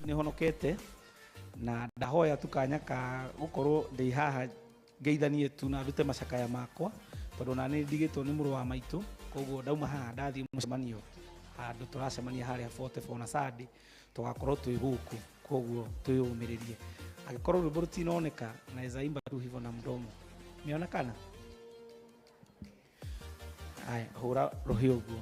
ni honokete na ndahoya tukanya ka gukorwo ndi haha ngeithanie tu na rute macakaya makwa tondu na ni ndigitwo ni muru wa maitu koguo ndauma haha ndathie mucemanio andu turacemania haria 44 na Sadi tugakorwo twi guku koguo twiyumiririe agikorwo rwimbo rutinoneka naweza imba tu hivyo na mdomo nionekana aya hura rohio guo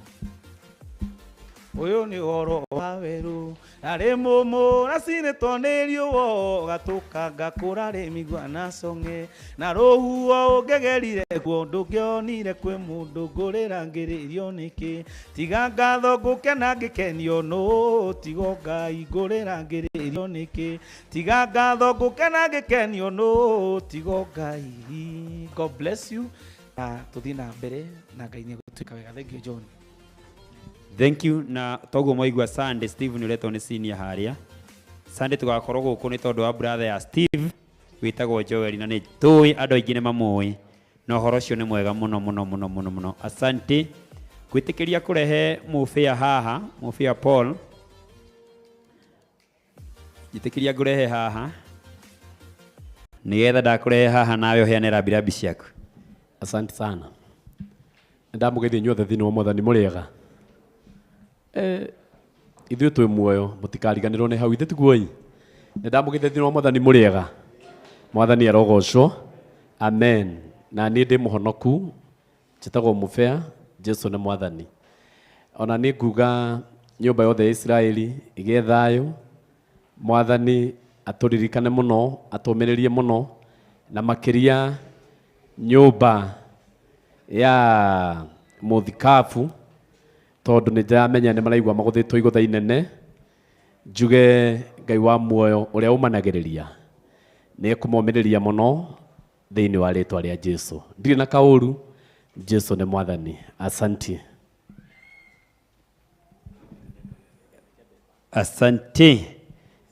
uyu ni oro wa weru ari mumu racine tonerio wo gatuka ngakura ri migwa na songe na rohuo ungegerire guo ndungionire kwi mundu ngurira ngiririo niki tiga ngatho ngukena ngikenio no tigo Ngai ngurira ngiririo niki tiga ngatho ngukena ngikenio no tigo Ngai. God bless you. Tuthina mbere na Ngai ni gutuika wega. Thank you John. Thank you. Na togo moigwa Sunday Steve niretwo ni senior haria Sunday tugakorwo guku ni tondu wa brother ya Steve witagwo Joel na ni tui andu aingi ni mamui no horo cio ni mwega muno. Asante gwitikiria kurehe mufia haha mufia Paul gitikiria ngurehe haha nigetha ndakurehe haha nawe uheane rabirabi ciaku. Asante sana ndamugeithia nyothe thini wa Mwathani muriega ithuĩ twĩ muoyo mutikariganĩrwo nĩ hau ithe tiguoi ndamugeithia thini wa Mwathani muriega Mwathani arogocwo amen. Na niĩ ndĩ mũhonoku njĩtagwo Mũbĩa Jesu nĩ Mwathani. Ona nĩ nguga nyũmba yothe ya Israeli ĩgĩe thayũ Mwathani atũririkane mũno atũmĩrĩrie mũno na makĩria nyũmba ya Mũthikabu tondu nĩ ndĩramenya nĩ maraigua magũthĩtwo igũtha inene njuge Ngai wa muoyo ũrĩa ũmanagĩrĩria nĩ ekũmomĩrĩria mũno thĩinĩ wa rĩtwa rĩa Jesu. Ndirĩ na kaũru Jesu nĩ Mwathani. Asante. Asante.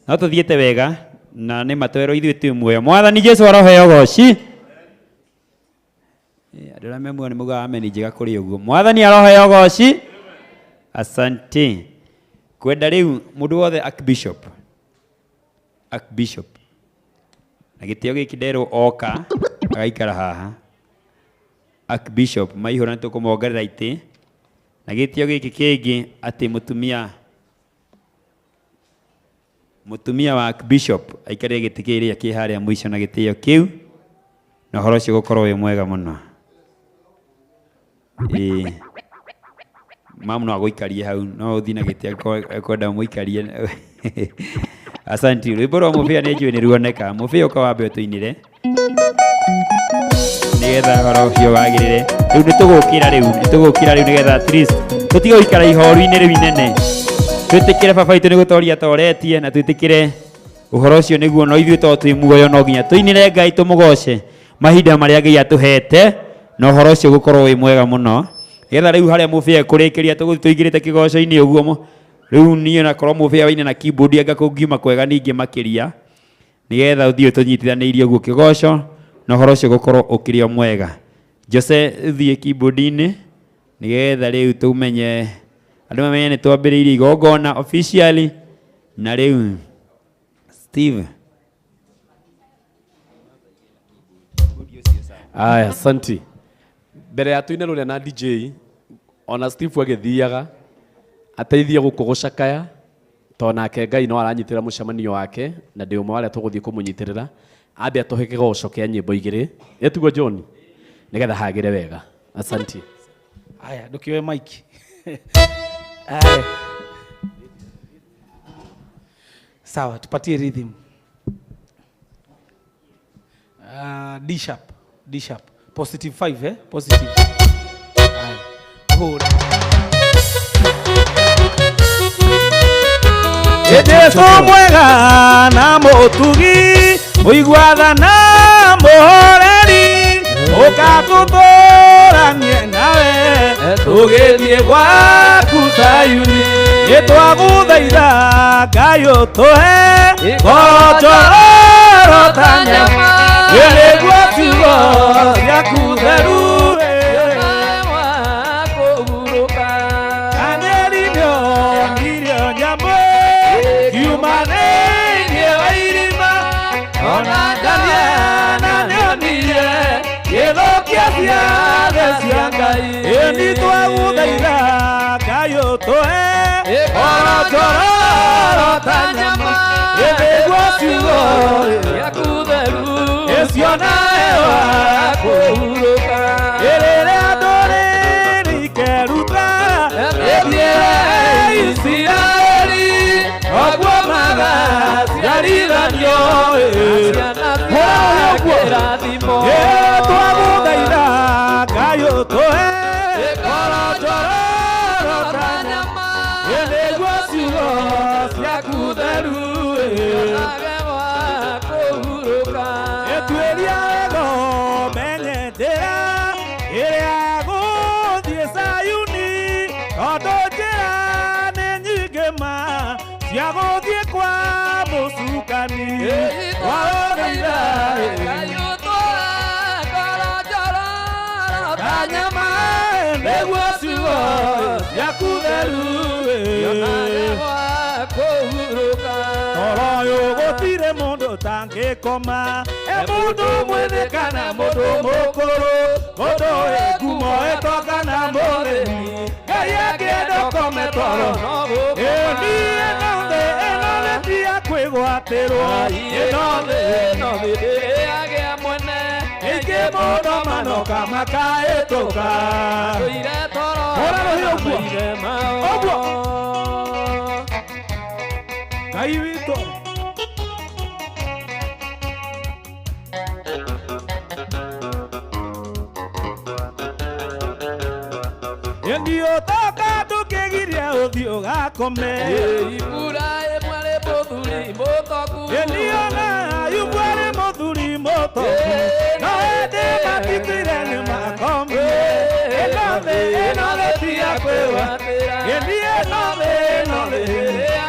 No tuthiĩte wega na nĩ matwero ithuĩ twĩ muoyo. Mwathani Jesu aroheo goci. Andũ arĩa me muoyo nĩ maugaga ameni njega kũrĩ ũguo. Mwathani aroheo goci. Asante. Kwenda rĩu mũndũ wothe Archbishop na gĩtĩo gĩkĩ nderwo oka agaikara haha. Archbishop maihũra nĩ tũkũmongerera itĩ na gĩtĩo gĩkĩ kĩngĩ atĩ mũtumia wa Archbishop aikarĩre gĩtĩ kĩrĩa kĩ harĩa mũico na gĩtĩo kĩu na ũhoro ũcio gũkorwo wĩ mwega mũno. Mamu no agũikarie hau no ũthiĩ na gĩtĩ akwenda mũikarie. Asante. Rwĩmbo rwa Mũbĩa nĩ njũĩ nĩ ruoneka. Mũbĩa ũka wambe ũtũinĩre nĩgetha ũhoro ũcio wagĩrĩre. Rĩu nĩ tũgũkĩra rĩu nĩgetha at least tũtige gũikara ihoru-inĩ rĩu inene. Twĩtĩkĩre baba witũ nĩ gũtoria toretie na twĩtĩkĩre ũhoro ũcio nĩguo no ithuĩ to twĩ muoyo no nginya tũinĩre Ngai tũmũgoce mahinda marĩa Ngai atũhete na ũhoro ũcio gũkorwo wĩ mwega mũno. Getha rĩu harĩa Mũbĩa kũrĩkĩria tũgũthiĩ tũingĩrĩte kĩgoco-inĩ ũguo rĩu niĩ nakorwo Mũbĩa waine na keyboard anga kũngiuma kwega ningĩ makĩria nĩgetha ũthiĩ tũnyitithanĩirie ũguo kĩgoco na ũhoro ũcio gũkorwo ũkĩrĩ o mwega. Jose thiĩ keyboard-inĩ nĩgetha rĩu tũmenye andũ mamenye nĩ twambĩrĩirie igongona officially na rĩu Steve. Aya, asante. Mbere ya tuine rũrĩa na DJ ona Steve agĩthiaga ateithie gũkũgũcakaya to nake Ngai no aranyitĩrĩra mũcemanio wake na ndĩ ũmwe warĩa tũgũthiĩ kũmũnyitĩrĩra ambe atũhe kĩgoco kĩa nyĩmbo igĩrĩ etugo John nĩgetha hagĩre wega. Asante. Aya ndũkĩoe mic. Sawa tupatie rhythm. D sharp positive 5 positive. Hold. Yesu mwega na mũtugi mũiguathana mũhoreri ũkatũtũranie nawe tũgĩthiĩ gwaku Sayuni nĩtwagũthaitha Ngai ũtũhe gotoro ta nyama nĩguo kiugo gĩaku theru Humanity ona Daniela nionire githukia ciathe cia Ngai ni twaguthaitha Ngai ũtũhe ngoro ta nyama nĩguo ciugo ciaku theru icio nawe wa kũhurũka rĩrĩa ndũrĩrĩ ikeruta ĩthiĩ Isiraeli oguo magaciarithanio ciana cia kĩrathimo twagũthaitha Ngai ũtũhe ngoro ta nyama nĩguo ciugo ciaku theru Etueria ego menyendera ĩrĩa gũthiĩ Sayuni tondũ njĩra nĩ nyingĩ ma cia gũthiĩ kwa mũcukani twagũthaitha ta nyama nĩguo ciugo ciaku theru toro ũyũ gũtirĩ mũndũ tangĩkoma mũndũ mwĩthĩ kana mũndũ mũkũrũ mũndũ ngumo ĩtoka na mũrĩmi Ngai angĩenda ũkome toro niĩ ĩno thĩ ĩno nĩ tia kwĩgwatĩrwo ĩno thĩ ndĩrĩagĩa mwene ingĩ mũndũ manoka makahĩtũka hũra rũhiũ ũguo Ngai witũ Ndiotoka ndũkĩgiria ũthiĩ ũgakome ibura ĩmwe rĩ mũthuri mũtoku ndiona Ayubu arĩ mũthuri mũtoku no hĩndĩ matitire nĩ makomire ĩno thĩ tia kwĩgwatĩra ĩno thĩ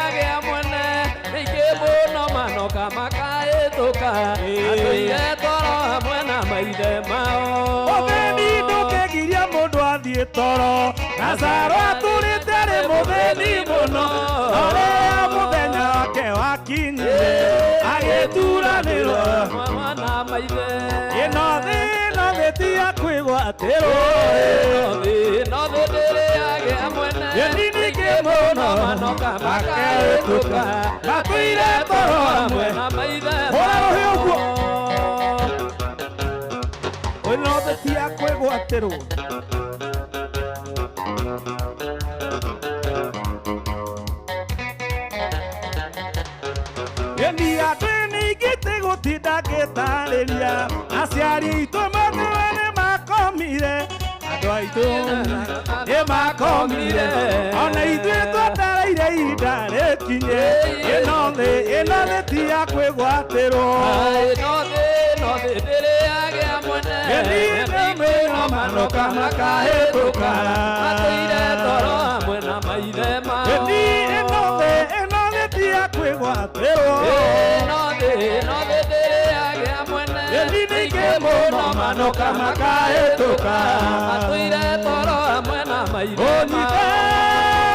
agĩa mwene rĩngĩ mũno manoka makahĩtũka atũire toro hamwe na maithe mao mũthĩni ndũkĩgiria mũndũ athiĩ toro Lazaro atũrĩte rĩ mũthĩni mũno ũrĩa mũthenya wake wakinyire agĩturanĩrwo na maithe ĩno thĩ tia kwĩgwatĩrwo ĩno thĩ ndĩrĩagĩa mwene ningĩ mũno manoka makahĩtũka matũire toro hamwe na maithe hũra rũhiũ ũguo ĩno thĩ tia kwĩgwatĩrwo andũ nĩingĩte gũtinda ngĩtarĩria aciari aitũ matũwe nĩ makomire andũ aitũ nĩ makomire ona ithuĩ twetereire ihinda rĩkinye ĩno thĩ tia kwĩgwatĩrwo ĩno thĩ ndĩrĩagĩa mwene ĩno manoka makahĩtũka matũire toro hamwe na maithe mao ĩno thĩ tia kwĩgwatĩrwo ĩno thĩ ndĩrĩagĩa mwene ningĩ mũno manoka makahĩtũka matũire toro hamwe na maithe ũnyite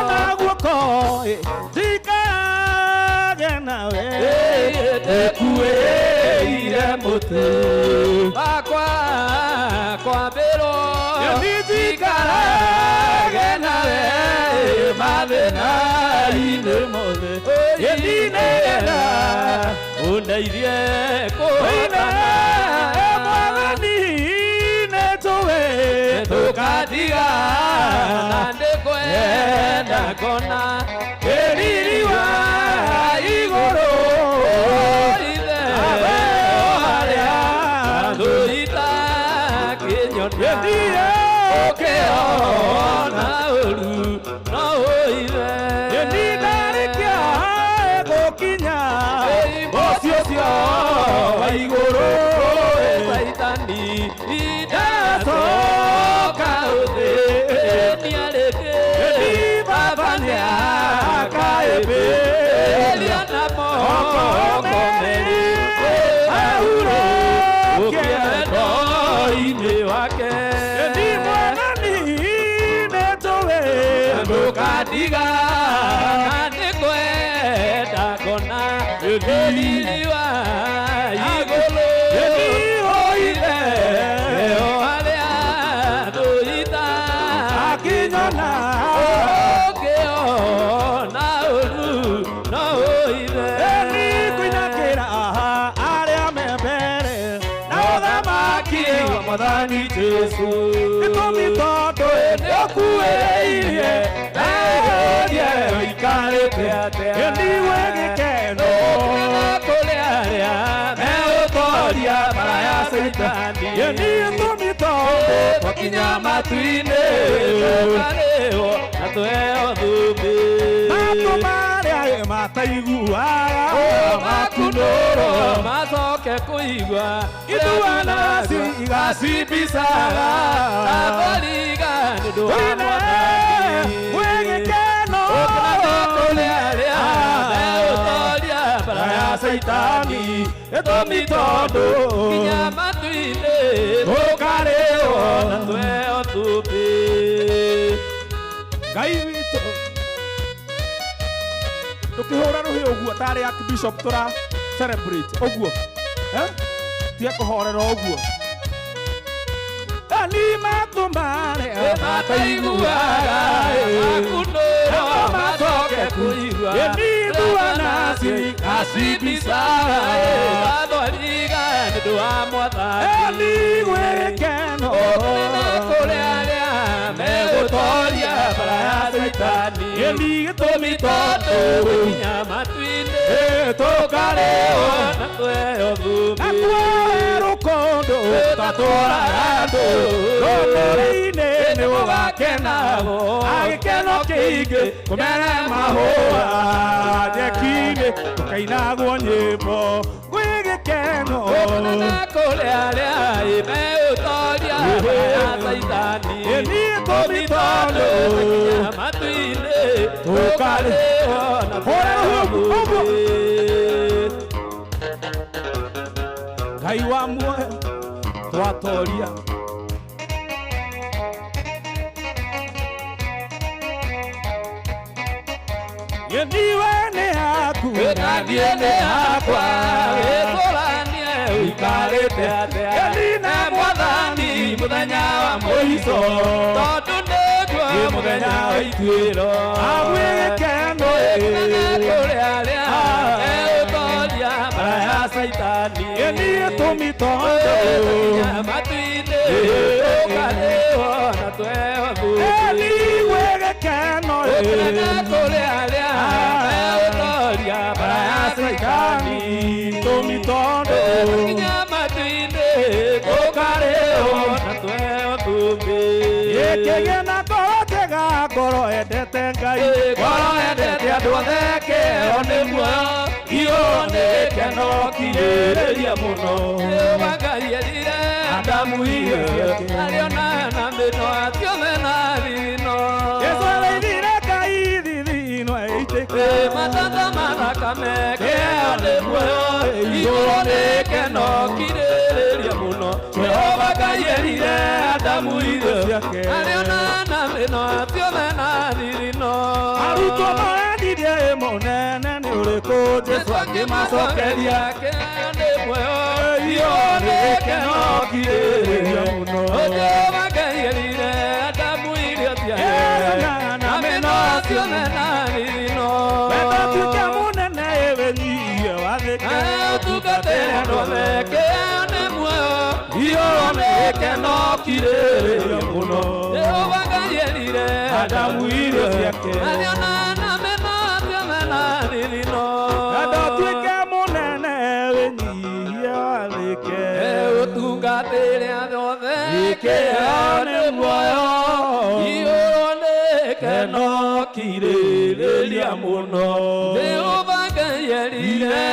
na guoko ndikarage nawe ĩkuĩire mũtĩ wakwa kwambĩrwo ndikarage nawe mathĩna-inĩ mothe ndinenda ũndeithie kũhotana mwathani nĩtũĩ tũkatiga na ndĩkwenda kona rĩriri wa igũrũ ithe harĩa thũita kĩnyona thiĩ ũkĩona ũru no ũithe nĩndarĩkia gũkinya mũciĩ ũcio wa igũrũ Saitani ndacoka ũthĩ niarĩkĩ baba nĩakaĩmbĩria na moko meri ahurũkie wake ni mwathani nĩtũĩ ndũkatiga na nĩkwenda ngona rĩriri wa igũrũ Yesu gĩtũmi tondũ nĩũkuĩrĩirie ũikarĩte ndiwe gĩkeno kũrĩ arĩa meũtoria bara ya Saitani gĩtũmi tondũ twakinya matu-inĩ tũkarĩhwo na tuheo thũmbĩ matũ marĩa mataiguaga makunũrwo macoke kũigua ithuana igacimbicaga athoriga nĩ ũndũ wa Mwathani wĩgĩkeno kũrĩ arĩa meũtoria bara ya Saitani gĩtũmi tondũ kinya matu-inĩ tũkarĩhwo na tuheo thũmbĩ Ngai witũ tukihura ruhi uguo tari Archbishop tura celebrate uguo tie kuhorera uguo ani matumare mataiguaga makunũrwo macoke kũigua ni thuanasi acimbicaga athoriga nĩ ũndũ wa Mwathani gwĩkeno kũrĩ arĩa megũtoria bara ya Saitani gĩtũmi tondũ gũkinya matu-inĩ tũkarĩhwo na tuheo thũmbĩ rũkũndũ tatũraga andũ rũrĩrĩ-inĩ nĩ gũgakenagwo agĩkeno kĩingĩ kũmere mahũa njeki-inĩ tũkainagwo nyĩmbo gwĩgĩkeno kũrĩ arĩa meũtoria bara ya Saitani gĩtũmi tondũ gũkinya matu-inĩ tũkarĩhwo na tuheo thũmbĩ Ngai wa muoyo twatoria ndiwe nĩ haku naniĩ nĩ hakwa gĩkũranie ũikarĩte atĩa na Mwathani mũthenya wa mũico tondũ nĩguo mũthenya wa ituĩro agwĩgĩkeno kũrĩ arĩa meũtoria bara ya Saitani gĩtũmi tondũ kinya matu-inĩ tũkarĩhwo na tuheo thũmbĩ gwĩgĩkeno kũrĩ arĩa meũtoria bara ya Saitani gĩtũmi tondũ kinya matu-inĩ tũkarĩhwo na tuheo thũmbĩ gĩkĩgĩa na ngoro njega ngoro endete Ngai ngoro endete andũ othe kĩheo nĩ muoyo igũrũ nĩ gĩkeno kirĩrĩria mũno Ngai erire Adamu ariona na mĩno atiothe na thithino Jesũ araithire Ngai thithino ĩitĩke matata ma thakame kĩheo nĩ muoyo igũrũ nĩ gĩkeno kirĩrĩria mũno Jehova Ngai erire Adamu irio ciake ariona na mĩno atiothe na thithino arutwo maendirie mũnene nĩ ũrĩkũ Jesũ akĩmacokeria kĩheo nĩ muoyo igũrũ nĩ gĩkeno kirĩrĩria mũno Jehova Ngai erire Adamu irio ciake na mĩno atiothe na thithino wetatuĩke mũnene wĩnyihie wathĩke ũtungatĩre andũ othe kĩheo nĩ muoyo igũrũ nĩ gĩkeno kirĩrĩria mũno Jehova Ngai erire Adamu irio ciake ariona na mĩno atiothe na thithino ndatuĩke mũnene wĩnyihie wathĩke ũtungatĩre andũ othe kĩheo nĩ muoyo igũrũ nĩ gĩkeno kirĩrĩria mũno Jehova Ngai erire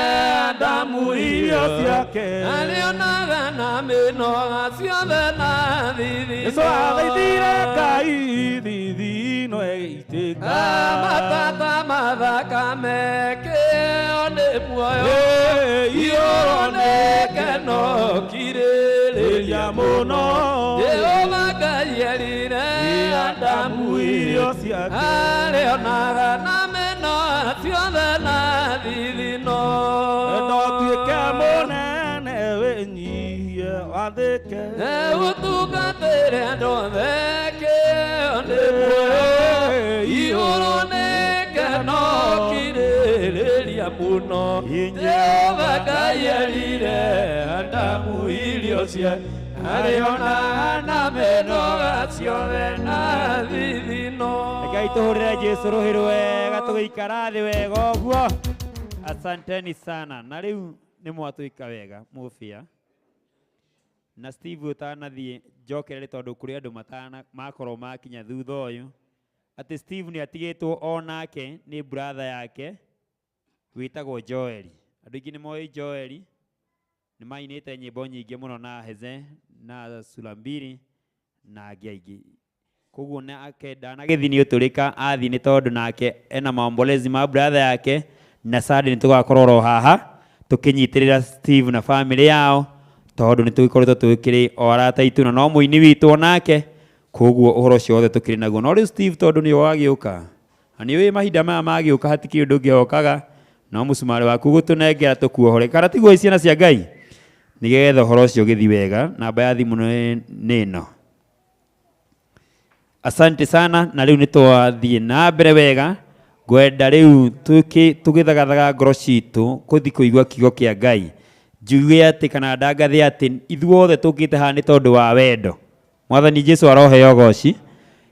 Adamu irio ciake arĩonaga na mĩno ciothe na thithino Jesũ athaithire Ngai thithino ĩgĩitĩka matata ma thakame kĩheo nĩ muoyo igũrũ nĩ gĩkeno kirĩrĩria mũno Jehova Ngai erire Adamu irio ciake arĩonaga na mĩno ciothe na thithino ndatuĩke mũnene wĩnyihie wathĩke ũtungatĩre andũ othe kĩheo nĩ muoyo igũrũ nĩ gĩkeno kirĩrĩria mũno Jehova Ngai erire Adamu irio ciake arĩonaga na menoga ciothe na thithino. Ngai tuhurire Jesu ruhiru wega tugikara thi wega uguo. Asanteni sana. Na riu ni mwatuika wega mufia. Na Steve utanathie njokerere tondu kuri andu matana makorwo makinya thutha uyu ati Steve ni atigitwo onake ni brother yake witagwo Joel. Andu ingi ni moi Joel ni mainite nyimbo nyingi muno na Heze na Sulambiri na angi. Koguo na akenda na githini uturika athi ni tondu nake ena maombolezi ma brother yake na sadi ni tugakorwo haha tukinyitirira Steve na family yao tondu ni tugikoretwo twikiri orata itu na no muini witu onake. Koguo uhoro ciothe tukiri naguo no riu Steve tondu ni wagiuka ani wi mahinda maya magiuka hatiki undu ngiokaga no musumari waku gutunengera tukuohore kana tiguo ciana cia Ngai nigetha uhoro cio githi wega. Namba ya thimu ni ino. Asante sana. Na riu ni twathie na mbere wega gwenda riu tugithagathaga ngoro citu kuthi kuigua kiugo kia Ngai njuge ati kana ndangathe ati ithuothe tukite haha ni tondu wa wendo. Mwathani Jesu aroheo goci.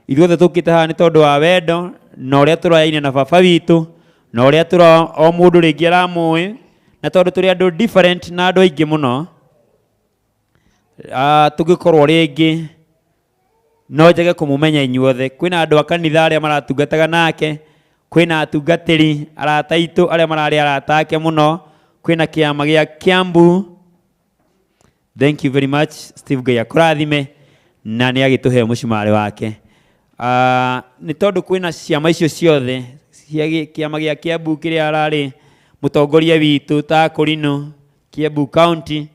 Ithuothe tukite haha ni tondu wa wendo na uria turaine na baba witu na uria tura o mundu ringi aramui na tondu turi andu different na andu aingi muno tugikorwo ringi no njage kumumenya inyuothe. Kwina andu a kanitha aria maratungataga nake, kwina atungatiri arata itu aria marari arata ake muno, kwina kiama gia Kiambu. Thank you very much Steve, Ngai akurathime na ni agituhe mucumari wake. Ni tondu kwina ciama icio ciothe cia kiama gia Kiambu kiria arari mutongoria witu ta Kurino Kiambu County,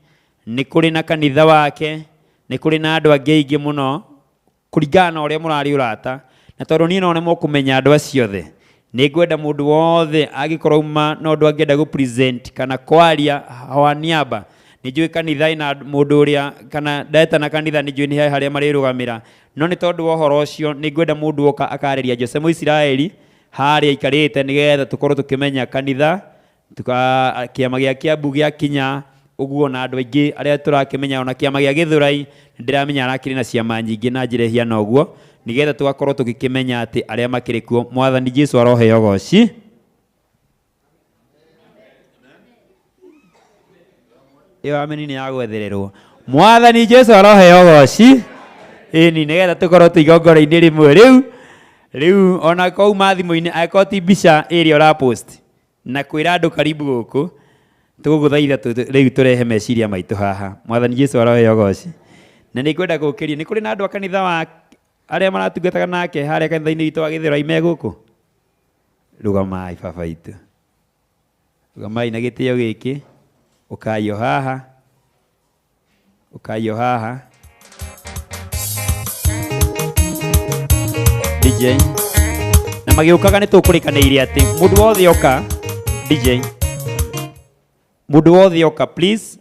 ni kuri na kanitha wake, ni kuri na andu angi aingi muno kuringana uria murari urata. Na tondu ni no ne mukumenya andu aciothe ni ngwenda mundu wothe agikorwo uma no ndu angenda gu present kana kwaria hawa niaba ni njui kanitha ina mundu uria kana ndeta na kanitha ni njui ni haria marirugamira no ni tondu uhoro ucio ni ngwenda mundu oka akareria Jose Muisiraeli haria ikarite nigetha tukorwo tukimenya kanitha kiama gia Kiambu gia kinya uguo na andu aingi aria turakimenya ona kiama gia Githurai ndiramenya arakiri na ciama nyingi na njire hiana uguo nigetha tugakorwo tugikimenya ati aria makiri kuo. Mwathani Jesu aroheo goci. Iyo ameni ni agwethererwo. Mwathani Jesu aroheo goci. Ni nigetha tukorwo tuigongora-ini rimwe riu ona kou mathimu-ini akorwo ti mbica ĩrĩa ora post na kwĩra andũ karibu gũkũ tuguguthaitha riu turehe meciria maitu haha. Mwathani Jesu aroheo goci. Na ni kwenda gukiria ni kuri na andu a kanitha wa aria maratungataga nake haria kanitha-ini witu wa Githurai me guku. Rugamai baba itu, rugamai na gitio giki, ukayo haha, ukayo haha. DJ na magiukaga ni tukurikaniire ati mundu wothe oka DJ mundu wothe oka please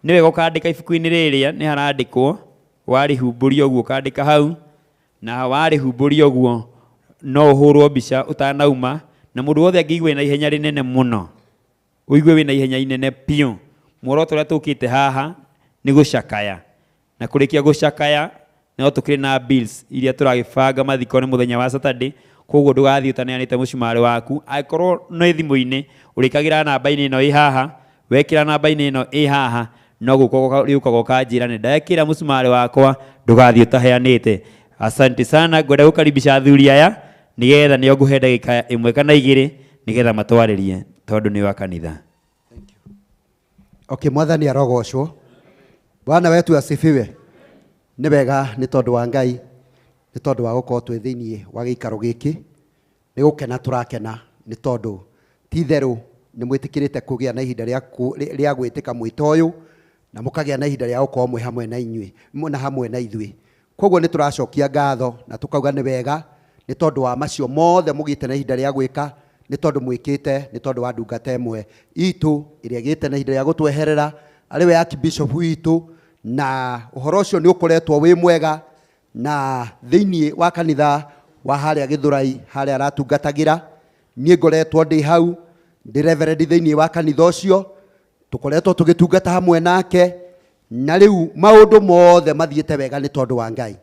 niwe gukandika ibuku-ini riria ni harandikwo warihumburia uguo kandika hau na warihumburia uguo no uhurwo mbica utanauma na mundu wothe angĩigua na ihenya rinene muno uigue wina ihenya inene piu muoroto uria tukite haha ni gucakaya na kurikia gucakaya no tukiri na bills iria turagibanga mathiko ni muthenya wa Saturday. Koguo ndugathii utaneanite mucumari waku akorwo no thimu-ini urikagira namba-ini ino i haha wekira namba-ini ino i haha no guko riukago kanjira ni ndekira mucumari wakwa ndugathii utaheanite. Asante sana. Ngwenda gukaribisha athuri aya nigetha nio nguhe ndagika imwe kana igiri nigetha matwaririe tondu ni wa kanitha. Okay, mwathani arogocwo. Bwana wetu asifiwe. Ni wega ni tondu wa Ngai, ni tondu wa gukorwo twi thiini wa giikaro giki, ni gukena turakena ni tondu ti theru ni mwitikirite kugia na ihinda ria gwitika mwito uyu na mukagia na ihinda ria gukorwo mwe hamwe na inyui na hamwe na ithui. Koguo ni turacokia ngatho na tukauga ni wega ni tondu wa macio mothe mugite na ihinda ria gwika, ni tondu mwikite, ni tondu wa ndungata imwe itu iria gite na ihinda ria gutweherera ari we Archbishop witu. Na uhoro ucio ni ukoretwo wi mwega na thiini wa kanitha wa haria Githurai haria aratungatagira. Nie ngoretwo ndi hau ndi reverend thiini wa kanitha ucio, tukoretwo tugitungata hamwe nake na riu maundu mothe mathiete wega ni tondu wa Ngai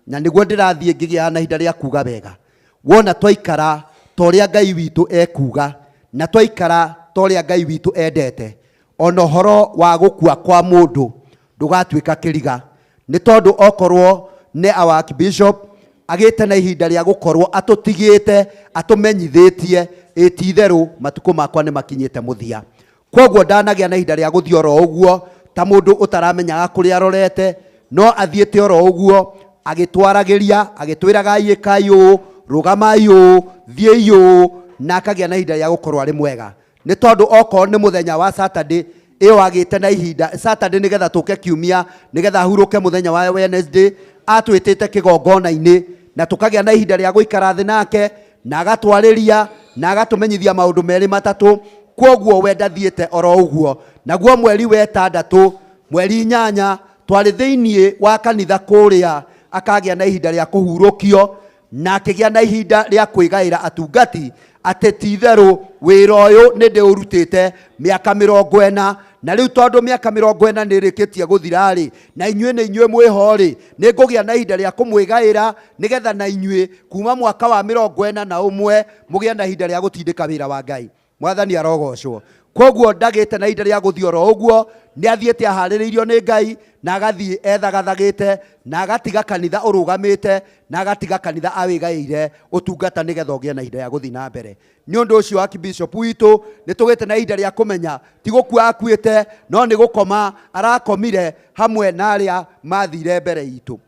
na niguo ndirathie ngigia na hinda ria kuga wega wona twaikara toria Ngai witu ekuga na twaikara toria Ngai witu endete ona horo wa gukua kwa mundu ndugatuika kiriga ni tondu okorwo ne our Archbishop agite na ihinda ria gukorwo atutigite atumenyithitie ititheru matuko makwa ni makinyite muthia koguo ndanagia na ihinda ria guthio ro uguo ta mundu utaramenyaga kuri arorete no athiete ro uguo agitwaragiria agitwiraga yikayo rugamayo thieyo na akagia na ihinda ria gukorwo ari mwega ni tondu oko ni muthenya wa Saturday iyo agite na ihinda Saturday nigetha tuke kiumia nigetha huruke muthenya wa Wednesday atwitite kigongona-ini na tukagia na ihinda ria guikara thi nake na agatwariria na agatumenyithia maundu meri matatu koguo wenda thiete oro uguo naguo mweri wetandatu mweri 8 twari thiini wa kanitha kuria akagia na ihinda ria kuhurukio na akigia na ihinda ria kwigaira atungati atetitheru wira uyu ni ndi urutite miaka 40 na riu tondu miaka 40 ni rikitie guthirari na inyue ni inyue mwihori ni ngugia na ihinda ria kumwigaira nigetha na inyue kuma mwaka wa 41 mugia na ihinda ria gutindika wira wa Ngai mwathani arogocwo koguo ndagite na ihinda ria guthio ro uguo ni athiete ahaririirio ni Ngai na agathie ethagathagite na agatiga kanitha urugamite na agatiga kanitha awigaire utungata nigetha ugie na ihinda ria guthi na mbere ni undu ucio Archbishop witu ni tugite na ihinda ria kumenya ti gukua akuite no ni gukoma arakomire hamwe na aria mathire mbere itu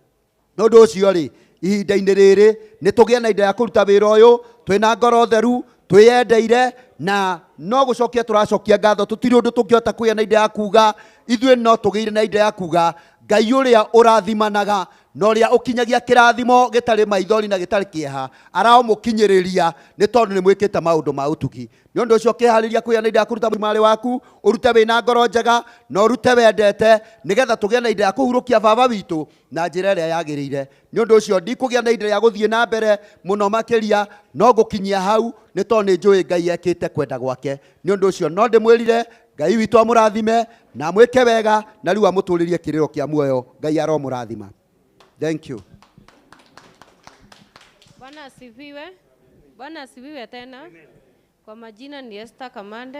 no undu ucio ri ihinda-ini riri ni tugie na ihinda ria kuruta wira uyu twina ngoro theru twiyendeire na no gucokia turacokia ngatho tutiri undu tungiota kuya na ihinda ya kuga ithue no tugiire na ihinda ya kuga Ngai uria urathimanaga no uria ukinyagia kirathimo gitari maithori na gitari kieha aramukinyiriria ni tondu ni mwikite maundu ma utugi ni undu ucio kihariria kuya na ihinda ya kuruta mwari waku urute wina ngoro njega no urute wendete nigetha tugie na ihinda ya kuhurukia baba witu na njira iria yagiriire ni undu ucio ndikugia na ihinda ya guthie na mbere muno makiria no gukinyia hau ni tondu ni njui Ngai ekite kwenda gwake ni undu ucio no ndimwirire Ngai witu amurathime na mwike wega na riu amuturirie kiriro kia muoyo Ngai aromurathima. Thank you. Bwana asifiwe. Bwana asifiwe tena. Kwa majina ni Esther Kamande,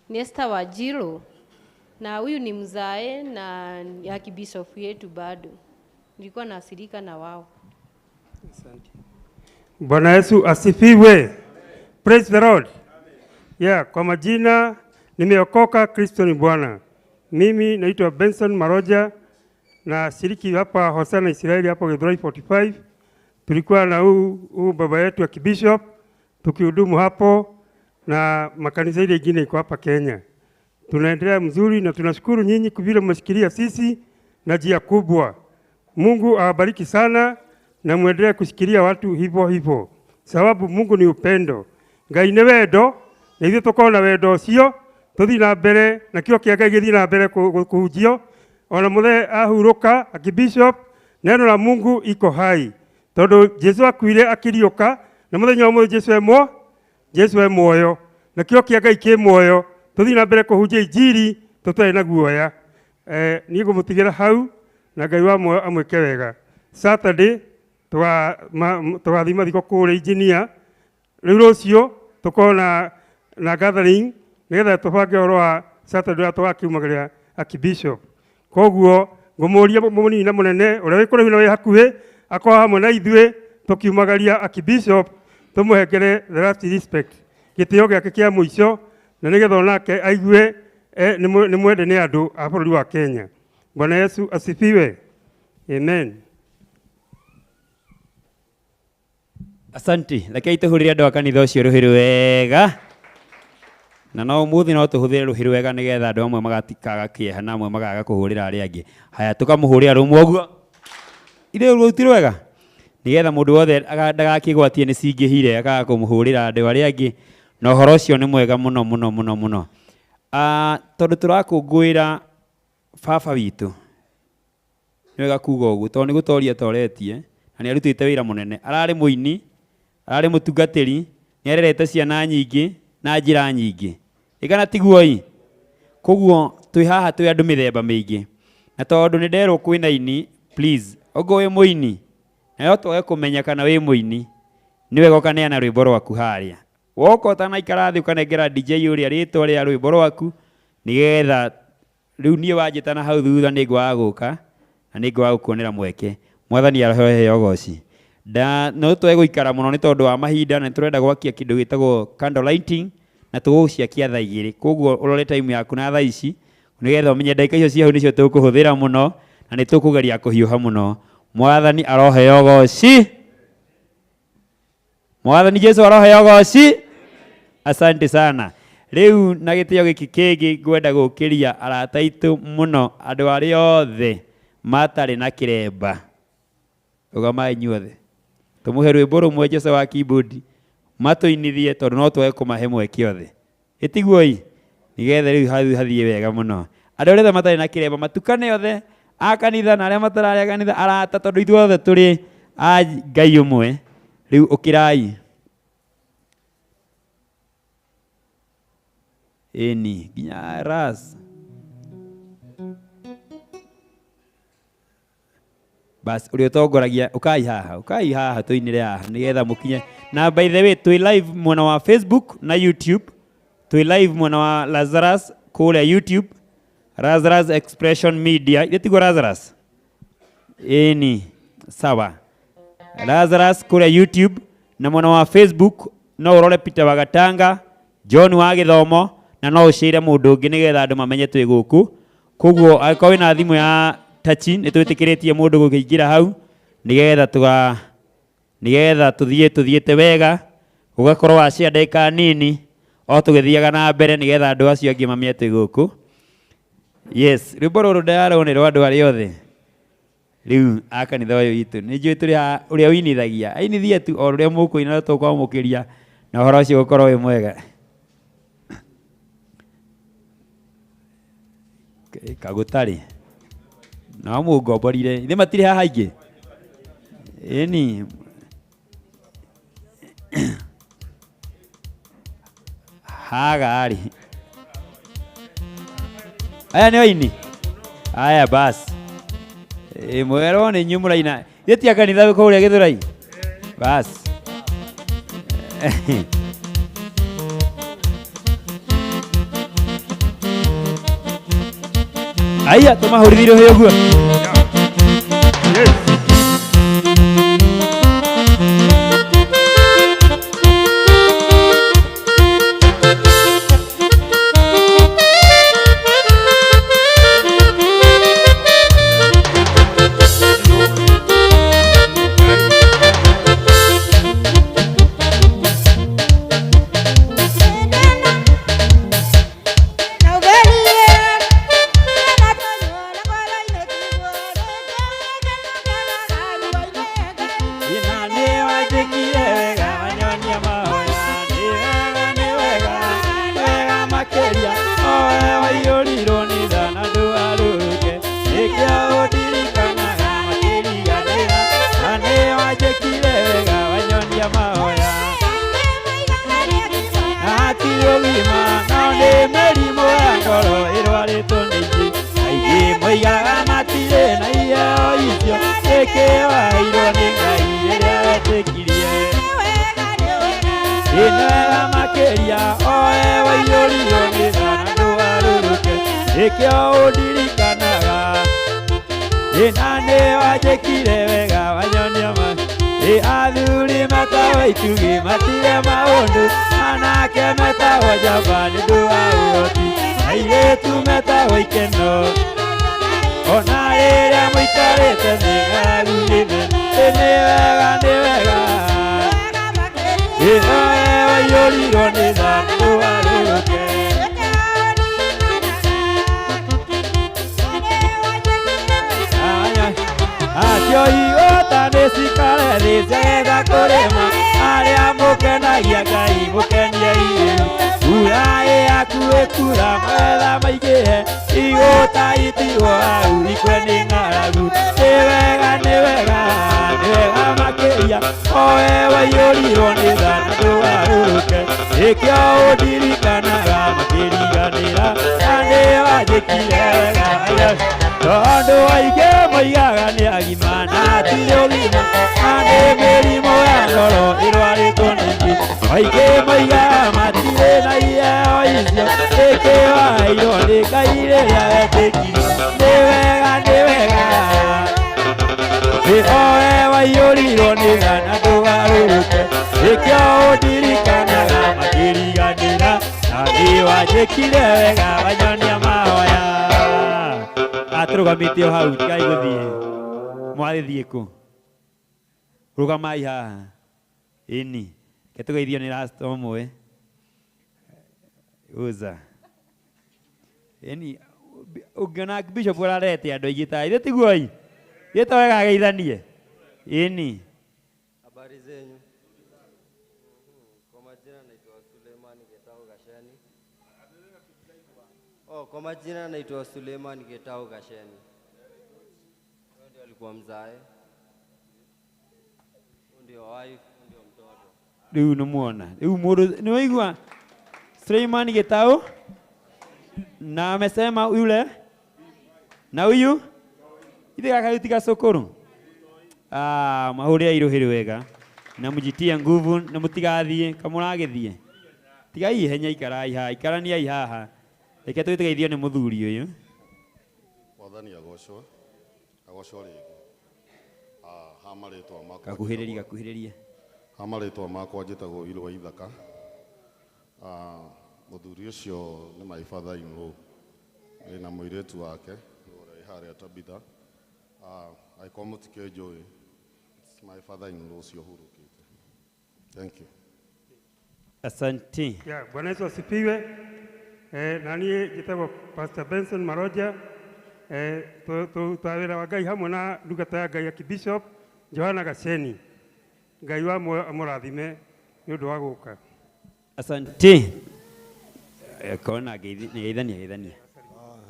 ni Esther Wajiro. Na huyu ni mzae na Archbishop yetu bado. Nilikuwa nasirika na wao. Asante. Bwana Yesu asifiwe. Praise the Lord. Yeah, kwa majina nimeokoka, Kristo ni Bwana. Mimi naitwa Benson Maroja na shiriki hapa Hosana Israeli hapo Githurai 45. Tulikuwa na huu baba yetu Archbishop tukihudumu hapo na makanisa ile ingine iko hapa Kenya. Tunaendelea mzuri na tunashukuru nyinyi kwa vile mmeshikilia sisi na njia kubwa. Mungu awabariki sana na muendelee kushikilia watu hivyo hivyo. Sababu Mungu ni upendo. Ngai ni wendo na ithuĩ tukona wendo ũcio tuthi na mbere na kĩo kĩa Ngai gĩthiĩ na mbere kũhunjio ona mũthee ahuruka Archbishop neno la Mungu iko hai tondu Jesu akuire akiriuka na mũthenya ũmũthĩ Jesu e muoyo na kĩo kĩa Ngai kĩ muoyo tuthi na mbere kũhunjia injiri tutarĩ na guoya niĩ ngũmũtigĩra hau na Ngai wa muoyo amwĩke wega. Saturday tũgathiĩ mathiko kũrĩa engineer rĩu rũciũ tukona na gathering nigetha tubange ũhoro wa Saturday tũgakiumagĩrĩra Archbishop. Koguo ngũmũria mũnini na mũnene ũrĩa wĩ kũraihu na wĩ hakuhĩ akorwo hamwe na ithuĩ tukiumagaria Archbishop tũmũhengere the last respect gĩtĩo gĩake kĩa mũico na nigetha onake aigue nĩ mwende nĩ andũ a bũrũri wa Kenya. Bwana Yesu asifiwe. Amen. Asante. Lakini tuhurire andũ a kanitha ũcio rũhĩ wega. Na no mũthĩ no tũhũthĩre rũhĩ wega nĩgetha andũ amwe magatikaga kĩeha na amwe magaga kũhũrĩra arĩa angĩ. Haya tũkamũhũrĩra rũmwe ũguo. Ithe rũti rwega. Nĩgetha mũndũ wothe ndagakĩgwatie nĩ cingĩhire akaga kũmũhũrĩra andũ arĩa angĩ. Na ũhoro ũcio nĩ mwega mũno mũno mũno mũno. Tondũ tũrakũngũĩra baba witũ. Nĩ wega kuga ũguo tondũ nĩ gũtoria toretie na nĩ arutĩte wĩra mũnene. Ararĩ mũini, ararĩ mũtungatĩri, nĩ arerete ciana nyingĩ na njĩra nyingĩ. Ĩkana tiguo ĩ. Koguo twĩ haha twĩ andũ mĩthemba mĩingĩ. na tondu ni nderwo kwina ini please ogo we muini na yo twae kumenya kana we muini niwe goka neana rwimbo rwaku haria woko utanaikara thi ukanengera DJ uria ritwa ria rwimbo rwaku nigetha riu nie wanjitana hau thutha ningwa guka na ningwa gukuonera mweke mwathani arohe yogoci no twegũikara muno ni tondu wa mahinda na turenda gwakia kindu gitagwo candle lighting na tuguciakia thaa 2 koguo urore time yaku na thaa ici nigetha umenye ndagika icio cia hau nicio tukuhuthira muno na ni tukugeria kuhiuha muno mwathani arohe yogoci mwathani Jesu arohe yogoci asante sana riu na gitio giki kingi ngwenda gukiria arata itu muno andu ari othe matari na kiremba ugama inyuothe tumuhe rwimbo rumwe Jesu wa keyboard matuinithie tondu no twae kumahe mweke othe itiguoi nigethe riu hathie wega muno andu othe matari na kiremba matukane othe a kanitha na aria matarari kanitha arata tondu ithuothe turi a Ngai umwe riu ukirai eni ginya ras bas uri utongoragia ukai haha tuinire haha nigetha mukinye na by the way twi live mwena wa Facebook na YouTube twi live mwena wa Lazarus kule YouTube Lazarus Expression Media itigo Lazarus eni sawa Lazarus kule YouTube na mwena wa Facebook no urore Peter Wagatanga John wa Githomo na no ucire mundu ungi nigetha andu mamenye twi guku koguo akawe na thimu ya tachi ni twitikiretie mundu gukingira hau nigetha tuthiete wega ugakorwo wacia ndeka nini o tugithiaga na mbere nigetha andu acio angi mamie twi guku yes rwimbo ruru ndarwo ni rwa andu ari othe riu akanitha uyu itu ni njui turi uria winithagia ainithia tu o ruria mukuina tukwamukiria na horo ucio gukorwo wi mwega kagutari na mugomborire ithe matire haha ingi eni haga ari aya ni oini aya bas mwero ni nyumuraina yetia kanitha ko uria Githurai bas aya tumahurithire uyu guo tondu aingĩ moigaga nĩ agima na tirĩ ũgima na nĩ mĩrimũ ya ngoro ĩrwarĩtwo ningĩ aingĩ moigaga matirĩ na iheo icio ĩkĩwairwo nĩ Ngai rĩrĩa wetĩkire nĩ wega oe waiyũrirwo nĩ tha na ndũgarũrũke nĩkĩo ũndirikanaga makĩriganĩra na nĩ wanjĩkire wega wanyonia mahoya atũrũgamĩte o hau tigai gũthiĩ mwathĩthiĩ kũ rũgamai haha ĩni ke tũgeithio nĩ rasta ũmwe uza ĩni ũngĩona bishop ũrarete andũ aingĩ ta ithe tiguoi Yeto wega geithanie. Ini. Habari zenyu. Kwa majina naitwa Suleiman Getao Gasheni. Kwa majina naitwa Suleiman Getao Gasheni. Ndio alikuwa mzae. Ndio wife, ndio mtoto. Riu numuona. Riu mundu ni waigua Suleiman Getao na amesema yule na huyu ithe gaka tiga cukuru mahũrĩ airuhĩrĩ wega na mũjitie nguvu na mũtigathiĩ kamũragĩthiĩ tigai ihenya ikarai haha ikaraniai haha reke twĩtegeithio nĩ mũthuri ũyũ Mwathani agocwo rĩngĩ hamarĩtwa makwa gakuhĩrĩrie hamarĩtwa makwa njĩtagwo Irwa Ithaka mũthuri ũcio nĩ my father in law na mũirĩtu wake ũrĩa harĩa Tabitha aiko mũtike njũĩ it's my father in law ũcio hurũkĩte. Thank you. Asante. Bwana Yesu asifiwe. Na niĩ njĩtagwo Pastor Benson Maroja. Twawĩra wa Ngai hamwe na ndungata ya Ngai ya Kibishop Johana Gasheni. Ngai wa mũrathime nĩ ũndũ wa gũka. Asante. Kona geithania.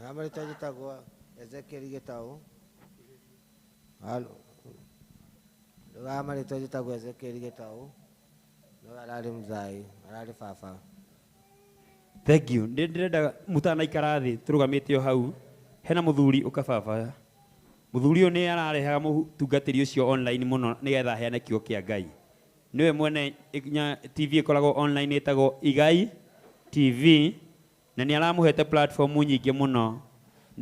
Amarĩtwa njĩtagwo Ezekiel Getao. Halo. Amarĩtwa njĩtagwo Ezekiel Getao. No ararĩ mzai, ararĩ baba. Thank you. Ndĩrenda mũtanaikara thĩ tũrũgamĩte o hau. Hena mũthuri ũkababa. Mũthuri ũyũ nĩ ararehaga mũtungatĩri ũcio online mũno nĩgetha heane kiugo kĩa Ngai. Nĩwe mwene TV ĩkoragwo online ĩtagwo Igai TV na nĩ aramũhete platform nyingĩ mũno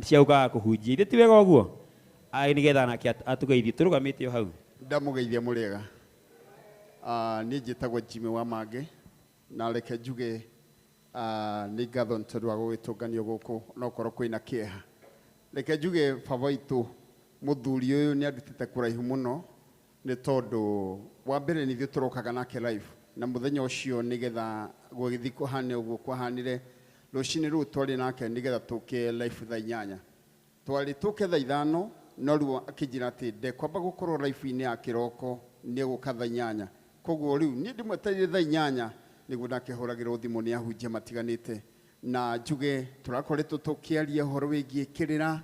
ciaugaga kũhunjia. Ithe ti wega ũguo? Nĩgetha nake atũgeithie tũrũgamĩte o hau. Ndamũgeithia mũrĩega. Niĩ njĩtagwo Jimmy Wamange na reke njuge nĩ ngatho nĩ tondũ wa gũgĩtũnganio gũkũ no korwo kwĩna kĩeha. Reke njuge baba witũ mũthuri ũyũ nĩ andutĩte kũraihu mũno nĩ tondũ wa mbere nĩ ithuĩ tũrokaga nake live na mũthenya ũcio nĩgetha gũgĩthiĩ kũhane ũguo kwahanire rũcinĩ rũu twarĩ nake nĩgetha tũke live thaa 8 twarĩ tũke thaa 5 no rĩu akĩnjĩra atĩ ndekwamba gũkorwo live-inĩ ya kĩroko nĩ gũka thaa 8 koguo rĩu niĩ ndĩmwetereire thaa 8 nĩguo nakĩhũragĩrwo thimũ nĩ ahunjia matiganĩte na njuge tũrakoretwo tũkĩaria ũhoro wĩgiĩ kĩrĩra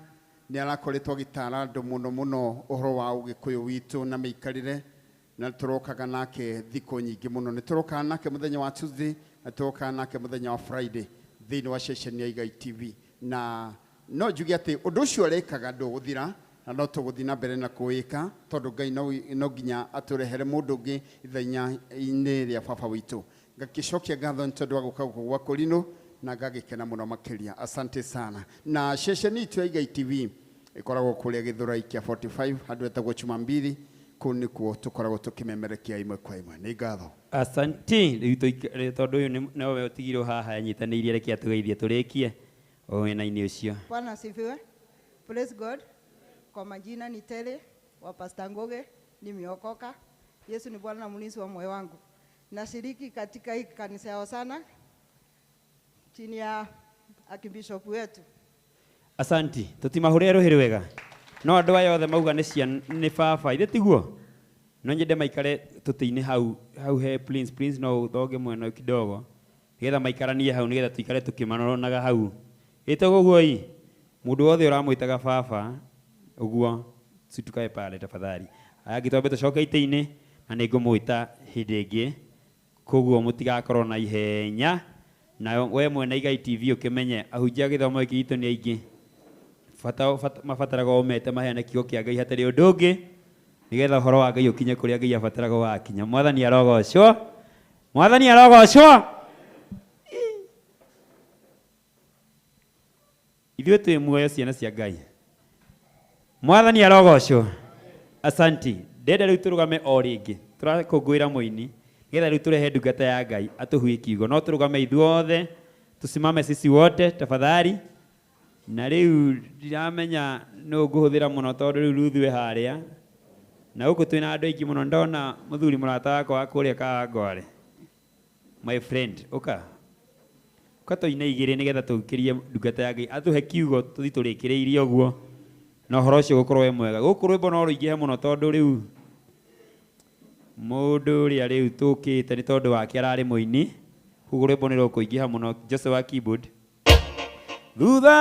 nĩ arakoretwo agĩtara andũ mũno ũhoro wa ũgĩkũyũ witũ na mĩikarĩre na tũrokaga nake thikũ nyingĩ mũno nĩ tũrokaga nake mũthenya wa Tuesday na tũrokaga nake mũthenya wa Friday thĩinĩ wa ceceni ya Igai TV na no njuge atĩ ũndũ ũcio arekaga ndũgũthira na no tũgũthiĩ na mbere na kũwĩka tondũ Ngai no nginya atũrehere mũndũ ũngĩ ithenya-inĩ rĩa baba witũ ngakĩcokia ngatho nĩ tondũ wa gũka gũkũ gwa Kũrinũ na ngagĩkena mũno makĩria asante sana na ceceni itũ ya Igai TV ĩkoragwo kũrĩa Gĩthũrai kĩa 45 handũ hetagwo Chumambiri kũu nĩkuo tũkoragwo tũkĩmemerekia imwe kwa imwe nĩ ngatho asante rĩu tondũ ũyũ nowe ũtigirwo haha anyitanĩirie reke atũgeithie tũrĩkie wĩna-inĩ ũcio. Bwana asifiwe. Praise God. Kwa majina ni Tele wa Pastor Ngoge, nimeokoka. Yesu ni Bwana na mlinzi wa moyo wangu. Nashiriki katika hii kanisa ya Hosana chini ya akibishop wetu. Asanti, tutimahũrĩre rũhĩ wega. No andũ aya othe mauga nĩ baba, ithe tiguo? No nyende maikare tũtĩ-inĩ hau he Prince no ũthonge mwena kidogo. Nĩgetha maikaranie hau nĩgetha tuikare tũkĩmanonaga hau. Ĩtagwo guo mũndũ wothe ũramwĩtaga baba ũguo situkae pale tafadhali. Angĩtwambe tũcoke itĩ-inĩ na nĩngũmwĩta hĩndĩ ĩngĩ. Koguo mũtigakorwo na ihenya na we mwene Igai TV ũkĩmenye ahunjia gĩthomo gĩkĩ gitũ nĩ aingĩ. mabataraga omete maheane kiugo kia Ngai hatarĩ ũndũ ũngĩ nigetha ũhoro wa Ngai ũkinye kũrĩa Ngai abataraga wakinya. Mwathani arogocwo, Mwathani arogocwo. Ithuĩ twĩ muoyo ciana cia Ngai. Mwathani arogocwo. Asanti. Ndenda rĩu tũrũgame o rĩngĩ. Tũrakũngũĩra mũini nigetha rĩu tũrehe ndungata ya Ngai atũhuie kiugo. No tũrũgame ithuothe, tusimame sisi wote tafadhali. Na rĩu ndiramenya no ngũhũthĩra mũno tondũ rĩu Ruth we harĩa. Na huko twina andũ aingĩ mũno, ndona mũthuri mũrata wakwa wa kũrĩa Kawangware. My friend, uka tũine igĩrĩ nigetha tũkĩrie ndungata ya Ngai atũhe kiugo tũthi tũrĩkĩrĩirie ũguo na ũhoro ũcio gũkorwo wĩ mwega. Gũkũ rwĩmbo no rũingĩhe mũno tondũ rĩu mũndũ ũrĩa rĩu tũkĩte nĩ tondũ wake ararĩ mũini, koguo rwĩmbo nĩ rũkũingĩha mũno. Joseph wa keyboard. Thutha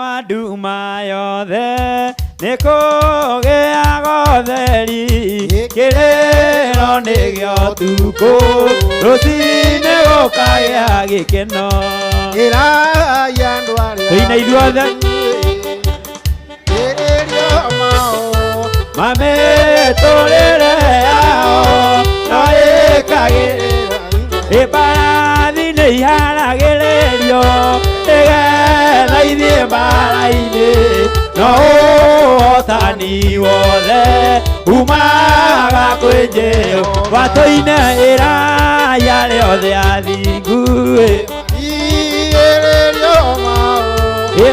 wa nduma yothe nĩ kũgĩaga ũtheri, kĩrĩro nĩ gĩa ũtukũ, rũcinĩ gũkagĩa gĩkeno. Tũine ithuothe mamĩtũrĩre yao no ĩkagĩrĩra, mbarathi nĩ iharagĩrĩrio nĩgetha ithiĩ mbara-inĩ, no ũhotani wothe umaga kwĩ Jehova. Watũine iraya rĩothe athingu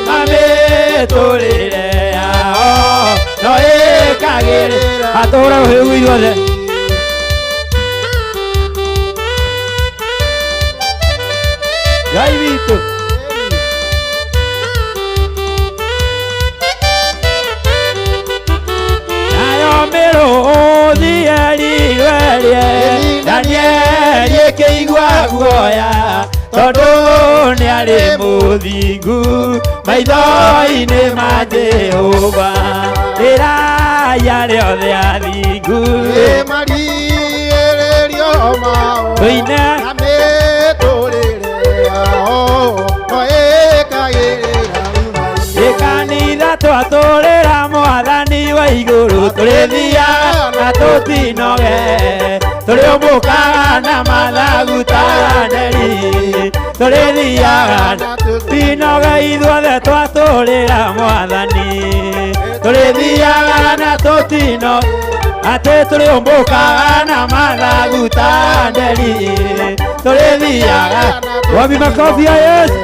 mamĩtũrĩre yao no ĩkagĩrĩra. Atũra rũhĩu ithuothe. Ngai witũ nayo mĩrũthi ĩrirwerie Danieli ĩkĩigua guoya tondũ nĩ arĩ mũthingu maitho-inĩ ma Jehova. Iraya rĩothe athingu tũine kanitha twatũrĩra Mwathani wa igũrũ, tũrĩthiaga na tũtinoge, tũrĩũmbũkaga na mathagu ta nderi, tũrĩthiaga na tũtinoge ithuothe twatũrĩra Mwathani, tũrĩthiaga na tũtinoge atĩ tũrĩũmbũkaga na mathagu ta nderi, tũrĩthiaga. Wapi makofi ya Yesu?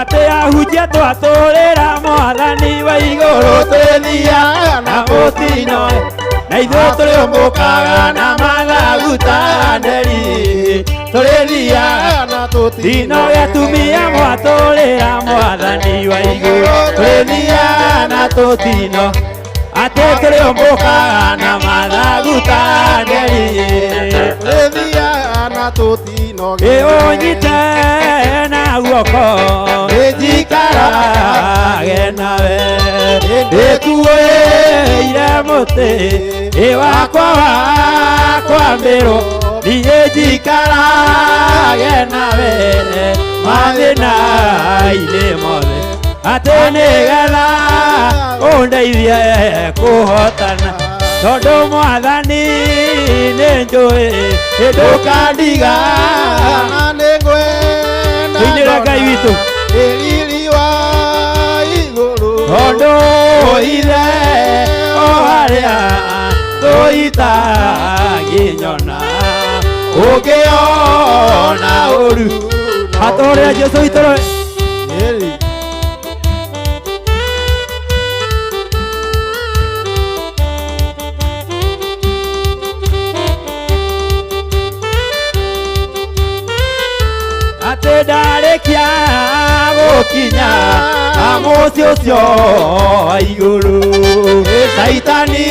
Atĩ ahunjia twatũrĩra Mwathani wa igũrũ, tũrĩthiaga na mũtino na ithuĩ tũrĩũmbũkaga na mathagu ta nderi, tũrĩthiaga na tũtino gĩtumia mwatũrĩra Mwathani wa igũrũ, tũrĩthiaga na tũtino atĩ tũrĩũmbũkaga na mathagu ta nderi, tũrĩthiaga na tũtino ũnyite na guoko nĩnjikarage nawe, ndĩkuĩire mũtĩ wakwa wa kwambĩrwo, niĩ njikarage nawe mathĩna-inĩ mothe, atĩ nĩgetha ũndeithie kũhotana, tondũ Mwathani nĩ njũĩ ndũkandiga. Tũinĩre Ngai witũ tondũ ithe o harĩa tũitangĩnyona ũngĩona ũru atũrĩra Jesũ witũ. Atĩ ndarĩkia gũkinya mũciĩ ũcio wa igũrũ, Saitani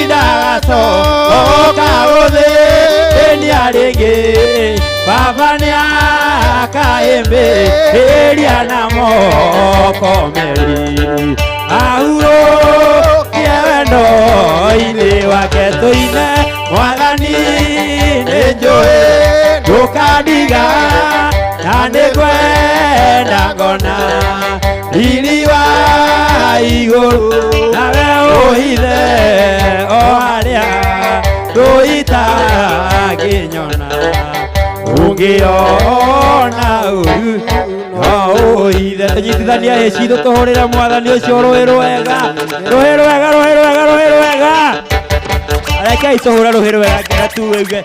ndagacoka gũthĩnia rĩngĩ, Baba nĩakahĩmbĩria na moko merĩ, ahurũkie wendo-inĩ wake. tuine mwathani nĩ njũĩ ndũkandiga na nĩngwenda ngona riri wa igũrũ nawe ũhithe o harĩa ndũitangĩnyona ũngĩona ũru no ũhithe tũnyitithania hĩ citũ tũhũrĩre mwathani ũcio rũĩ rwega rũĩ rwega rũĩ rwega rũĩ rwega rekei tũhũre rũĩ rwega nginya tuuge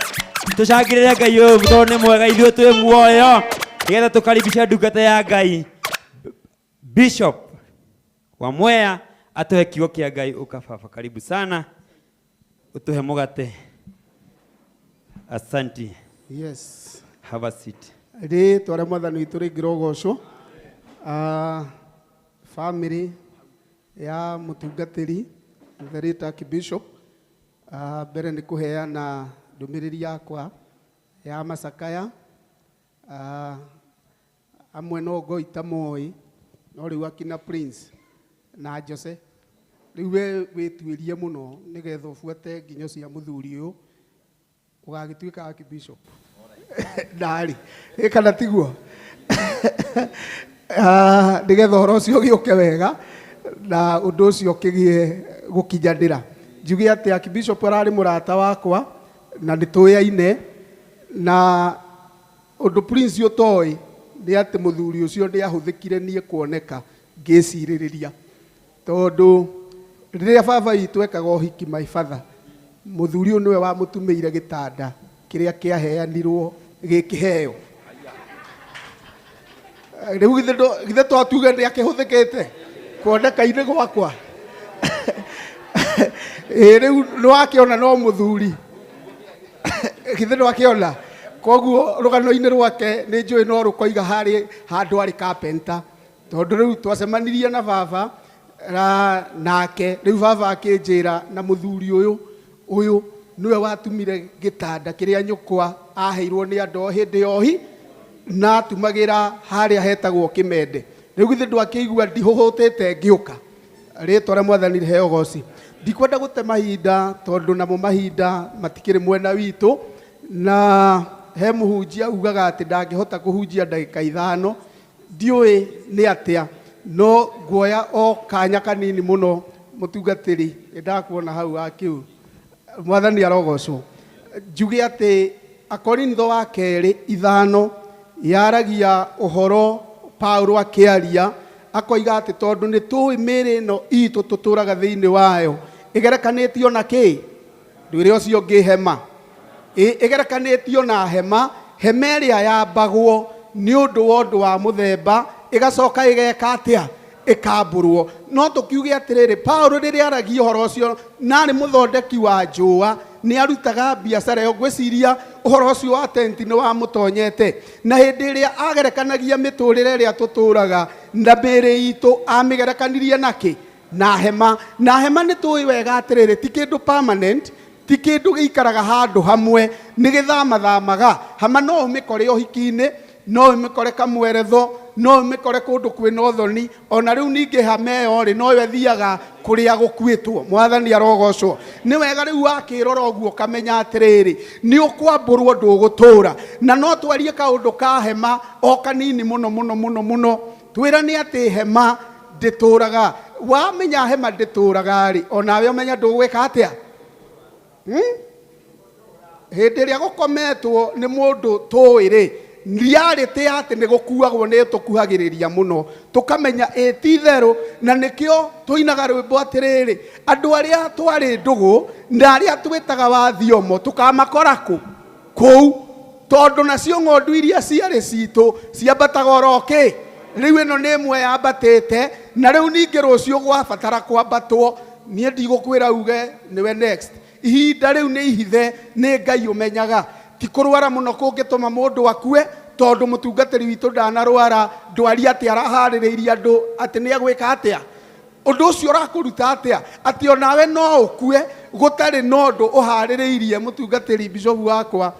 tũcangĩrĩre Ngai ũyũ tondũ nĩ mwega ithuĩ twĩ muoyo nĩgetha tũkaribisha ndungata ya Ngai Bishop wa Mwea atuhe kiugo kĩa Ngai ukababa. Karibu sana utuhe mugate. Asante. Yes. Have a seat. Ri tware mwathani witũ rĩngĩ rogoco. Family ya mũtungatĩri the late Archbishop mbere nĩ kũheana ndũmĩrĩri yakwa ya macakaya amwe no ngoi ta moĩ no rĩu akina Prince na Jose rĩu wĩtuĩrie mũno nĩgetha ũbuate nginyo cia mũthuri ũyũ ũgagĩtuĩka Archbishop ndari kana tiguo nĩgetha ũhoro ũcio ũgĩũke wega na ũndũ ũcio ũkĩgĩe gũkinyanĩra njuge atĩ Archbishop ararĩ mũrata wakwa na nĩtũyaine na ũndũ Prince ũtoĩ nĩ atĩ mũthuri ũcio nĩahũthĩkire niĩ kuoneka ngĩcirĩrĩria tondũ rĩrĩa baba witũ ekaga ũhiki my father mũthuri ũyũ nĩwe wamũtumĩire gĩtanda kĩrĩa kĩaheanirwo gĩkĩheo rĩu githĩ twatuge nĩakĩhũthĩkĩte kuoneka-inĩ gwakwa rĩu nĩwakĩona no mũthuri githĩ nĩwakĩona koguo rũgano-inĩ rwake nĩ njũĩ no rũkoiga harĩ handũ arĩ carpenter tondũ rĩu twacemanirie na baba nake rĩu baba akĩnjĩra na mũthuri ũyũ nĩwe watumire gĩtanda kĩrĩa nyũkwa aheirwo nĩ andũ hĩndĩ yohi na atumagĩra harĩa hetagwo Kĩmende rĩu githĩ ndwakĩigua ndihũhũtĩte ngĩũka rĩtwa rĩa mwathani rĩheo goci ndikwenda gũte mahinda tondũ namo mahinda matikĩrĩ mwena witũ na he mũhunjia ugaga atĩ ndangĩhota kũhunjia ndagĩka 5 ndiũĩ nĩ atĩa no nguoya o kanya kanini mũno mũtungatĩri ndakuona hau akĩu mwathani arogocwo njuge atĩ Akorintho wa 2:5 yaragia ũhoro Paulo akĩaria akoiga atĩ tondũ nĩ tũĩ mĩĩrĩ ĩno itũ tũtũraga thĩinĩ wayo ĩgerekanĩtio na kĩ ndwĩre ũcio ũngĩ hema ĩgerekanĩtio na hema ĩrĩa yambagwo nĩ ũndũ wa ũndũ wa mũthemba ĩgacoka ĩgeka atĩa ĩkambũrwo no tũkiuge atĩrĩrĩ Paulo rĩrĩa aragia ũhoro ũcio narĩ mũthondeki wa njũa nĩ arutaga biacara ĩyo ngwĩciria ũhoro ũcio wa tenti nĩ wamũtonyete na hĩndĩ ĩrĩa agerekanagia mĩtũrĩre ĩrĩa tũtũraga na mĩĩrĩ itũ amĩgerekanirie nakĩ na hema nĩ tũĩ wega atĩrĩrĩ ti kĩndũ permanent ti kĩndũ gĩikaraga handũ hamwe nĩ gĩthamathamaga hama no ũmĩkore ũhiki-inĩ no ũmĩkore kamweretho no ũmĩkore kũndũ kwĩna ũthoni ona rĩu ningĩ hama ĩyo rĩ no yo thiaga kũrĩa gũkuĩtwo mwathani arogocwo nĩ wega rĩu wakĩrora ũguo kamenya atĩrĩrĩ nĩ ũkwambũrwo ndũgũtũra na no twarie kaũndũ ka hema o kanini mũno twĩrane atĩ hema ndĩtũraga wamenya hema ndĩtũraga rĩ onawe ũmenya ndũgwĩka atĩa hĩndĩ ĩrĩa gũkometwo nĩ mũndũ tũĩ rĩ reality atĩ nĩ gũkuagwo nĩ tũkuhagĩrĩria mũno tũkamenya ti itherũ na nĩkĩo tũinaga rwĩmbo atĩrĩrĩ andũ arĩa twarĩ ndũgũ na arĩa twĩtaga wa thiomo tũkamakora kũu tondũ nacio ng'ondu iria ciarĩ citũ ciambataga oro kĩ rĩu ĩno nĩ ĩmwe yambatĩte na rĩu ningĩ rũciũ gwabatara kwambatwo niĩ ndigũkwĩra uge nĩwe next ihinda rĩu nĩ ihithe nĩ Ngai ũmenyaga ti kũrwara mũno kũngĩtũma mũndũ akue tondũ mũtungatĩri witũ ndanarwara ndwari atĩ araharĩrĩirie andũ atĩ nĩ agwĩka atĩa ũndũ ũcio ũrakũruta atĩa atĩ onawe no ũkue gũtarĩ na ũndũ ũharĩrĩirie mũtungatĩri bishop wakwa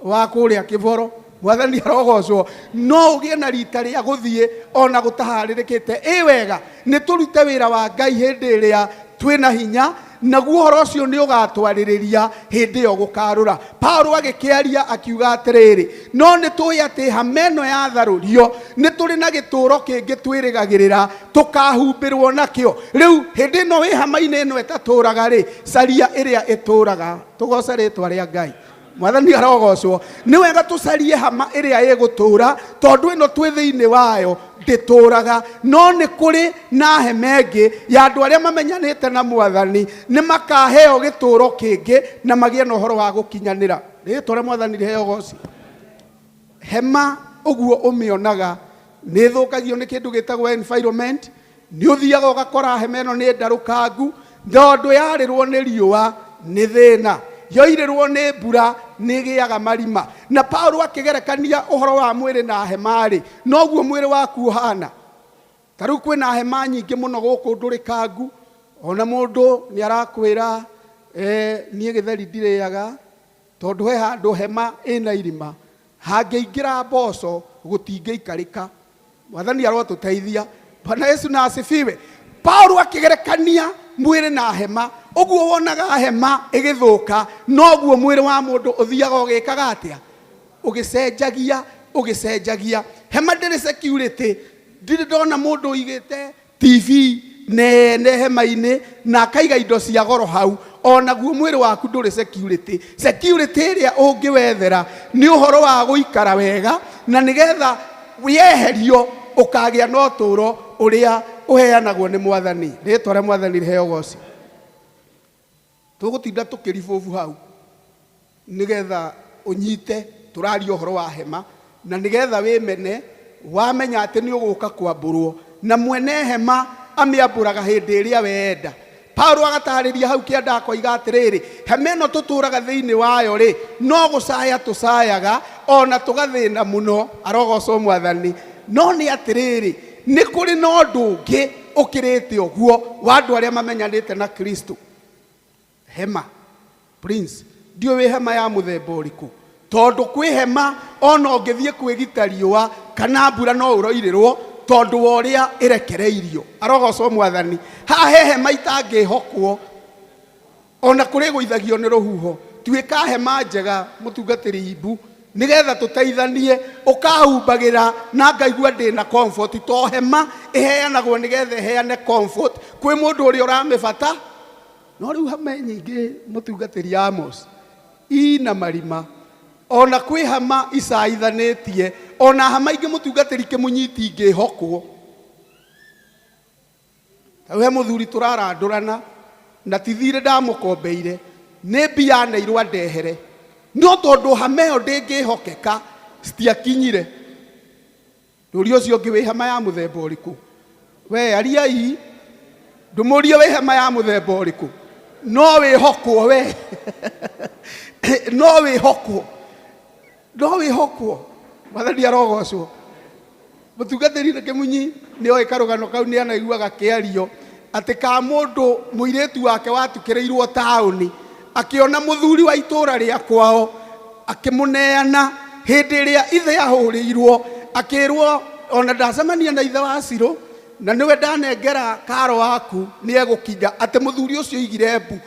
wa kũrĩa Kĩboro mwathani arogocwo no ũgĩe na rita rĩa gũthiĩ ona gũtaharĩrĩkĩte wega nĩ tũrute wĩra wa Ngai hĩndĩ ĩrĩa twĩna hinya naguo horo ũcio nĩ ũgatwarĩrĩria hĩndĩ ĩyo gũkarũra. Paulo agĩkĩaria akiuga atĩrĩrĩ, no nĩ tũĩ atĩ hama ĩno yatharũrio nĩ tũrĩ na gĩtũũro kĩngĩ twĩrĩgagĩrĩra tũkahumbĩrwo nakĩo. Rĩu hĩndĩ ĩno wĩ hama-inĩ ĩno ĩtatũũraga rĩ, caria ĩrĩa ĩtũũraga. Tũgoce rĩĩtwa rĩa Ngai. Mwathani arogocwo. Nĩ wega tũcarie hama ĩrĩa ĩgũtũũra, tondũ ĩno twĩ thĩinĩ wayo ndĩtũũraga. No nĩ kũrĩ na hema ĩngĩ ya andũ arĩa mamenyanĩte na Mwathani, nĩ makaheo gĩtũũro kĩngĩ na magĩe na ũhoro wa gũkinyanĩra. Rĩĩtwa rĩa Mwathani rĩheo goci. Hema ũguo ũmĩonaga nĩ ĩthũkagio nĩ kĩndũ gĩtagwo environment. Nĩ ũthiaga ũgakora hema ĩno nĩ ndarũkangu, tondũ yarĩrwo nĩ riũa nĩ thĩna, yoirĩrwo nĩ mbura nĩ ĩgĩaga marima. Na Paulo akĩgerekania ũhoro wa mwĩrĩ na hema-rĩ, noguo mwĩrĩ waku ũhana. Ta rĩu kwĩna hema nyingĩ mũno gũkũ ndũrĩkangu, ona mũndũ nĩ arakwĩra niĩ gĩtheri ndirĩaga, tondũ he handũ hema ĩna irima hangĩingĩra mboco gũtingĩikarĩka. Mwathani arotũteithia. Bwana Yesu na asifiwe. Paulo akĩgerekania mwĩrĩ na hema. Ũguo wonaga hema ĩgĩthũka, noguo mwĩrĩ wa mũndũ ũthiaga ũgĩkaga atĩa? Ũgĩcenjagia. Hema ndĩrĩ security. Ndirĩ ndona mũndũ ũigĩte TV nene hema-inĩ na akaiga indo cia goro hau. Onaguo mwĩrĩ waku ndũrĩ security. Security ĩrĩa ũngĩwethera nĩ ũhoro wa gũikara wega, na nĩgetha wĩeherio ũkagĩa na ũtũũro ũrĩa ũheanagwo nĩ Mwathani. Rĩĩtwa rĩa Mwathani rĩheo goci. Tũgũtinda tũkĩribũbu hau nĩgetha ũnyite tũraria ũhoro wa hema, na nĩgetha wĩmene wamenya atĩ nĩ ũgũka kwambũrwo, na mwene hema amĩambũraga hĩndĩ ĩrĩa wenda. Paulo agatarĩria hau kĩanda akoiga atĩrĩrĩ, hema ĩno tũtũũraga thĩinĩ wayo rĩ, no gũcaya tũcayaga ona tũgathĩna mũno. Arogocwo Mwathani. No nĩ atĩrĩrĩ, nĩ kũrĩ na ũndũ ũngĩ ũkĩrĩte ũguo wa andũ arĩa mamenyanĩte na Kristo. Hema Prince, ndiũ wĩ hema ya mũthemba ũrĩkũ? Tondũ kwĩ hema ona ũngĩthiĩ kwĩgita riũa kana mbura no ũroirĩrwo tondũ wa ũrĩa ĩrekereirio. Arogocwo Mwathani. Haha he hema itangĩhokwo ona kũrĩ gũithagio nĩ rũhuho. Tuĩka hema njega mũtungatĩri Ibu, nĩgetha tũteithanie, ũkahumbagĩra na ngaigua ndĩ na comfort. To hema ĩheanagwo nĩgetha ĩheane comfort kwĩ mũndũ ũrĩa ũramĩbata. No rĩu hema nyingĩ mũtungatĩri Amos ina marima, ona kwĩ hama icaithanĩtie, ona hama ingĩ mũtungatĩri kĩmunyiti ingĩhokwo. Ta we mũthuri tũrarandũrana na tithire ndamũkombeire, nĩ mbia neirwo andehere, no tondũ hama ĩyo ndĩngĩhokeka citiakinyire. Ndũrio ũcio ũngĩ wĩ hema ya mũthemba ũrĩkũ? We ariai ndũmũrie wĩ hema ya mũthemba ũrĩkũ? No wĩhokwo we. No wĩhokwo. Mwathani arogocwo. Mũtungatĩri na kĩmunyi nĩ oĩ karũgano kau nĩ anaiguaga kĩario atĩ ka mũndũ mũirĩtu wake watukĩrĩirwo taũni, akĩona mũthuri wa itũũra rĩa kwao akĩmũneana hĩndĩ ĩrĩa ithe ahũrĩirwo, akĩrwo ona ndacemania na ithe wa Ciro na nĩwe ndanengera karo waku nĩ egũkinya, atĩ mũthuri ũcio igire mbu.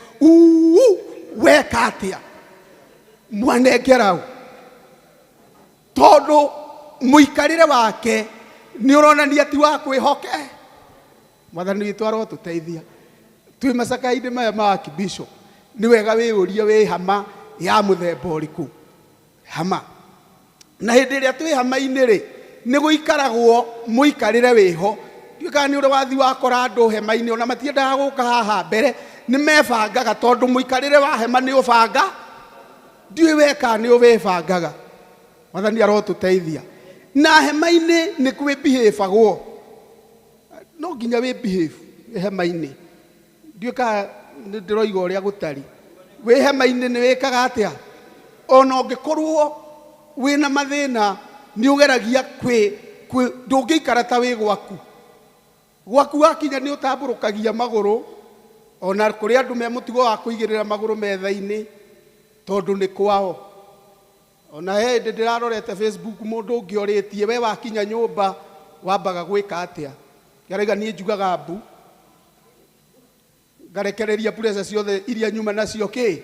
Weka atĩa mwanengera u? Tondũ mũikarĩre wake nĩ ũronania ti wa kwĩhoke. Mwathani witũ arotũteithia. Twĩ macaka-inĩ maya ma Bishop, nĩ wega wĩyũrie wĩ hama ya mũthemba ũrĩkũ? Hama. Na hĩndĩ ĩrĩa twĩ hama-inĩ rĩ, nĩ gũikaragwo mũikarĩre wĩho. Ndiũĩ kana nĩ ũrĩ wathi wakora andũ hema-inĩ ona matiendaga gũka haha mbere, nĩ mebangaga tondũ mũikarĩre wa hema nĩ ũbanga. Ndiũĩ weka nĩ ũwĩbangaga. Mwathani arotũteithia. Na hema-inĩ nĩ kwĩbihĩbagwo. No nginya wĩbihĩbu hema-inĩ. Ndiũĩ kana nĩ ndĩroiga ũrĩa gũtari. Wĩ hema-inĩ nĩ wĩkaga atĩa? Ona ũngĩkorwo wĩna mathĩna nĩ ũgeragia ndũngĩikara ta wĩ gwaku. Gwaku wakinya nĩ ũtambũrũkagia magũrũ, ona kũrĩ andũ me mũtugo wa kũigĩrĩra magũrũ metha-inĩ tondũ nĩ kwao. Ona hĩndĩ ndĩrarorete Facebook mũndũ ũngĩ orĩtie, we wakinya nyũmba wambaga gwĩka atĩa? Ngaraiga niĩ njugaga mbu. ngarekereria pressure ciothe iria nyuma nacio ki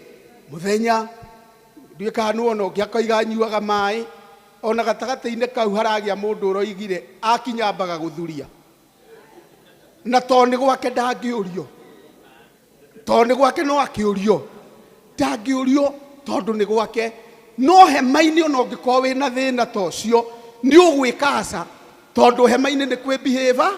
muthenya ndwikanu ono ngiakoiga nyuaga mai ona gatagate-inĩ kau haragia mũndũ ũroigire akinyambaga gũthuria na to nĩ gwake ndangĩũrio to nĩ gwake no akĩũrio ndangĩũrio tondũ nĩ gwake no hema-inĩ ona ũngĩkorwo wĩna thĩna ta ũcio nĩ ũgwĩkaca tondũ hema-inĩ nĩ kwĩ behave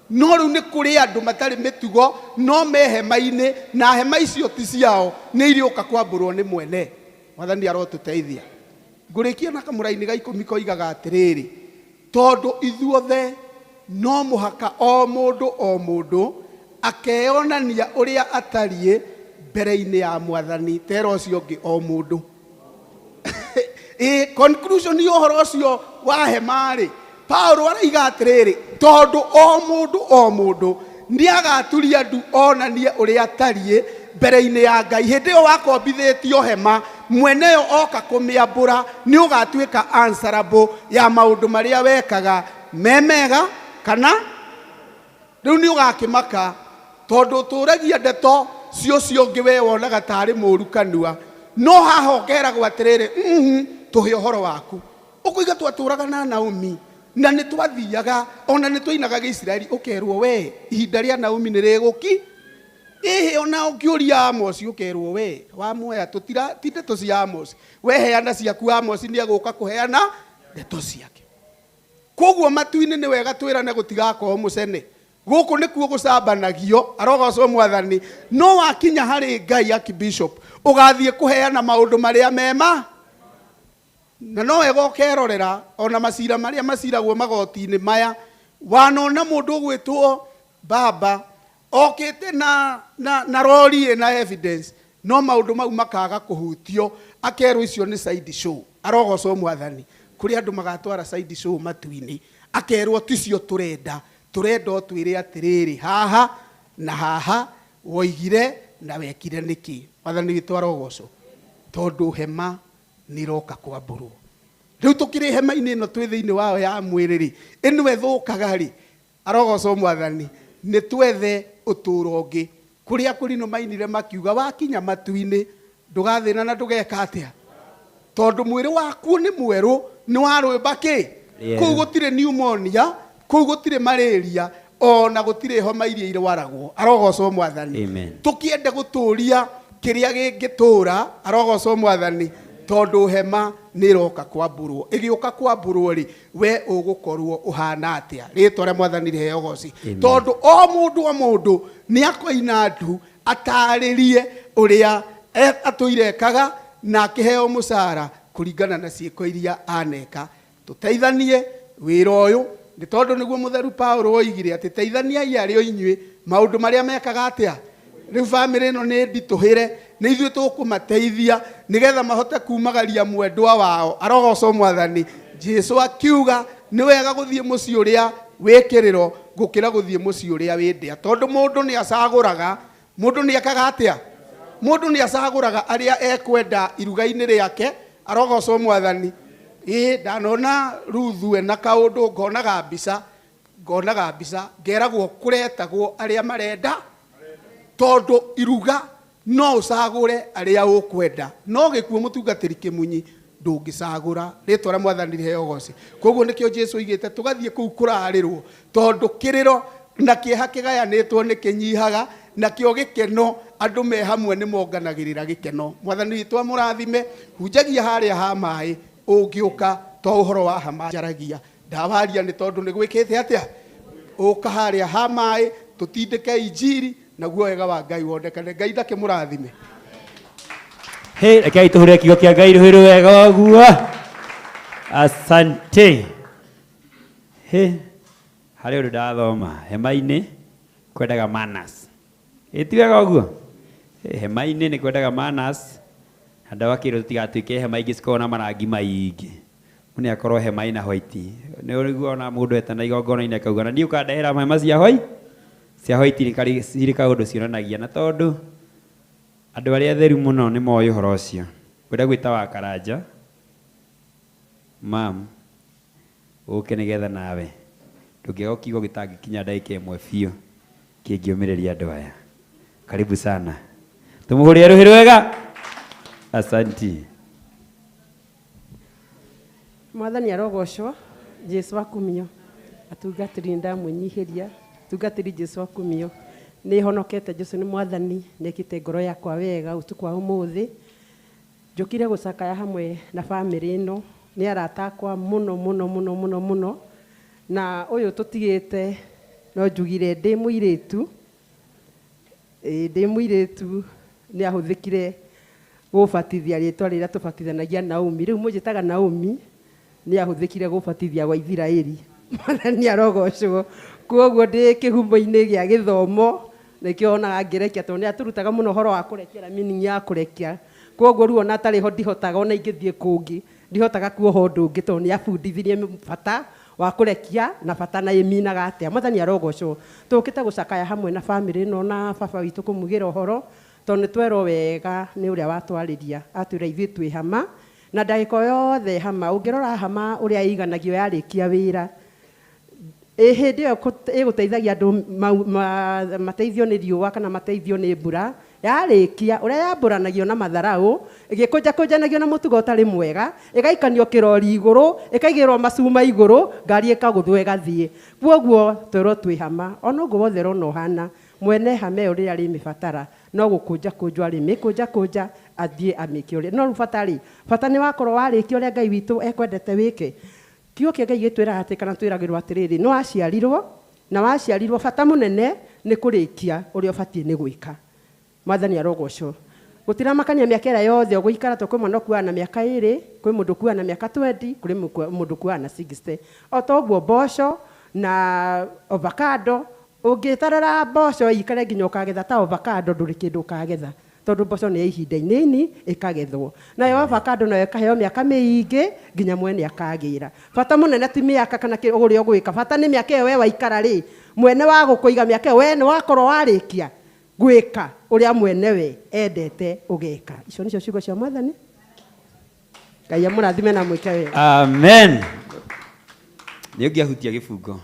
no rĩu nĩ kũrĩ andũ matarĩ mĩtugo no me hema-inĩ na hema icio ti ciao nĩ irĩũka kwambũrwo nĩ mwene Mwathani arotũteithia ngũrĩkia na kamũra-inĩ ga 10 koigaga atĩrĩrĩ tondũ ithuothe no mũhaka o mũndũ akeyonania ũrĩa atariĩ mbere-inĩ ya Mwathani tera ũcio ũngĩ o mũndũ conclusion ya ũhoro ũcio wa hema-rĩ Paulo araiga atĩrĩrĩ tondũ o mũndũ nĩagaturia ndu onanie ũrĩa atariĩ mbere-inĩ ya Ngai hĩndĩ ĩyo wakombithĩtio hema mwene yo oka kũmĩambũra nĩ ũgatuĩka answerable ya maũndũ marĩa wekaga memega kana rĩu nĩ ũgakĩmaka tondũ ũtũragia ndeto cio ũngĩ we wonaga tarĩ mũru kanua no haha ũkeragwo atĩrĩrĩ tũhe ũhoro waku ũkũiga twatũraga na Naomi na nĩ twathiaga ona nĩ twainaga Gĩisiraeli ũkerwo we ihinda rĩa Naomi nĩ rĩgũki ona ũkĩũria Amos ũkerwo we wamuoya ti ndeto cia Amos we heana ciaku Amos nĩ agũka kũheana ndeto ciake koguo matu-inĩ nĩ wega twĩrane gũtigakorwo mũcene gũkũ nĩkuo gũcambanagio arogocwo Mwathani no wakinya harĩ Ngai Archbishop ũgathiĩ kũheana maũndũ marĩa mema na no wega ũkerorera ona macira marĩa maciragwo magoti-inĩ maya wanona mũndũ ũgwĩtwo baba okĩte na rori na evidence no maũndũ mau makaga kũhutio akerwo icio nĩ side show arogocwo Mwathani kũrĩ andũ magatwara side show matu-inĩ akerwo ticio tũrenda twĩre atĩrĩrĩ haha na haha woigire na wekire nĩkĩ Mwathani witũ arogocwo tondũ hema nĩ roka kwambũrwo rĩu tũkĩrĩ hema-inĩ ĩno twĩ thĩinĩ wayo ya mwĩrĩ-rĩ ĩno ĩthũkaga-rĩ arogocwo Mwathani nĩ twethe ũtũũro ũngĩ kũrĩa kũrinũ mainire makiuga wakinya matu-inĩ ndũgathĩna na ndũgeka atĩa tondũ mwĩrĩ waku nĩ mwerũ nĩ warwĩmba kĩ kũu gũtirĩ pneumonia kũu gũtirĩ malaria ona gũtirĩ homa iria irwaragwo arogocwo Mwathani tũkĩende gũtũũria kĩrĩa gĩngĩtũũra arogocwo Mwathani tondũ hema nĩ roka kwambũrwo ĩgĩũka kwambũrwo-rĩ we ũgũkorwo ũhana atĩa rĩtwa rĩa Mwathani rĩheo goci tondũ o mũndũ nĩ akoina ndu atarĩrie ũrĩa atũirekaga na akĩheo mũcara kũringana na ciĩko iria aneka tũteithanie wĩra ũyũ nĩ tondũ nĩguo mũtheru Paulo oigire atĩ teithaniai arĩ o inyuĩ maũndũ marĩa mekaga atĩa rĩu bamĩrĩ ĩno nĩ nditũhĩre nĩ ithuĩ tũkũmateithia nĩgetha mahote kumagaria mwendwa wao arogocwo Mwathani Jesũ akiuga nĩ wega gũthiĩ mũciĩ ũrĩa wĩkĩrĩro gũkĩra gũthiĩ mũciĩ ũrĩa wĩndĩa tondũ mũndũ nĩ acagũraga mũndũ nĩ ekaga atĩa mũndũ nĩ acagũraga arĩa ekwenda iruga-inĩ rĩake arogocwo Mwathani ndanona Ruthu na kaũndũ ngonaga mbica ngeragwo kũretagwo arĩa marenda tondũ iruga no ũcagũre arĩa ũkwenda no gĩkuo mũtungatĩri kĩmunyi ndũngĩcagũra rĩtwa rĩa Mwathani rĩheo goci koguo nĩkĩo Jesũ oigĩte tũgathiĩ kũu kũrarĩrwo tondũ kĩrĩro na kĩeha kĩgayanĩtwo nĩ kĩnyihaga na kĩo gĩkeno andũ me hamwe nĩ monganagĩrĩra gĩkeno Mwathani witũ amũrathime hunjagia harĩa ha maĩ ũngĩũka to ũhoro wa hama njaragia ndawaria nĩ tondũ nĩ gwĩkĩte atĩa ũka harĩa ha maĩ tũtindĩke injiri naguo wega wa Ngai wonekane Ngai ndakĩmũrathime rekei tũhũre kiugo kĩa Ngai rũhĩ wega waguo asante harĩ ũndũ ndathoma hema-inĩ kwendaga manners ti wega ũguo hema-inĩ nĩ kwendaga manners andũ akĩrwo tũtigatuĩke hema ingĩ cikorwo na marangi maingĩ mũnĩ akorwo hema ĩna white nĩ ũriguo ona mũndũ etana igongona-inĩ akauga na niĩ ũkandehera hema cia white cirĩ kaũndũ cionanagia na tondũ andũ arĩa atheru mũno nĩ moĩ ũhoro ũcio wenda gwĩta wa Karanja mam ũke nĩgetha nawe ndũngĩaga kiugo gĩtangĩkinya ndagĩka ĩmwe biũ kĩngĩũmĩrĩria andũ aya Karibu sana. Tumuhurie ruhi rwega. Asanti. Mwathani arogocwo Jesu akumio atungatĩri ndamũnyihiria tungatĩri Jesu akumio nĩ honokete Jesu nĩ mwathani nĩkĩte ngoro yakwa wega utukwa ũmũthĩ njũkire gũcakaya hamwe na bamĩrĩ ĩno nĩ arata akwa mũno na ũyũ tũtigĩte no njugire ndĩ mũirĩtu nĩ ahũthĩkire gũbatithia rĩtwa rĩrĩa tũbatithanagia Naomi rĩu mũnjĩtaga Naomi nĩ ahũthĩkire gũbatithia wa Israeli mwathani arogocwo koguo ndĩ kĩhumo-inĩ gĩa gĩthomo nĩkĩo onaga ngĩrekia tondũ nĩ atũrutaga mũno ũhoro wa kũrekia meaning ya kũrekia koguo rĩu ona tarĩ ho ndihotaga ona ingĩthiĩ kũngĩ ndihotaga kuoho ũndũ ũngĩ tondũ nĩ abundithirie bata wa kũrekia na bata na ĩminaga atĩa mwathani arogocwo tũkĩte gũcakaya hamwe na bamĩrĩ ĩno na baba witũ kũmugĩra ũhoro tondũ nĩ twerwo wega nĩ ũrĩa watwarĩria atwĩra ithuĩ twĩ hama na ndagĩka yothe hama ũngĩrora hama ũrĩa ĩiganagio yarĩkia wĩra hĩndĩ ĩyo ĩgũteithagia andũ mateithio nĩ riũa kana mateithio nĩ mbura yarĩkia ũrĩa yambũranagio na matharaũ ĩgĩkũnjanagio na mũtugo ũtarĩ mwega ĩgaikanio kĩrori igũrũ ĩkaigĩrwo macuma igũrũ ngari ĩkagũthwo ĩgathiĩ kwoguo twerwo twĩ hama ona ũguo wothe rona ũhana mwene hama ĩyo rĩrĩa rĩmĩbatara no gũkũnja arĩmĩkũnja athiĩ amĩke ũrĩa no rĩu bata nĩ wakorwo warĩkia ũrĩa Ngai witũ ekwendete wĩke kiugo kĩa Ngai gĩtwĩra atĩ kana twĩragĩrwo atĩrĩrĩ no waciarirwo bata mũnene nĩ kũrĩkia ũrĩa ũbatiĩ nĩ gwĩka mwathani arogocwo gũtiramakania mĩaka ĩrĩa yothe ũgũikara to kwĩ mwana ũkuaga na mĩaka 2 kwĩ mũndũ ũkuaga na mĩaka 20 kũrĩ mũndũ ũkuaga na 60 o ta ũguo mboco na avocado ũngĩtarara mboco ikare nginya ũkagetha ta avocado ndũrĩ kĩndũ ũkagetha tondũ mboco nĩ ihinda inini ĩkagethwo nayo avocado nayo ĩkaheo mĩaka mĩingĩ nginya mwene akagĩra bata mũnene ti mĩaka kana ũrĩa ũgwĩka bata nĩ mĩaka ĩyo we waikara rĩ mwene wa gũkũiga mĩaka ĩyo we nĩ wakorwo warĩkia gwĩka ũrĩa mwene we endete ũgeka icio nĩcio ciugo cia mwathani Ngai amũrathime na mwĩke wega amen nĩ ũngĩahutia gĩbungo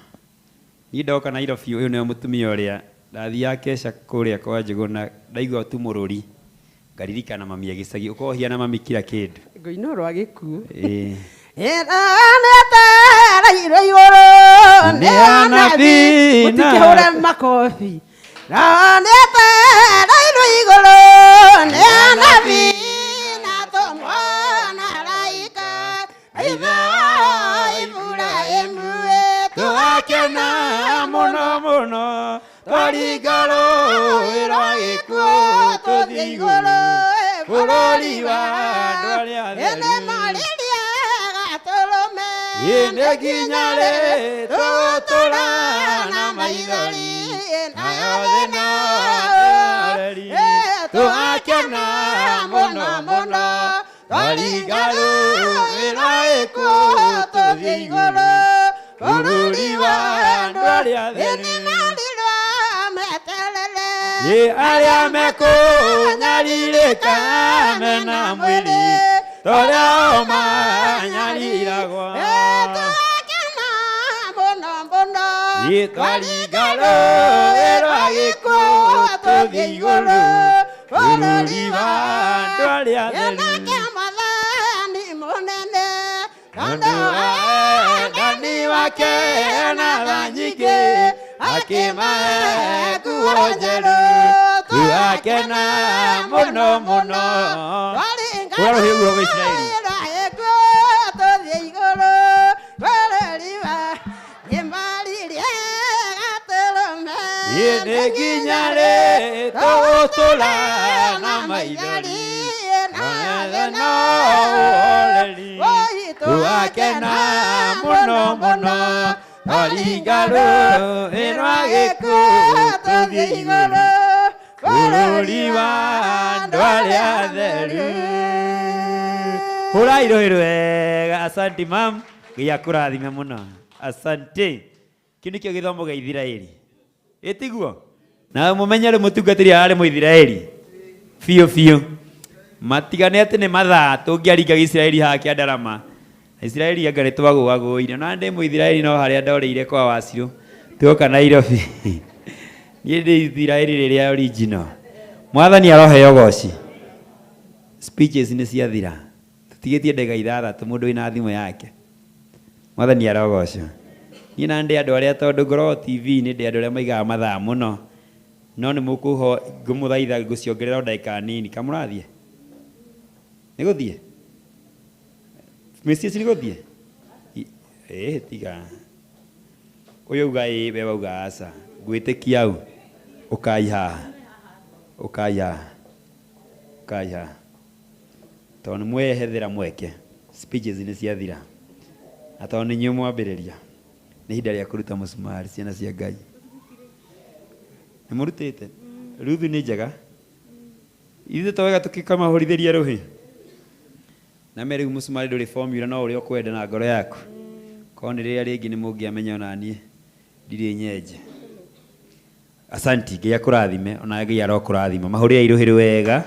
niĩ ndoka Nairobi ũyũ nĩwe mũtumia ũrĩa ndathiaga kesha kũrĩa kwa Njũgũna ndaigua tu mũrũri ngaririkana mami agĩcagi ũkorwo hiana mami kila kĩndũ ngũinwo rwa gĩkuũ nĩ anabii mũtikĩhũre makobi twakena mũno twaringaro wĩra gĩkuũ tũthiĩ igũrũ bũrũri wa andũ arĩa atheru nĩ nginya rĩ tũgũtũra na maithori na yothe no areri twakena mũno twaringaro wĩra gĩkuũ tũthiĩ igũrũ bũrũri wa andũ arĩa atheru arĩa mekũnyarirĩka mena mwĩrĩ torĩa o manyariragwo twaringaro wĩra gĩkuũ tũthiĩ igũrũ bũrũri wa andũ arĩa atheru ndani wake na tha nyingĩ akĩmahe nguo njerũ twakena mũno kũrĩa rũhĩ guo rwa Isiraeli nĩ nginya rĩ tũgũtũra na maithori no ũhoreri twakena mũno twaringaro wĩra gĩkuũ tũthiĩ igũrũ bũrũri wa andũ arĩa atheru hũrai rũhĩ rwega asanti mam Ngai akũrathime mũno asante kĩu nĩkĩo gĩthomo gĩa Isiraeli ĩtiguo na mũmenye rĩ mũtungatĩri arĩ Mũisiraeli biũ matigane atĩ nĩ mathaa tũngĩaringa Gĩisiraeli haha Kĩandarama Isiraeli anga nĩ twagũagũire na ndĩ Mũisiraeli no harĩa ndoreire kwa Wacirũ tuoka Nairobi niĩ ndĩ Isiraeli rĩrĩa original Mwathani aroheo goci. Speeches nĩ ciathira. Tũtigĩtie ndagĩka 6 mũndũ wĩna thimũ yake. Mwathani arogocwo. Niĩ na ndĩ andũ arĩa tondũ ngoragwo TV nĩ ndĩ andũ arĩa maigaga mathaa mũno. No nĩ mũkũho ngũmũthaitha ngũciongerera ndagĩka nini. Kamũrathiĩ? Nĩ gũthiĩ? Mesias nĩ gũthiĩ? Tiga. Ũyũ uga we wauga aca. Ngwĩtĩkia au. Ũkai haha. Tondũ mwehethera mweke. Speeches nĩ ciathira. Na tondũ nĩ inyuĩ mwambĩrĩria. Nĩ ihinda rĩa kũruta mũcumarĩ ciana cia Ngai. Nĩ mũrutĩte? Ruthu nĩ njega? Ithuĩ to wega tũkĩkamahũrithĩria rũhĩ. Na meri mũcumarĩ ndũrĩ formula no ũrĩa ũkwenda na ngoro yaku. Korwo nĩ rĩrĩa rĩngĩ nĩ mũngĩamenya ona niĩ ndirĩ nyenje. Asanti, Ngai akũrathime, ona Ngai arokũrathima. Mahũrĩre irũhĩ wega.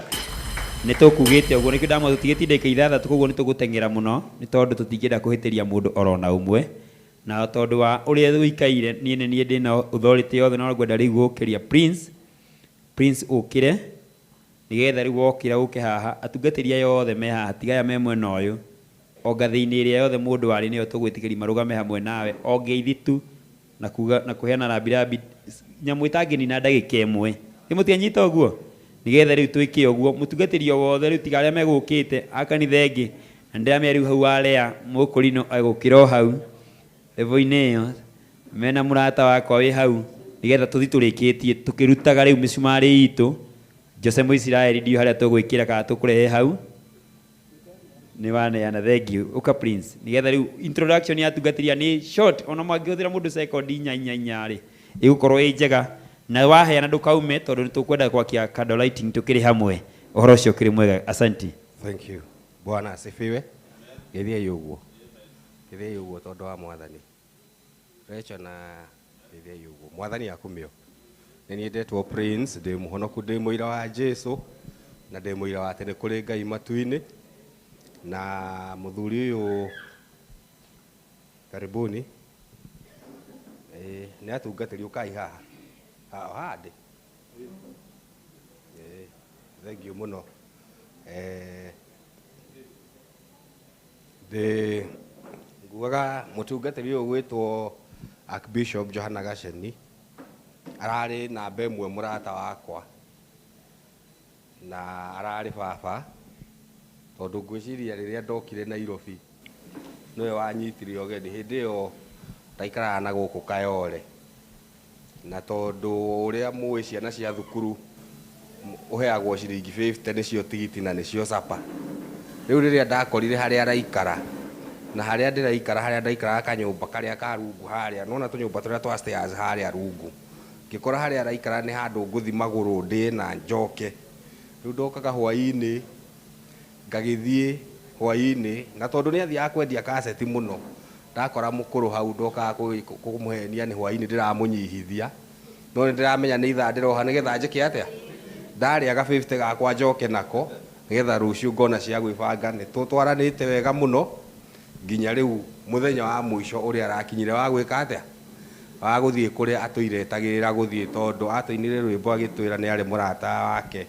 Nĩ tũkugĩte ũguo, nĩkĩo ndamwĩra tũtigĩtie ndagĩka 6 koguo nĩ tũgũteng'era mũno, nĩ tondũ tũtingĩenda kũhĩtĩria mũndũ orona ũmwe. Na tondũ wa ũrĩa ũikaire, niĩ ndĩ na authority yothe no ngwenda rĩu gũkĩria Prince ũkĩre, nĩgetha rĩu wokĩra ũke haha, atungatĩria yothe me haha, tigaya me mwena ũyũ. O ngathĩ-inĩ ĩrĩa yothe mũndũ warĩ nĩyo tũgwĩtĩkĩria marũgame hamwe nawe, o ngeithi tu na kuga na kũheana rambirambi nyamũ ĩtangĩnina ndagĩka ĩmwe. Mũtianyita ũguo? Nĩgetha rĩu twĩke ũguo, mũtungatĩrio wothe rĩu tiga arĩa megũkĩte a kanitha ĩngĩ, na ndĩramenya rĩu hau arĩa mũkũrino agũkĩra o hau level-inĩ ĩyo mena mũrata wakwa wĩ hau, nĩgetha tũthi tũrĩkĩtie tũkĩrutaga rĩu mĩcumarĩ itũ. Jose Mũisiraeli ndiũ harĩa tũgwĩkĩra kana tũkũrehe hau. Nĩ waneana, thank you. Ũka Prince, nĩgetha rĩu introduction ya tungatĩria nĩ short, ona mangĩhũthĩra mũndũ second 4 ĩgũkorwo ĩ njega. Na waheana ndũkaume tondũ nĩ tũkwenda gwakia candle lighting tũkĩrĩ hamwe. Ũhoro ũcio ũkĩrĩ mwega. Asante. Thank you. Bwana asifiwe. Gĩthiai ũguo. Gĩthiai ũguo tondũ wa Mwathani. Rachel na gĩthiai ũguo. Mwathani akumio. Nĩ niĩ ndetwo Prince, ndĩ mũhonoku, ndĩ mũira wa Jesũ na ndĩ mũira wa atĩ nĩ kũrĩ Ngai matu-inĩ. Na mũthuri ũyũ karibuni nĩ atungatĩri ũkai haha. Hadi. Thank you muno. Nguaga mũtungatĩri ũyũ gwĩtwo Archbishop Johana Gacheni ararĩ namba ĩmwe mũrata wakwa na ararĩ baba, tondũ ngwĩciria rĩrĩa ndokire Nairobi nĩwe wanyitire ũgeni. Hĩndĩ ĩyo ndaikaraga na gũkũ Kayole, na tondũ ũrĩa mũĩ ciana cia thukuru ũheagwo ciringi 50 nĩcio tigiti na nĩcio capa. Rĩu rĩrĩa ndakorire harĩa araikara na harĩa ndĩraikara, harĩa ndaikaraga kanyũmba karĩa ka rungu harĩa, nona tũnyũmba tũrĩa twa stairs harĩa rungu, ngĩkora harĩa araikara nĩ handũ ngũthi magũrũ ndĩ na njoke. Rĩu ndokaga hwaĩ-inĩ, ngagĩthiĩ hwaĩ-inĩ, na tondũ nĩ athiaga kwendia kaseti mũno, ndakora mũkũrũ hau ndokaga kũmũhenia nĩ hwaĩ-inĩ ndĩramũnyihithia, no nĩ ndĩramenya nĩ ithaa ndĩroha nĩgetha njĩke atĩa, ndarĩa ga 50 gakwa njoke nako, nĩgetha rũciũ ngona cia gwĩbanga. Nĩ tũtwaranĩte wega mũno nginya rĩu mũthenya wa mũico ũrĩa arakinyire wa gwĩka atĩa, wa gũthiĩ kũrĩa atũiretagĩrĩra gũthiĩ, tondũ atũinire rwĩmbo agĩtwĩra nĩ arĩ mũrata wake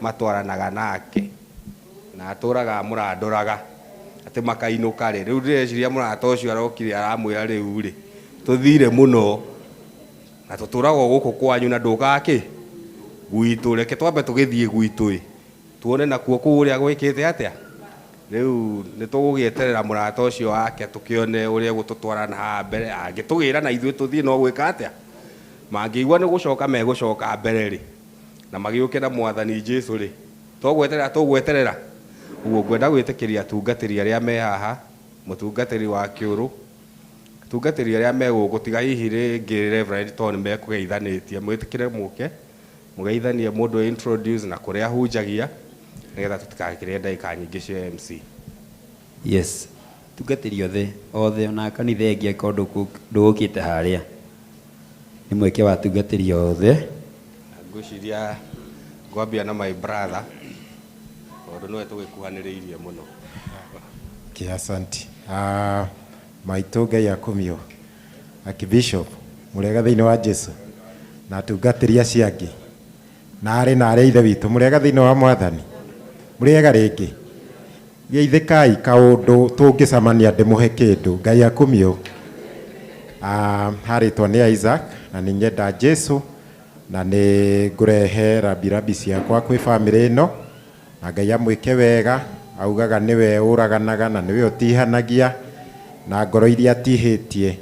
matwaranaga nake na atũraga mũrandũraga atĩ makainũka rĩ. Rĩu ndĩreciria mũrata ũcio arokire aramwĩra rĩu rĩ tũthire mũno na tũtũraga gũkũ kwanyu na ndũgakĩ gwitũ, reke twambe tũgĩthiĩ gwitũ tuone nakuo kũu ũrĩa gwĩkĩte atĩa. Rĩu nĩ tũgũgĩeterera mũrata ũcio wake tũkĩone ũrĩa gũtũtwarana haha mbere, angĩtũgĩra na ithuĩ tũthiĩ no gwĩka atĩa. Mangĩigua nĩ gũcoka megũcoka mbere rĩ, na magĩũke na Mwathani Jesũ rĩ, tũgweterera. Ũguo ngwenda gwĩtĩkĩria atungatĩri arĩa me haha, mũtungatĩri wa kĩũrũ, atungatĩri arĩa me gũkũ, tiga hihi rĩngĩ Reverend tondũ nĩ mekũgeithanĩtie, mwĩtĩkĩre mũke mũgeithanie mũndũ introduce na kũrĩa hunjagia, nĩgetha tũtikagĩkĩre ndagĩka nyingĩ cia MC. Yes, tungatĩri othe ona kanitha ĩngĩ angĩkorwo ndũgũkĩte harĩa, nĩ mweke wa tungatĩri othe. Ngwĩciria ngwambia na my brother tondũ nĩwe tũgĩkuhanĩrĩirie mũno. Asanti. Maitũ Ngai akumio, Archbishop mũrega thĩinĩ wa Jesũ na atungatĩri acio angĩ, na arĩ ithe witũ mũrĩega thĩinĩ wa Mwathani mũrĩega rĩngĩ geithĩkai kaũndũ tũngĩcemania ndĩmũhe kĩndũ Ngai akumio harĩtwa nĩ Isaac na nĩ nyenda Jesu na nĩ ngũrehe rabirabi ciakwa kwĩ bamĩrĩ ĩno na Ngai amwĩke wega augaga nĩwe ũraganaga na nĩwe ũtihanagia na ngoro iria atihĩtie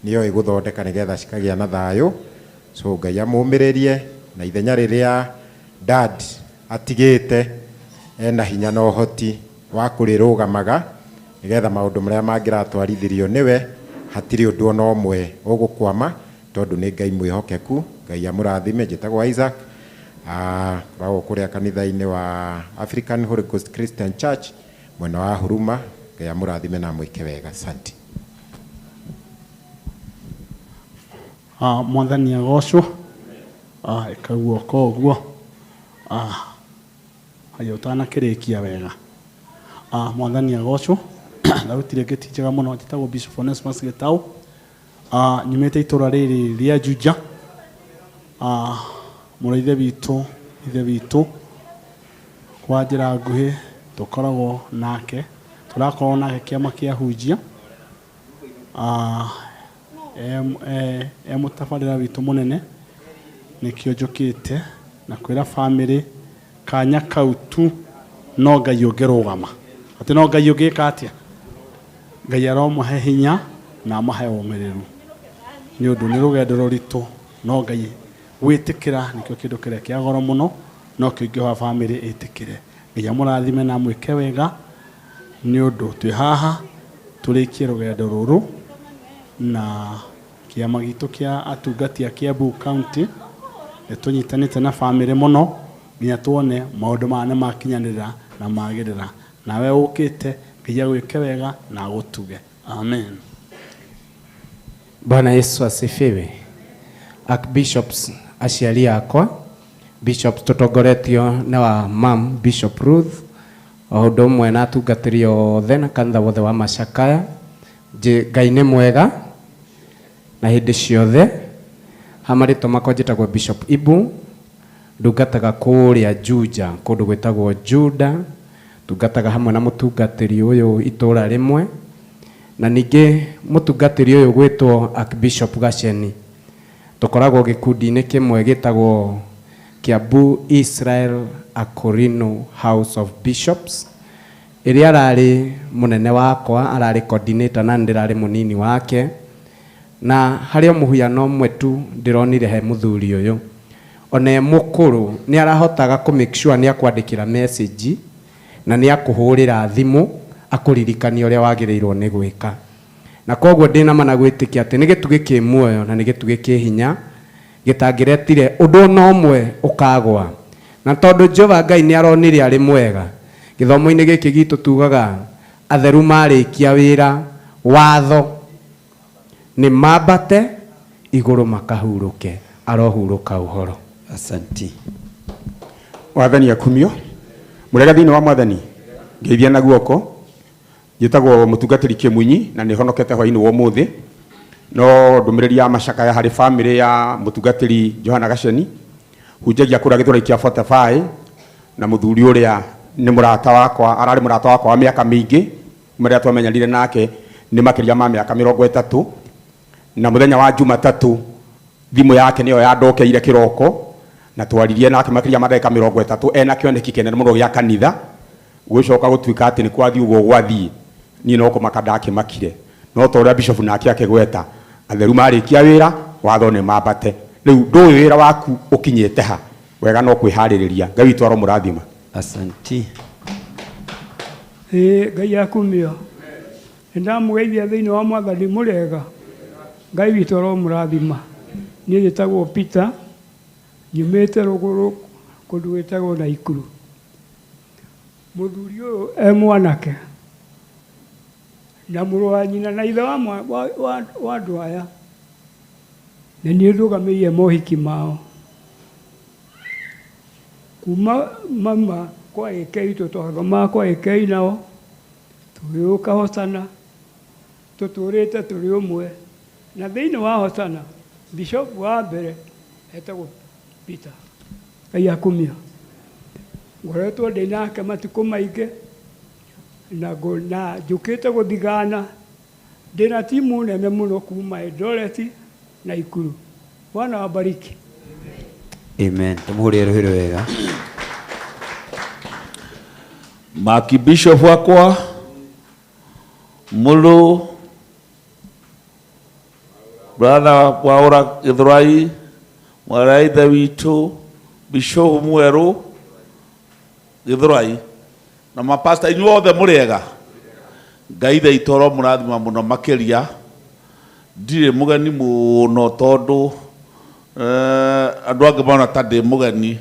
nĩyo ĩgũthondeka nĩgetha cikagĩa na thayũ so Ngai amũmĩrĩrie na ithenya rĩrĩa dad atigĩte ena hinya na ũhoti wa kũrĩrũgamaga nĩgetha maũndũ marĩa mangĩratwarithirio nĩwe hatirĩ ũndũ ona ũmwe ũgũkwama tondũ nĩ Ngai mwĩhokeku Ngai amũrathime njĩtagwo Isaac bagwo kũrĩa kanitha-inĩ wa African Holy Ghost Christian Church mwena wa Huruma Ngai amũrathime na mwĩke wega asante. Mwathani agocwo ĩkaguo koguo haya ũtanakĩrĩkia wega Mwathani agocwo thauti rĩngĩ ti njega mũno njĩtagwo Bishop Onesmus Gĩtaũ nyumĩte itũra rĩrĩ rĩa Juja mũrĩ ithe witũ kwa njĩra nguhĩ tũkoragwo nake tũrakorwo nake kĩama kĩa hunjia mũtabarĩra witũ mũnene nĩkĩo njũkĩte na kwĩra bamĩrĩ kanya kau tu no Ngai ũngĩrũgama atĩ no Ngai ũngĩka atĩa Ngai aromũhe hinya na amahe ũmĩrĩru nĩ ũndũ nĩ rũgendo rũritũ no Ngai gwĩtĩkĩra nĩkĩo kĩndũ kĩrĩa kĩa goro mũno no kĩingĩha bamĩrĩ ĩtĩkĩre Ngai amũrathime na mwĩke wega nĩ ũndũ twĩ haha tũrĩkie rũgendo rũrũ na kĩama gitũ kĩa atungati a Kiambu County nĩtũnyitanĩte na bamĩrĩ mũno nginya tuone maũndũ maya nĩmakinyanĩrĩra na magĩrĩra nawe ũkĩte Ngai agwĩke wega na agũtuge amen. Bwana Yesu asifiwe. Archbishops aciari akwa bishops tutongoretio na wa mam Bishop Ruth o ũndũ ũmwe na atungatĩri othe na kanitha wothe wa Macakaya Ngai nĩ mwega na hĩndĩ ciothe hamarĩtwo makwa njĩtagwo Bishop Ibu ndungataga kũrĩa Juja kũndũ gwĩtagwo Juda tungataga hamwe na mũtungatĩri ũyũ itũra rĩmwe na ningĩ mũtungatĩri ũyũ gwĩtwo Archbishop Gacheni tukoragwo gĩkundi-inĩ kĩmwe gĩtagwo Kiambu Israel Akorino House of Bishops ĩrĩa ararĩ mũnene wakwa ararĩ coordinator na ndĩrarĩ mũnini wake na harĩ mũhiano ũmwe tu ndĩronire he mũthuri ũyũ one mũkũrũ nĩ arahotaga kũ make sure nĩ akwandĩkĩra message na nĩ akũhũrĩra thimũ akũririkania ũrĩa wagĩrĩirwo nĩ gwĩka na koguo ndĩna mana gwĩtĩkia atĩ nĩ gĩtugĩ kĩ muoyo na nĩ gĩtugĩ kĩ hinya gĩtangĩretire ũndũ no ũmwe ũkagwa na tondũ Jehova Ngai nĩ aronire arĩ mwega gĩthomo-inĩ gĩkĩ gitũ tugaga atheru marĩkia wĩra watho nĩ mambate igũrũ makahurũke arohurũka ũhoro. Asanti. Wathani akumio mũrega thĩinĩ wa Mwathani ngeithia na guoko njĩtagwo mũtungatĩri Kĩmunyi na nĩ honokete hwainĩ wa ũmũthĩ no ndũmĩrĩri ya Macakaya harĩ bamĩrĩ ya mũtungatĩri Johana Gacheni hunjagia kũrĩa gĩthũra kia 45 na mũthuri ũrĩa nĩ mũrata wakwa ararĩ mũrata wakwa wa mĩaka mĩingĩ marĩa twamenyanire nake nĩ makĩria ma mĩaka 30 na mũthenya wa Jumatatũ thimũ yake nĩyo yandokeire kĩroko na twaririe nake makĩria ma ndagĩka 30 ena kĩoneki kĩnene mũno gĩa kanitha gwĩcoka gũtuĩka atĩ nĩ kwathiĩ ũguo gwathiĩ niĩ no kũmaka ndakĩmakire no ta ũrĩa bishop nake akĩgweta atheru marĩkia wĩra watho nĩ mambate rĩu ndũĩ wĩra waku ũkinyĩte ha wega no kwĩharĩrĩria Ngai witũ aromũrathima. Asanti. Ngai akumio ndamũgeithia thĩinĩ wa Mwathani mũrega Ngai witũ aromũrathima niĩ njĩtagwo Peter nyumĩte rũgũrũ kũndũ gwĩtagwo Naikuru mũthuri ũyũ mwanake na mũrũ wa nyina na ithe wa andũ aya na niĩ ndũgamĩire mohiki mao kuma mama kwa Gĩkei tũtwathoma kwa Gĩkei nao tũgĩũka Hosana tũtũrĩte tũrĩ ũmwe na thĩinĩ wa Hosana bishop wa mbere etagwo Peter Ngai akumia ngoretwo ndĩ nake matukũ maingĩ na njũkĩte gũthigana ndĩna timu nene mũno kuma Eldoret na Ikuru. Bwana wabariki. Amen. Tumuhũrĩre rũhĩ wega. Maki Bishop wakwa Mulu brother Waura Githurai mwaraithe witũ Bishop mwerũ Githurai na mapasta inyuothe mũrĩega. Ngai tha itoro mũrathima mũno makĩria. Ndirĩ mũgeni mũno tondũ andũ angĩ maona ta ndĩ mũgeni.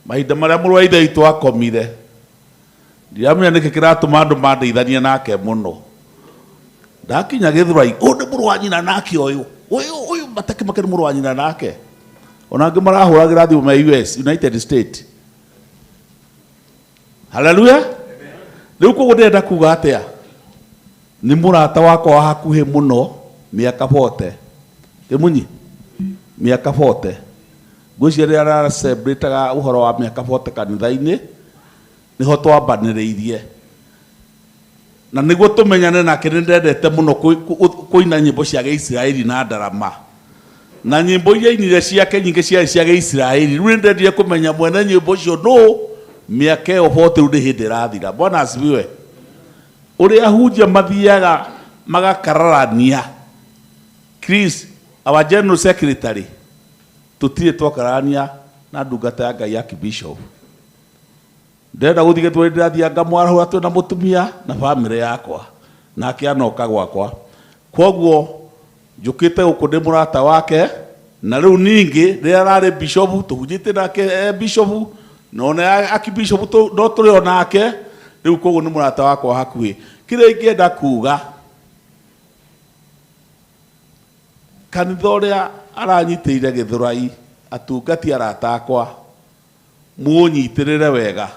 Mahinda marĩa mũrũ wa ithe witũ akomire ndiramenya nĩkĩ kĩratũma andũ mandeithanie nake mũno. Ndakinya Githurai ũyũ nĩ mũrũ wa nyina nake ũyũ matakĩ make nĩ mũrũ wa nyina nake. Ona angĩ marahũragĩra thimũ me US, United States. Hallelujah. Rĩu koguo ndĩrenda kuga atĩa nĩ mũrata wakwa wa hakuhĩ mũno mĩaka 40. Kĩmunyi mĩaka 40. Ngwĩciria rĩrĩa aracelebrataga ũhoro wa mĩaka 40 kanitha-inĩ nĩho twambanĩrĩirie. Na nĩguo tũmenyane nake nĩ ndendete mũno kũina nyĩmbo cia Gĩisiraeli na ndarama. Na nyĩmbo iria ainire ciake nyingĩ ciarĩ cia Gĩisiraeli. Rĩu nĩ ndendire kũmenya mwene nyĩmbo icio nũ mĩaka ĩyo 40 rĩu nĩ hĩndĩ ĩrathira. Bwana asifiwe. Ũrĩa ahunjia mathiaga magakararania. Chris, our general secretary, tũtirĩ twakararania na ndungata ya Ngai ya Bishop. Ndenda gũthiĩ Gĩthweri ndĩrathiĩ ngamwarahũra twĩ na mũtumia na bamĩrĩ yakwa nake anoka gwakwa. Koguo njũkĩte gũkũ ndĩ mũrata wake na rĩu ningĩ rĩrĩa ararĩ Bishop tũhunjĩte nake Bishop nona Bishop no tũrĩ o nake rĩu koguo nĩ mũrata wakwa hakuhĩ. Kĩrĩa ingĩenda kuga kanitha ũrĩa aranyitĩire Gĩthũrai atungati arata akwa mũnyitĩrĩre wega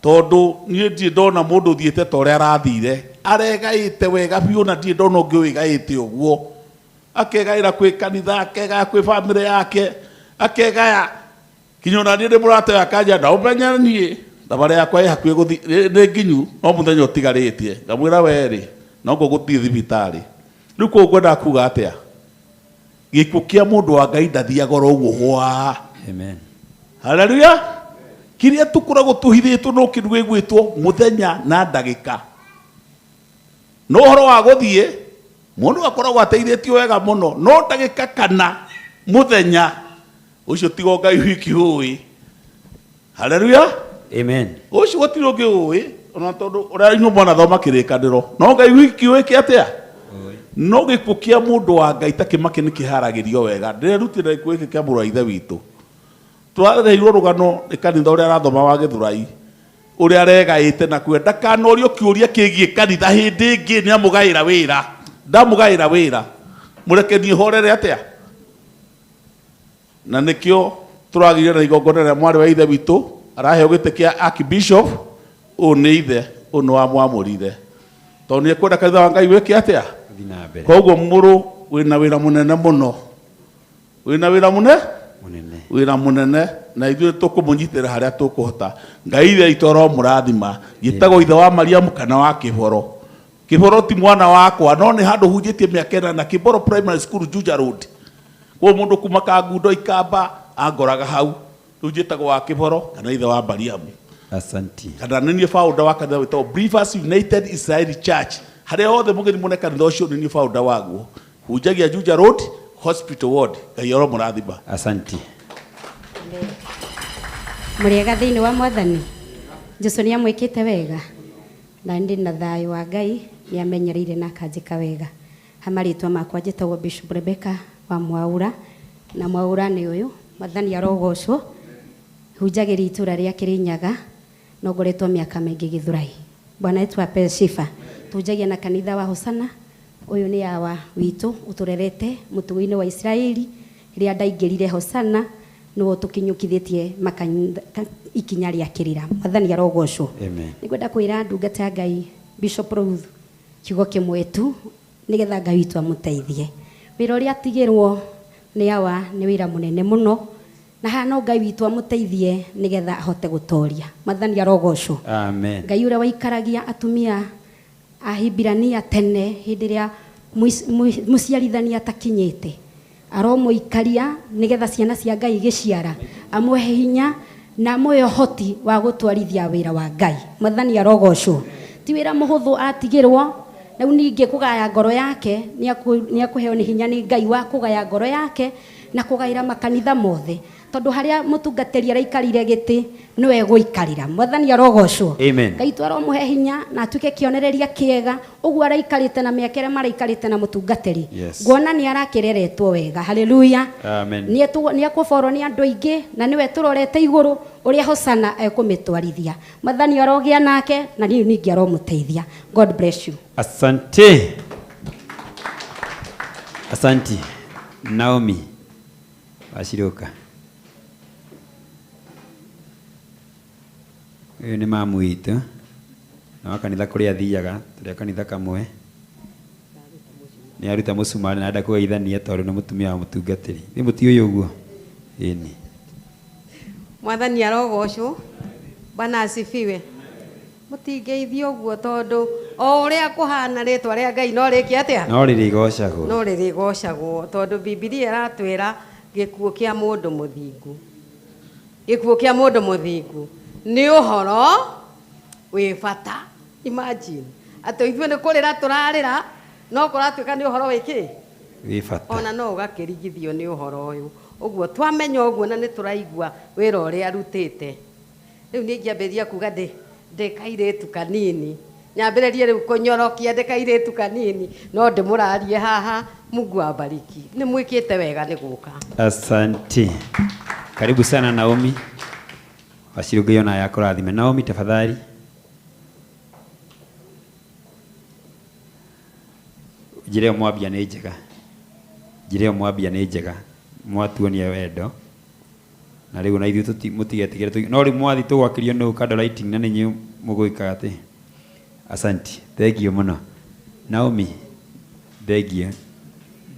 tondũ niĩ ndirĩ ndona mũndũ ũthiĩte ta ũrĩa arathire aregaĩte wega biũ na ndirĩ ndona ũngĩ wĩgaĩte ũguo. Akegaĩra kwĩ kanitha, akegaya kwĩ bamĩrĩ yake, akegaya kinya ona niĩ ndĩ mũrata we akanja ndaũmenya niĩ thabarĩ yakwa ĩ hakuhĩ gũthiĩ nĩ nginyu no mũthenya ũtigarĩtie. Ngamwĩra werĩ no gũgũthiĩ thibitarĩ. Rĩu koguo ngwenda kuga atĩa gĩkuũ kĩa mũndũ wa Ngai ndathiaga oro ũguo hwa. Amen. Hallelujah. Kĩrĩa tũkoragwo tũhithĩtwo no kĩndũ gĩgwĩtwo mũthenya na ndagĩka. No ũhoro wa gũthiĩ mũndũ akoragwo ateithĩtio wega mũno no ndagĩka kana mũthenya ũcio tigo Ngai wiki ũĩ. Hallelujah. Amen. Ũcio gũtirĩ ũngĩ ũĩ ona tondũ ũrĩa inyuĩ mwanathoma kĩrĩkanĩro no Ngai wiki ũĩ kĩ atĩa. No gĩkuũ kĩa mũndũ wa Ngai ta kĩmake nĩ kĩharagĩrio wega. Ndĩrerutĩra gĩkuũ gĩkĩ kĩa mũrũ wa ithe witũ. Twareheirwo rũgano nĩ kanitha ũrĩa arathoma wa Gĩthũrai ũrĩa aregaĩte na kwenda ndakanorio kĩũria kĩgiĩ kanitha hĩndĩ ĩngĩ nĩ amũgaĩra wĩra. Ndamũgaĩra wĩra mũreke niĩ horere atĩa. Na nĩkĩo tũragĩire na igongona rĩa mwarĩ wa ithe witũ araheo gĩtĩ kĩa Archbishop. Ũũ nĩ ithe ũũ nĩ wamwamũrire tondũ nĩ ekwenda kanitha wa Ngai wĩke atĩa. Koguo mũrũ wĩna wĩra mũnene mũno. Wĩna wĩra wĩra mũnene na ithuĩ tũkũmũnyitĩra harĩa tũkũhota. Ngai ithe witũ oro mũrathima. Gĩtagwo ithe wa Mariamu kana wa Kĩboro. Kĩboro ti mwana wakwa no nĩ handũ hunjĩtie mĩaka ĩna na Kĩboro Primary School Juja Road. Kwa mũndũ kuma Kangundo Ikamba angoraga hau. Rĩu njĩtagwo wa Kĩboro kana ithe wa Mariamu. Asanti. Kana nĩ niĩ founder wa kanitha wĩtagwo Believers United Israeli Church. Harĩa othe mũgeni mũne kanitha ũcio nĩ niĩ founder waguo. Hunjagia Juja Road Hospital Ward. Ngai oro mũrathima. Asanti. Mũrĩega thĩinĩ wa Mwathani. Jesũ nĩ amwĩkĩte wega na ndĩ na thayũ wa Ngai nĩ amenyereire na akanjĩka wega. Hamarĩtwa makwa njĩtagwo Bishop Rebecca wa Mwaura na Mwaura nĩ ũyũ Mwathani arogocwo hunjagĩria itũra rĩa Kĩrĩnyaga no ngoretwo mĩaka mĩingĩ Gĩthũrai. Bwana wetu apewe sifa. Tunjagia na kanitha wa Hosana ũyũ nĩ yawa witũ ũtũrerete mũtũgũ-inĩ wa Israeli rĩrĩa ndaingĩrire Hosana no tũkinyũkithĩtie ikinya rĩa kĩrĩra. Mwathani arogocwo. Amen. Nĩngwenda kwĩra ndungata Ngai Bishop Ruth kiugo kĩmwe tu nĩgetha Ngai witũ amũteithie. Wĩra ũrĩa atigĩrwo nĩ yawa nĩ wĩra mũnene mũno na hano Ngai witũ amũteithie nigetha ahote gũtoria. Mwathani arogocwo. Amen. Ngai ũrĩa waikaragia atumia a Hibirania tene hĩndĩ ĩrĩa mũciarithania atakinyĩte, aromũikaria nigetha ciana cia Ngai igĩciara, amũhe hinya na amũhe ũhoti wa gũtwarithia wĩra wa Ngai. Mwathani arogocwo. Ti wĩra mũhũthũ atigĩrwo, na ningĩ kũgaya ngoro yake nĩakũheo nĩ hinya nĩ Ngai wa kũgaya ngoro yake na kũgaĩra makanitha mothe, tondũ harĩa mũtungatĩri araikarire gĩtĩ nĩwe gũikarĩra. Mwathani arogocwo. Amen. Ngai twaromũhe hinya na atuĩke kĩonereria kĩega ũguo araikarĩte na mĩaka ĩrĩa maraikarĩte na mũtungatĩri. Nguona nĩ arakĩreretwo wega. Haleluya. Amen. Nĩekũborwo nĩ andũ aingĩ na nĩwe tũrorete igũrũ ũrĩa Hosana ekũmĩtwarithia. Mwathani arogĩa nake na ningĩ aromũteithia. God bless you. Asante. Asante. Naomi Washiroka. Uyu nĩ mamu witũ na wa kanitha kũrĩa athiaga, tũrĩ kanitha kamwe. Nĩ aruta mũcumarĩ na enda kũgeithania tondũ nĩ mũtumia wa mũtungatĩri. Nĩ mũti ũyũ ũguo. Ĩni. Mwathani arogocwo. Bwana asifiwe. Mũtingeithio ũguo tondũ o ũrĩa kũhana rĩtwa rĩa Ngai no rĩkĩ atĩa? No rĩrĩgocagwo. No rĩrĩgocagwo tondũ Biblia ĩratwĩra gĩkuũ kĩa mũndũ mũthingu. Gĩkuũ kĩa mũndũ mũthingu nĩ ũhoro wĩ bata. Imagine atĩ ithuĩ nĩ kũrĩra tũrarĩra no kũratuĩka nĩ ũhoro wĩkĩ? Wĩ bata. Ona no ũgakĩrigithio nĩ ũhoro ũyũ. Ũguo twamenya ũguo na nĩ tũraigua wĩra ũrĩa arutĩte. Rĩu nĩ ingĩambĩrĩria kuga ndĩkairĩtu kanini, nyambĩrĩrie rĩu kũnyorokia ndĩkairĩtu kanini, no ndĩmũrarie haha. Mungu abariki. Nĩ mwĩkĩte wega nĩ gũka. Asante. Karibu sana Naomi. Washirugio na yako radhime. Naomi tafadhali. Njĩra mwambia nĩ njega. Njĩra mwambia nĩ njega. Mwatuonia wendo. Na rĩu na ithuĩ mũtigetigĩre no rĩu mwathi tũgwakĩrio no candle lighting na nĩ inyuĩ mũgwĩkaga atĩ. Asante. Thank you mũno. Naomi. Thank you.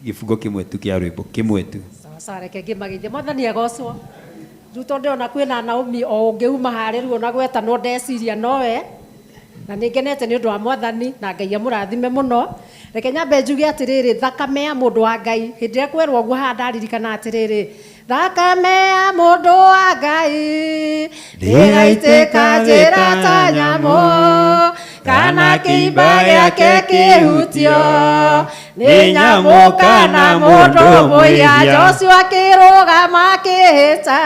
Gĩbungo kĩmwe tu kĩa rwĩmbo kĩmwe tu. Sawa reke ngĩmageithie. Mwathani agocwo. Rĩu tondũ ndĩrona kwĩna Naomi o ũngĩuma harĩa rĩu ona gweta no ndeciria nowe na nĩ ngenete nĩ ũndũ wa Mwathani na Ngai amũrathime mũno. Reke nyambe njuge atĩrĩrĩ, thakame ya mũndũ wa Ngai. Hĩndĩ ĩrĩa kwerwo ũguo haha ndaririkana atĩrĩrĩ, thakame ya mũndũ wa Ngai ndĩgaitĩka njĩra ta nyamũ, kana kĩimba gĩake kĩhutio nĩ nyamũ kana mũndũ mũira. Joshua akĩrũgama akĩhĩta,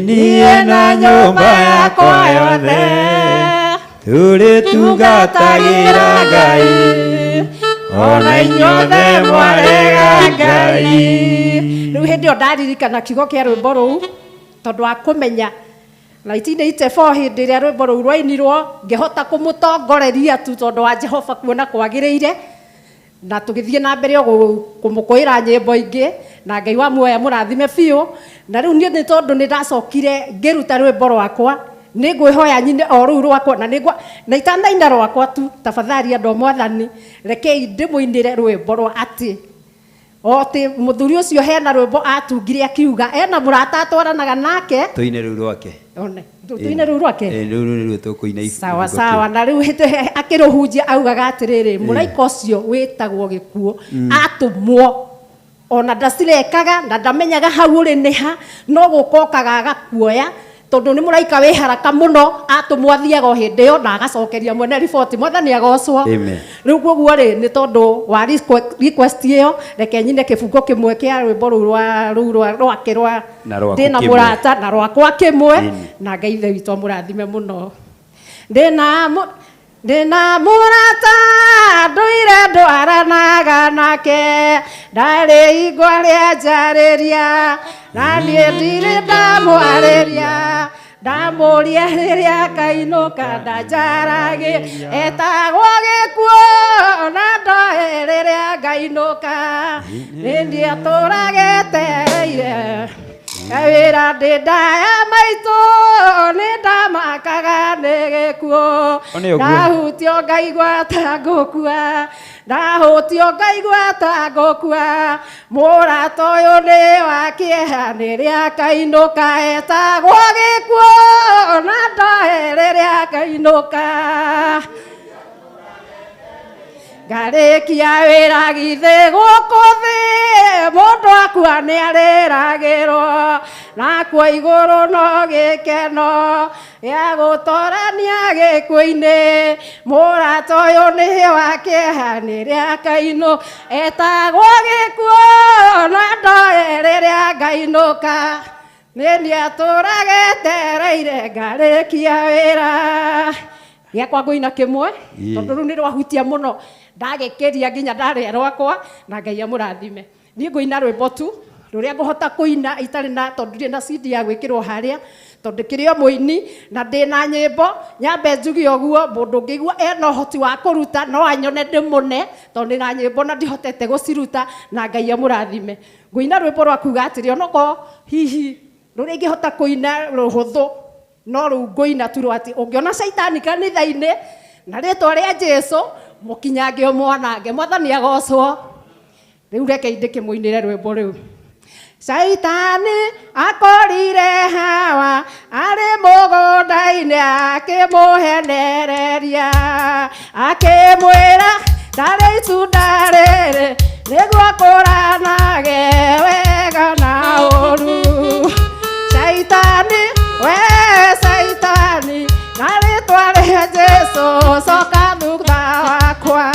niĩ na nyũmba yakwa yothe tũrĩtungatagĩra Ngai, ona inyuothe mwarega Ngai. Rĩu hĩndĩ ĩyo ndaririkana kiugo kĩa rwĩmbo rũu tondũ wa kũmenya 1984 hĩndĩ ĩrĩa rwĩmbo rũu rwainirwo ngĩhota kũmũtongoreria tu tondũ wa Jehova kuona kwagĩrĩire, na tũgĩthiĩ na mbere kũmũkũĩra nyĩmbo ingĩ na Ngai wa muoya mũrathime biũ. Na rĩu niĩ nĩ tondũ nĩ ndacokire ngĩruta rwĩmbo rwakwa nĩ ngwĩhoya nyine o rũu rwakwa na itanaina rwakwa tu, tafadhali andũ a Mwathani rekei ndĩmũinĩre rwĩmbo rwa atĩ atĩ mũthuri ũcio hena rwĩmbo atungire akiuga ena mũrata atwaranaga nake. Tũine rũu rwake. Tũine rũu rwake. Rũu nĩruo tũkũina. Sawa sawa. Na rĩu akĩrũhunjia augaga atĩrĩrĩ, mũraika ũcio wĩtagwo gĩkuũ atũmwo ona ndacirekaga na ndamenyaga hau ũrĩ nĩha, no gũkokaga agakuoya tondũ nĩ mũraika wĩ haraka mũno, atũmwo athiaga o hĩndĩ ĩyo na agacokeria mwene riboti. Mwathani agocwo. Rĩu koguo rĩ nĩ tondũ wa request ĩyo reke nyine kĩbungo kĩmwe kĩa rwĩmbo rũu rwake rwa ndĩna mũrata na rwakwa kĩmwe na Ngai ithe witũ amũrathime mũno. Ndĩna mũrata ndũire ndwaranaga nake, ndarĩ igwa rĩa njarĩria na niĩ ndirĩ ndamwarĩria, ndamũria rĩrĩa akainũka ndanjaragĩ, etagwo gĩkuũ na ndoĩ rĩrĩa ngainũka, nĩ niĩ atũraga etereire Kawira ndindaya maitũ nĩndamakaga nĩ gĩkuũ ndahutio ngaigua ta ngũkua ndahutio ngaigua ta ngũkua mũrata ũyũ nĩ wa kĩeha rĩrĩa kainũka etagwo gĩkuũ na ndoe rĩrĩa kainũka ngarĩkia wĩra githĩ gũkũ thĩ mũndũ akua nĩ arĩragĩrwo nakwo igũrũ no gĩkeno gĩa gũtorania gĩkuũ-inĩ mũrata ũyũ nĩ wa kĩeha rĩrĩa kainũ etagwo gĩkuũ na ndoe rĩrĩa ngainũka nĩ niĩ atũraga etereire ngarĩkia wĩra gĩakwa ngũina kĩmwe tondũ rĩu nĩ rwahutia mũno ndagĩkĩria nginya ndarĩa rwakwa na Ngai amũrathime niĩ ngũina rwĩmbo tu rũrĩa ngũhota kũina itarĩ na tondũ ndirĩ na CD ya gwĩkĩrwo harĩa tondũ kĩrĩ o mũini na ndĩ na nyĩmbo nyambe njuge ũguo mũndũ ũngĩigua ena ũhoti wa kũruta no anyone ndĩmũne tondũ ndĩ na nyĩmbo na ndihotete gũciruta na Ngai amũrathime ngũina rwĩmbo rwa kuga atĩrĩ onokorwo hihi rũrĩa ingĩhota kũina rũhũthũ no rĩu ngũina tu rwati ũngĩona caitani kanitha-inĩ na rĩtwa rĩa Jesũ mũkinyange mwanange mwathani agocwo rĩu reke ndĩkĩmũinĩre rwĩmbo rĩu caitani akorire Hawa arĩ mũgũnda-inĩ akĩmũhenereria akĩmwĩra ndarĩ itunda rĩrĩ nĩguo kũranage wega na ũru caitani we caitani na rĩtwa rĩa Jesũ coka thutha wakwa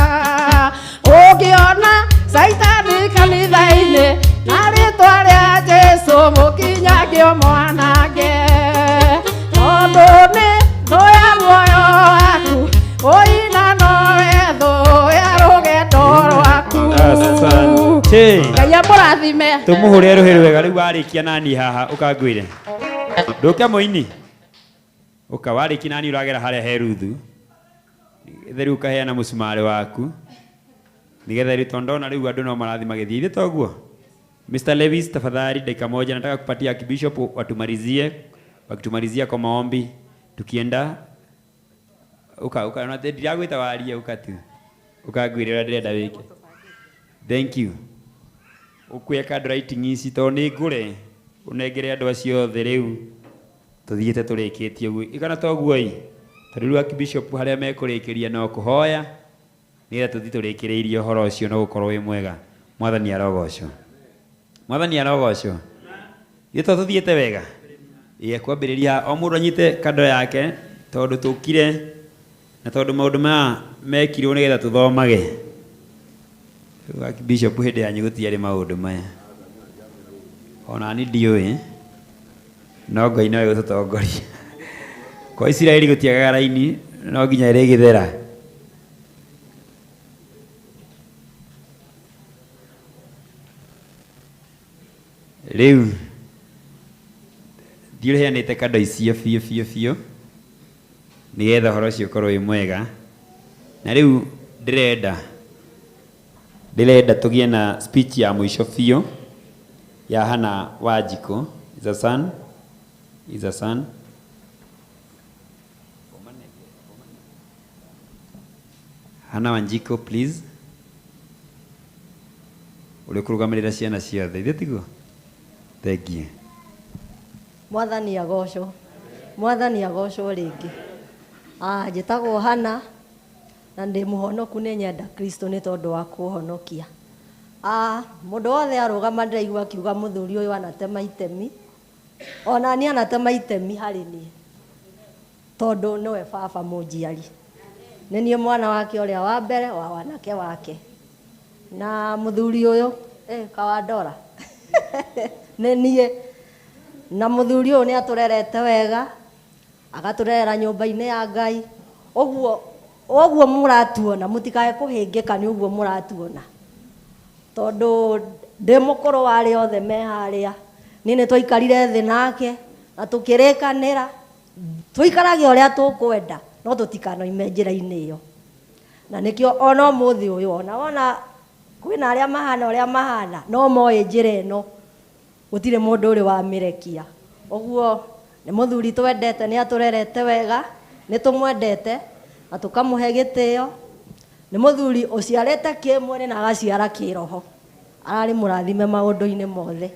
ũngĩona caitani kanitha-inĩ na rĩtwa rĩa Jesũ mũkinyange mwanange tondũ nĩ thũ ya muoyo waku ũina nowe thũ ya rũgendo rwaku Ngai amũrathime tũmũhũre rũhĩ rwega rĩu warĩkia nani haha ũkangwĩre ndũke mũini ũka warĩkia nani ũragera harĩa he Ruthu nĩgetha rĩu ũkaheana mũcumarĩ waku nĩgetha rĩu tondũ ndona rĩu andũ no marathi magĩthiĩ ithe toguo Mr. Levis tafadhali dakika moja nataka kupatia Archbishop watumalizie wakitumalizia kwa maombi tukienda uka na ndiragwĩta waria uka tu ukangwĩrĩra ndĩrenda wĩke thank you ukuya card writing ici to nĩ ngũre unengere andũ acio othe rĩu tuthiĩte tũrĩkĩtie ũguo ikana toguo i tondũ rĩu Archbishop harĩa mekũrĩkĩria no kũhoya nĩgetha tũthiĩ tũrĩkĩrĩirie ũhoro ũcio no gũkorwo wĩ mwega mwathani arogocwo mwathani arogocwo gĩtũ tũthiĩte wega kwambĩrĩria o mũndũ anyite kando yake tondũ tũkire na tondũ maũndũ maya mekirwo nĩgetha tũthomage Archbishop hĩndĩ yanyu gũtiarĩ maũndũ maya ona ni ndiũĩ no Ngai nowe gũtũtongoria kwa Isiraeli gũtiagaga raini no nginya ĩrĩgĩthera rĩu ndiũheanĩte kando icio biũ nĩgetha ũhoro ũcio ũkorwo wĩ mwega na rĩu ndĩrenda tũgĩe na speech ya mũico biũ ya Hannah Wanjikũ is a son Hannah Wanjikũ please ũrĩ kũrũgamĩrĩra ciana ciothe ithe tiguo thank you mwathani agocwo rĩngĩ njĩtagwo Hannah na ndĩ mũhonoku nĩ nyenda Kristo nĩ tondũ wa kũhonokia mũndũ wothe arũgama ndĩraigua akiuga mũthuri ũyũ anatema itemi ona niĩ anatema itemi harĩ niĩ tondũ nĩwe baba mũnjiari nĩ niĩ mwana wake ũrĩa wa mbere wa wanake wake na mũthuri ũyũ kawandora nĩ niĩ na mũthuri ũyũ nĩ atũrerete wega agatũrerera nyũmba-inĩ ya Ngai ũguo mũratuona mũtikae kũhĩngĩka nĩ ũguo mũratuona tondũ ndĩ mũkũrũ warĩ othe me harĩa niĩ nĩ twaikarire thĩ nake na tũkĩrĩkanĩra tũikarage ũrĩa tũkwenda no tũtikanoime njĩra-inĩ ĩyo na nĩkĩo ona ũmũthĩ ũyũ wona kwĩna arĩa mahana ũrĩa mahana no moĩ njĩra ĩno gutire mundu uri wa mirekia oguo ni muthuri twendete ni aturerete wega ni tumwendete na tukamuhe gitio ni muthuri uciarete kimwene na agaciara kiroho arari murathime maundu-ini mothe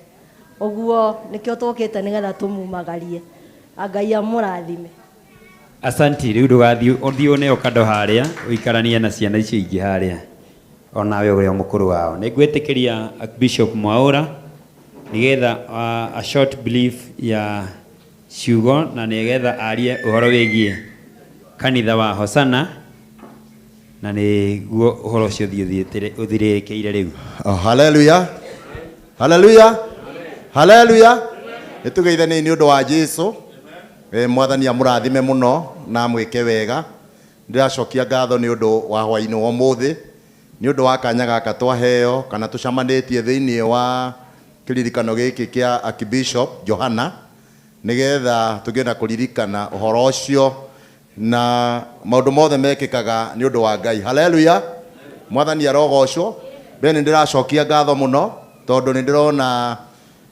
oguo nikio tukite nigetha tumumagarie Ngai amurathime. Asanti, riu ndugathii uthii neo kando haria uikarania na ciana icio ingi haria onawe uria mukuru wao. Ningwitikiria Bishop Mwaura nigetha a short brief ya ciugo na nigetha arie uhoro wigie kanitha wa Hosana na niguo uhoro ucio uthiririkiire riu. Hallelujah. Hallelujah. Hallelujah. Nitugeithanie ni undu wa Jesu. Mwathani amurathime muno na mwike wega. Ndiracokia ngatho ni undu wa hwaini wa muthi ni undu wa kanya gaka twaheo kana tucamanitie thiini wa kiririkano giki kia Archbishop Johana nigetha tugienda kuririkana uhoro ucio na maundu mothe mekikaga ni undu wa Ngai. Hallelujah. Mwathani arogocwo. Bene ndiracokia ngatho muno tondu ni ndirona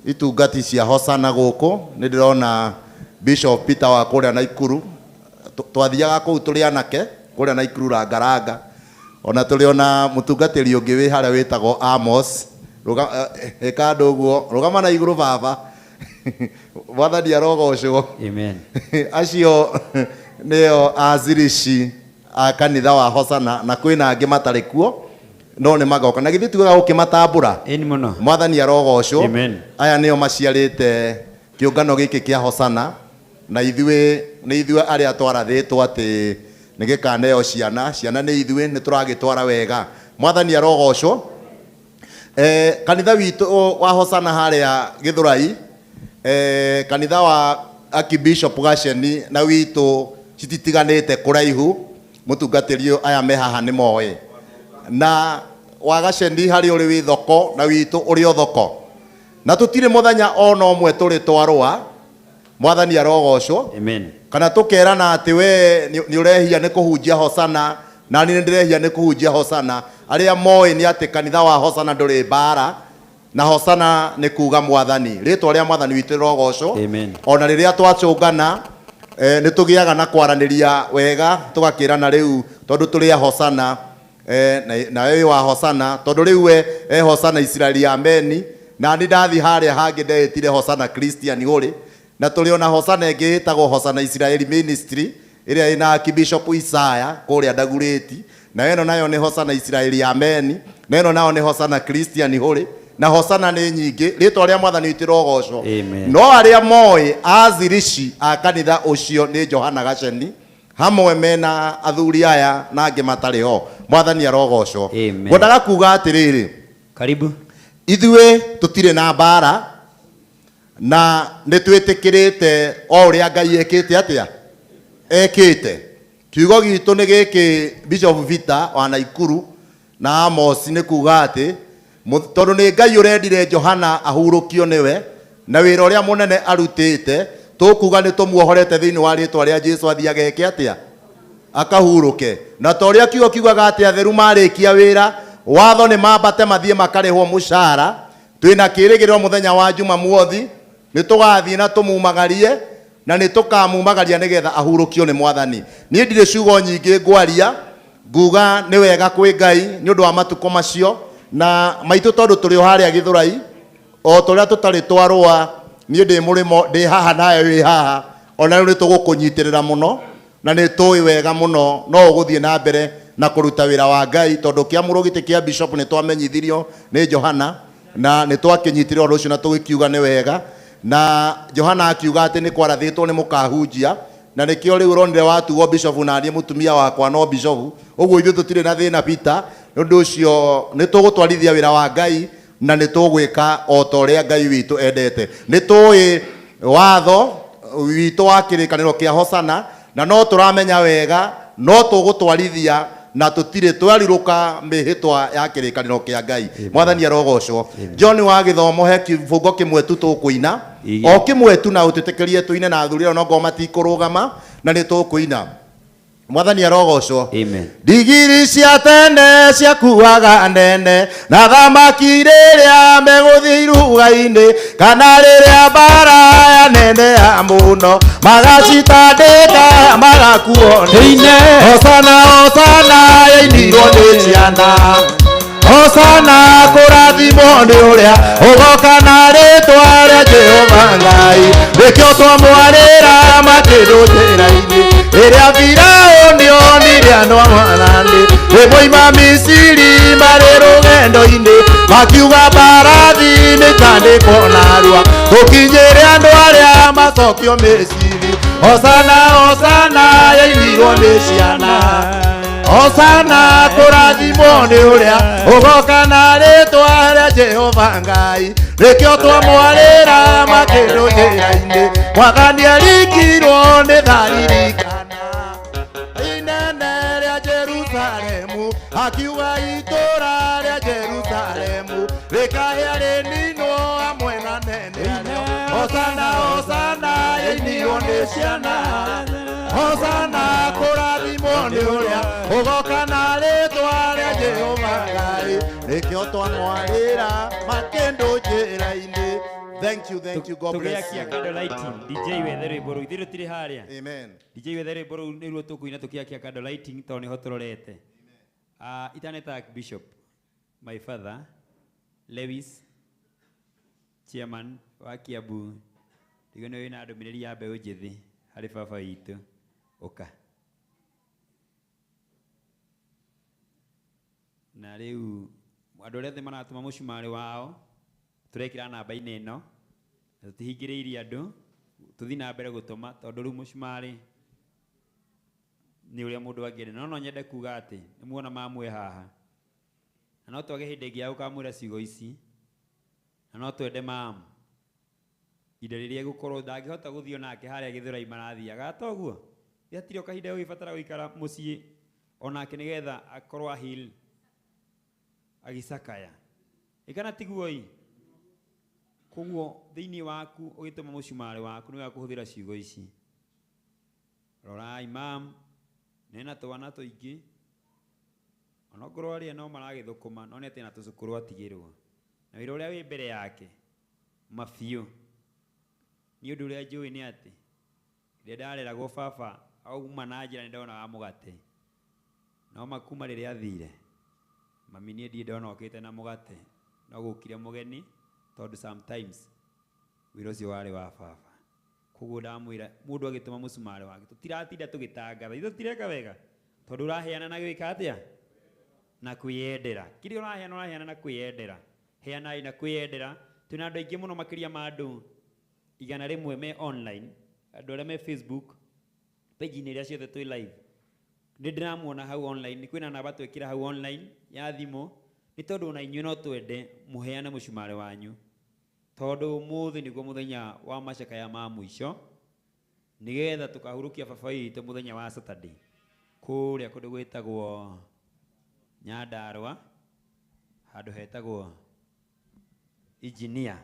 itungati cia Hosana guku ni ndirona Bishop Peter wa kuria Naikuru twathiaga kuu turi anake kuria Naikuru rangaranga ona tuliona mutungatiri ungi wi haria witagwo Amos ekando uguo rugama na iguru baba Mwathani arogocwo. Amen. Acio neo azirici a kanitha wa Hosana na kwina angi matari kuo no ni magoka na githi tugaga ukimatambura eni muno. Mwathani arogocwo. Amen. Aya neo maciarite kiungano giki kia Hosana na ni ithue aria twarathitwo ati ni gikaneo ciana ni ithue ni turagitwara wega. Mwathani arogocwo. Kanitha witu wa Hosana haria Githurai kanitha wa Archbishop Gasheni na witu cititiganite kuraihu mutungatiri aya me haha ni moe na wa Gasheni hari uri wi thoko na witu uri o thoko na tutire muthenya ona omwe turi twarwa. Mwathani arogocwo. Amen. Kana tukerana ati we ni urehia ni kuhunjia Hosana na ni ndirehia ni kuhunjia Hosana aria moe ni ati kanitha wa Hosana nduri bara na Hosana ni kuga Mwathani ritwa ria Mwathani witu rogocwo. Amen. Ona riria twacungana ni tugiaga na kwaraniria wega tugakirana riu tondu turi a Hosana na wewe wa Hosana tondu riu we Hosana Israeli ameni na ni ndathi haria hangi ndetire Hosana Christian uri na tuliona Hosana ingi itagwo Hosana Israeli Ministry iria ina Archbishop Isaya kuria Ndagureti na eno nayo ni Hosana Israeli ameni na eno nayo ni Hosana Christian uri na Hosana ni nyingi ritwa ria Mwathani witu rogocwo. No aria moe azirici a kanitha ucio ni Johana Gasheni hamwe mena athuri aya na angi matari ho. Mwathani arogocwo. Ngwendaga kuga atiriri karibu ithue tutire na bara na nitwitikirite o uria Ngai ekite atia ekite kiugo gitu ni giki Bishop Vita wa Naikuru na Amos ni kuga ati tondu ni Ngai urendire Johana ahurukio niwe na wira uria munene arutite tukuga ni tumuohorete thiini wa ritwa ria Jesu athiaga eke atia akahuruke na toria kiugo kiugaga ati atheru marikia wira watho ni mambate mathie makarihwo mushara twina kirigiriro muthenya wa Jumamothi ni tugathie na tumumagarie na ni tukamumagaria nigetha ahurukio ni Mwathani. Ni ndire ciugo nyingi ngwaria nguga ni wega kwi Ngai ni undu wa matuko macio na maitu tondu turi haria Githurai o turia tutari twarwa ni ndi murimo ndi haha nawe wi haha ona ni tugukunyitirira muno na ni tui wega muno no uguthie na mbere na kuruta wira wa Ngai tondu kiamuro giti kia Bishop ni twamenyithirio ni Johana na ni twakinyitire undu ucio na tugikiuga ni wega na Johana akiuga ati ni kwarathitwo ni mukahunjia na nikio riu ronire watuo Bishop na nie mutumia wakwa no Bishop uguo ithu tutire na thina Peter nundu ucio ni tugutwarithia wira wa Ngai na ni tugwika o ta uria Ngai witu endete. Ni tui watho witu wa kirikaniro kia Hosana na no turamenya wega no tugutwarithia na tutire twariruka mihitwa ya kirikaniro kia Ngai. Mwathani arogocwo. John wa githomo he kifungo kimwe tu tukuina o kimwe tu na utitekerie tuine na athuri no ngo matikurugama na ni tukuina Mwathani arogocwo. Amen. Ndigiri cia tene ciakuaga nene na thamaki rĩrĩa megũthiĩ iruga-inĩ kana rĩrĩa mbara yaneneha mũno magacitandĩka magakuo nĩine. Hosana hosana yainirwo nĩ ciana, hosana kũrathimwo nĩ ũrĩa ũgoka na rĩtwa rĩa Jehova Ngai. Nĩkĩo twamwarĩra makĩndũthĩra-inĩ rĩrĩa Firaũni onire andũ a Mwathani moima Misiri marĩ rũgendo-inĩ makiuga mbarathi nĩikandĩkwo narua tũkinyĩre andũ arĩa macokio Misiri. Hosana hosana yainirwo nĩ ciana, hosana kũrathimwo nĩ ũrĩa ũgoka na rĩtwa rĩa Jehova Ngai. Nĩkĩo twamwarĩra makĩndũthĩra-inĩ Mwathani arikirwo nĩ tharirikana inene rĩa Jerusalemu, akiuga itũra rĩa Jerusalemu rĩkahĩa rĩninwo hamwe na nene. Hosana hosana yainirwo nĩ ciana, hosana kũrathimwo nĩ ũrĩa ũgoka na rĩtwa rĩa Jehova Ngai. Nĩkĩo twamwarĩra makĩndũnjĩra-inĩ. Thank you, God bless you. Tukiakia candlelighting, DJ wethe rwĩmbo rũu ithuĩ tũtirĩ harĩa. Amen. DJ wethe rwĩmbo rũu nĩruo tũkũina tukiakia candlelighting tondũ nĩho tũrorete. Itaneta Bishop, my father, Lewis, chairman wa Kiambu, ndigo nĩ wĩna ndũmĩrĩri ya mbeũ njĩthĩ harĩ baba witũ. Ũka. Na rĩu andũ arĩa othe maratũma mũcumarĩ wao turekĩra namba-inĩ ĩno na tũtihingĩrĩirie andũ tũthiĩ na mbere gũtũma tondũ rĩu mũcumarĩ nĩ ũrĩa mũndũ angĩenda. No nyende kuga atĩ nĩ muona mamwe haha na no twage hĩndĩ ĩngĩ ya gũkamwĩra ciugo ici na no twende mamu ihinda rĩrĩa gũkorwo ndangĩhota gũthiĩ onake harĩa Gĩthũrai marathiaga toguo gĩatirĩ o kahinda gũgĩbatara gũikara mũciĩ onake nĩgetha akorwo ahil agicakaya ikana tiguo-i. Koguo thĩinĩ waku ũgĩtũma mũcumarĩ waku nĩ wega ciugo ici. Rora imam nena twana tũingĩ onokorwo arĩa no maragĩthũkũma no nĩ atĩ na tũcukuru atigĩrwo na wĩra ũrĩa wĩ mbere yake mabiũ. Nĩ ũndũ ũrĩa njũĩ nĩ atĩ rĩrĩa ndareragwo baba auma na njĩra nĩ ndonaga mũgate no makuma rĩrĩa athire mami niĩ ndirĩ ndona okĩte na mũgate no gũkire mũgeni tondũ sometimes wĩra ũcio warĩ wa baba. Koguo ndamwĩra mũndũ agĩtũma mũcumarĩ wake tũtiratinda tũgĩtangatha ithuĩ tũtireka wega tondũ ũraheana na gwĩka atĩa na kwĩyendera. Kĩrĩa ũraheana na kwĩyendera, heanai na kwĩyendera. Twĩna andũ aingĩ mũno makĩria ma andũ 100 me online, andũ arĩa me Facebook page-inĩ iria ciothe twĩ live. Nĩ ndĩramuona hau online, kwĩna namba twĩkĩra hau online ya thimũ nĩ tondũ ona inyuĩ no twende mũheane mũcumarĩ wanyu tondũ ũmũthĩ nĩguo mũthenya wa macakaya ma mũico nĩgetha tũkahurũkia baba witũ mũthenya wa Saturday kũrĩa kũndũ gwĩtagwo Nyandarũa handũ hetagwo Engineer.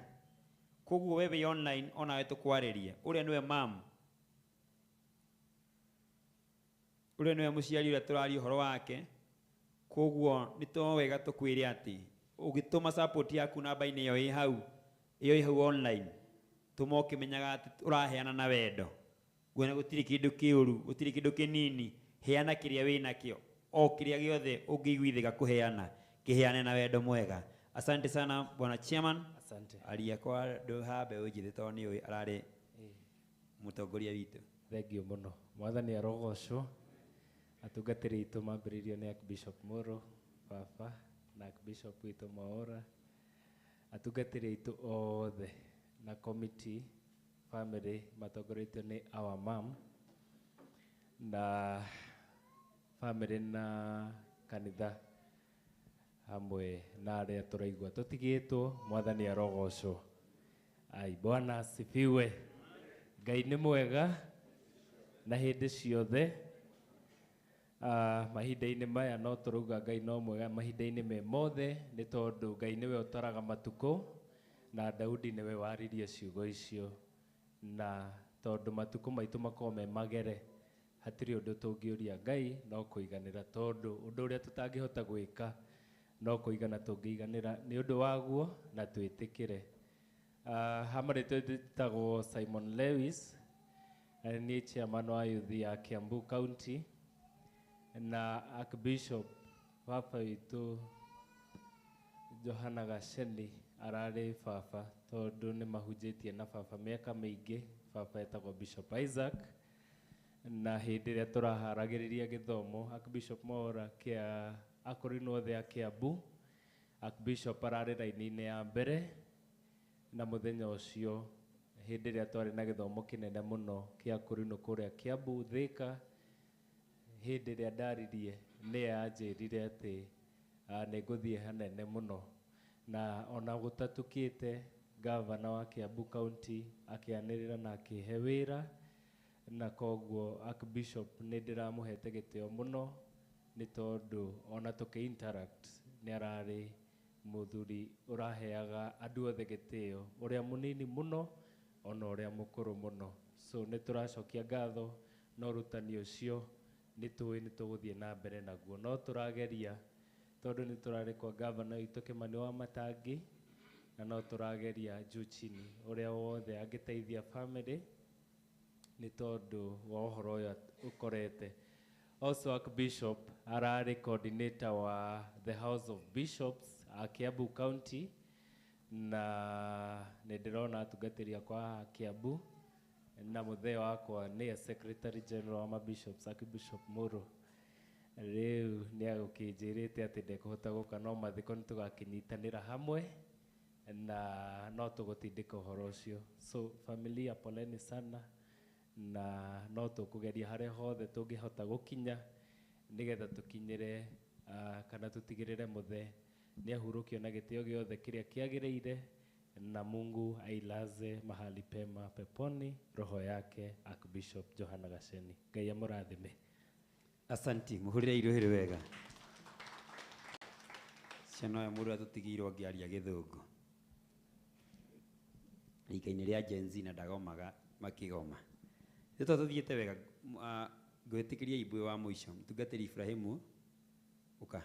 Koguo we wĩ online onawe tũkwarĩrie ũrĩa nĩwe mam, ũrĩa nĩwe mũciari ũrĩa tũraria ũhoro wake. Koguo nĩ to wega tũkwĩre atĩ ũgĩtũma support yaku namba-inĩ ĩyo ĩ hau online tũma ũkĩmenyaga atĩ ũraheana na wendo. Guo gũtirĩ kĩndũ kĩũru, gũtirĩ kĩndũ kĩnini, heana kĩrĩa wĩnakĩo o kĩrĩa gĩothe ũngĩiguithĩka kũheana kĩheane na wendo mwega. Asante sana bwana chairman. Asante. Aria kwa ndoha mbeũ njĩthĩ tondũ nĩ ũĩ ararĩ mũtongoria witũ. Thengio mũno. Mwathani arogocwo. Atungatĩri aitũ mambĩrĩirio nĩ Archbishop Moro baba na Archbishop witũ Mwaũra, atungatĩri aitũ othe na committee family matongoretio nĩ our mom na family na kanitha hamwe na arĩa tũraigua tũtigĩtwo. Mwathani arogocwo. Ai, Bwana asifiwe. Ngai nĩ mwega na hĩndĩ ciothe. Mahinda-inĩ maya no tũrauga Ngai no mwega mahinda-inĩ me mothe nĩ tondũ Ngai nĩwe ũtaraga matukũ na Daudi nĩwe waririe ciugo icio, na tondũ matukũ maitũ makorwo me magere hatirĩ ũndũ tũngĩũria Ngai no kũiganĩra, tondũ ũndũ ũrĩa tũtangĩhota gwĩka no kũigana tũngĩiganĩra nĩ ũndũ waguo na twĩtĩkĩre. Hamarĩtwe njĩtagwo Simon Lewis, nĩ chairman wa youth ya Kiambu County, na Archbishop Papa witũ Johana Gacheni ararĩ baba, tondũ nĩ mahunjĩtie na baba mĩaka mĩingĩ. Baba etagwo Bishop Isaac, na hĩndĩ ĩrĩa tũraharagĩrĩria gĩthomo Archbishop Mwaura kĩa akũrinwo othe a Kiambu, Archbishop ararĩ raini-inĩ ya mbere, na mũthenya ũcio hĩndĩ ĩrĩa twarĩ na gĩthomo kĩnene mũno kĩa akũrinwo kũrĩa Kiambu Thika, hĩndĩ ĩrĩa ndaririe nĩ yanjĩrire atĩ nĩ ngũthiĩ hanene mũno, na ona gũtatũkĩte gavana wa Kiambu County akĩanĩrĩra na akĩhe wĩra, na koguo Archbishop nĩ ndĩramũhete gĩtĩo mũno, nĩ tondũ ona tũkĩ-interact nĩ ararĩ mũthuri ũraheaga andũ othe gĩtĩo, ũrĩa mũnini mũno ona ũrĩa mũkũrũ mũno. So nĩ tũracokia ngatho, no rutani ũcio nĩ tũĩ nĩ tũgũthiĩ na mbere naguo, no tũrageria tondũ nĩ tũrarĩkwa gavana witũ Kĩmani wa Matangi, na no tũrageria juu chini ũrĩa wothe angĩteithia family, nĩ tondũ wa ũhoro ũyũ ũkorete. Also Archbishop ararĩ coordinator wa the House of Bishops a Kiambu County, na nĩ ndĩrona atungatĩri akwa a Kiambu, na mũthee wakwa nĩ Secretary General wa mabishops Archbishop Muru. Rĩu nĩ agũkĩnjĩrĩte atĩ ndekũhota gũka, no mathiko nĩ tũgakĩnyitanĩra hamwe na no tũgũtindĩka ũhoro ũcio. So familia poleni sana, na no tũkũgeria harĩa hothe tũngĩhota gũkinya nĩgetha tũkinyĩre kana tũtigĩrĩre mũthee nĩ ahurũkio na gĩtĩo gĩothe kĩrĩa kĩagĩrĩire, na Mungu ailaze mahali pema peponi roho yake Archbishop Johana Gacheni. Ngai amũrathime. Asanti, muhurire iruhĩrĩ wega. Ciana ya mũndũ atũtigĩirwo ngĩaria gĩthũngũ. Rika-inĩ rĩa Gen Z na ndagomaga makĩgoma. Nĩtwa tũthiĩte wega, ngwĩtĩkĩria ibwe wa mũico, mũtungatĩri Ibrahimu, ũka,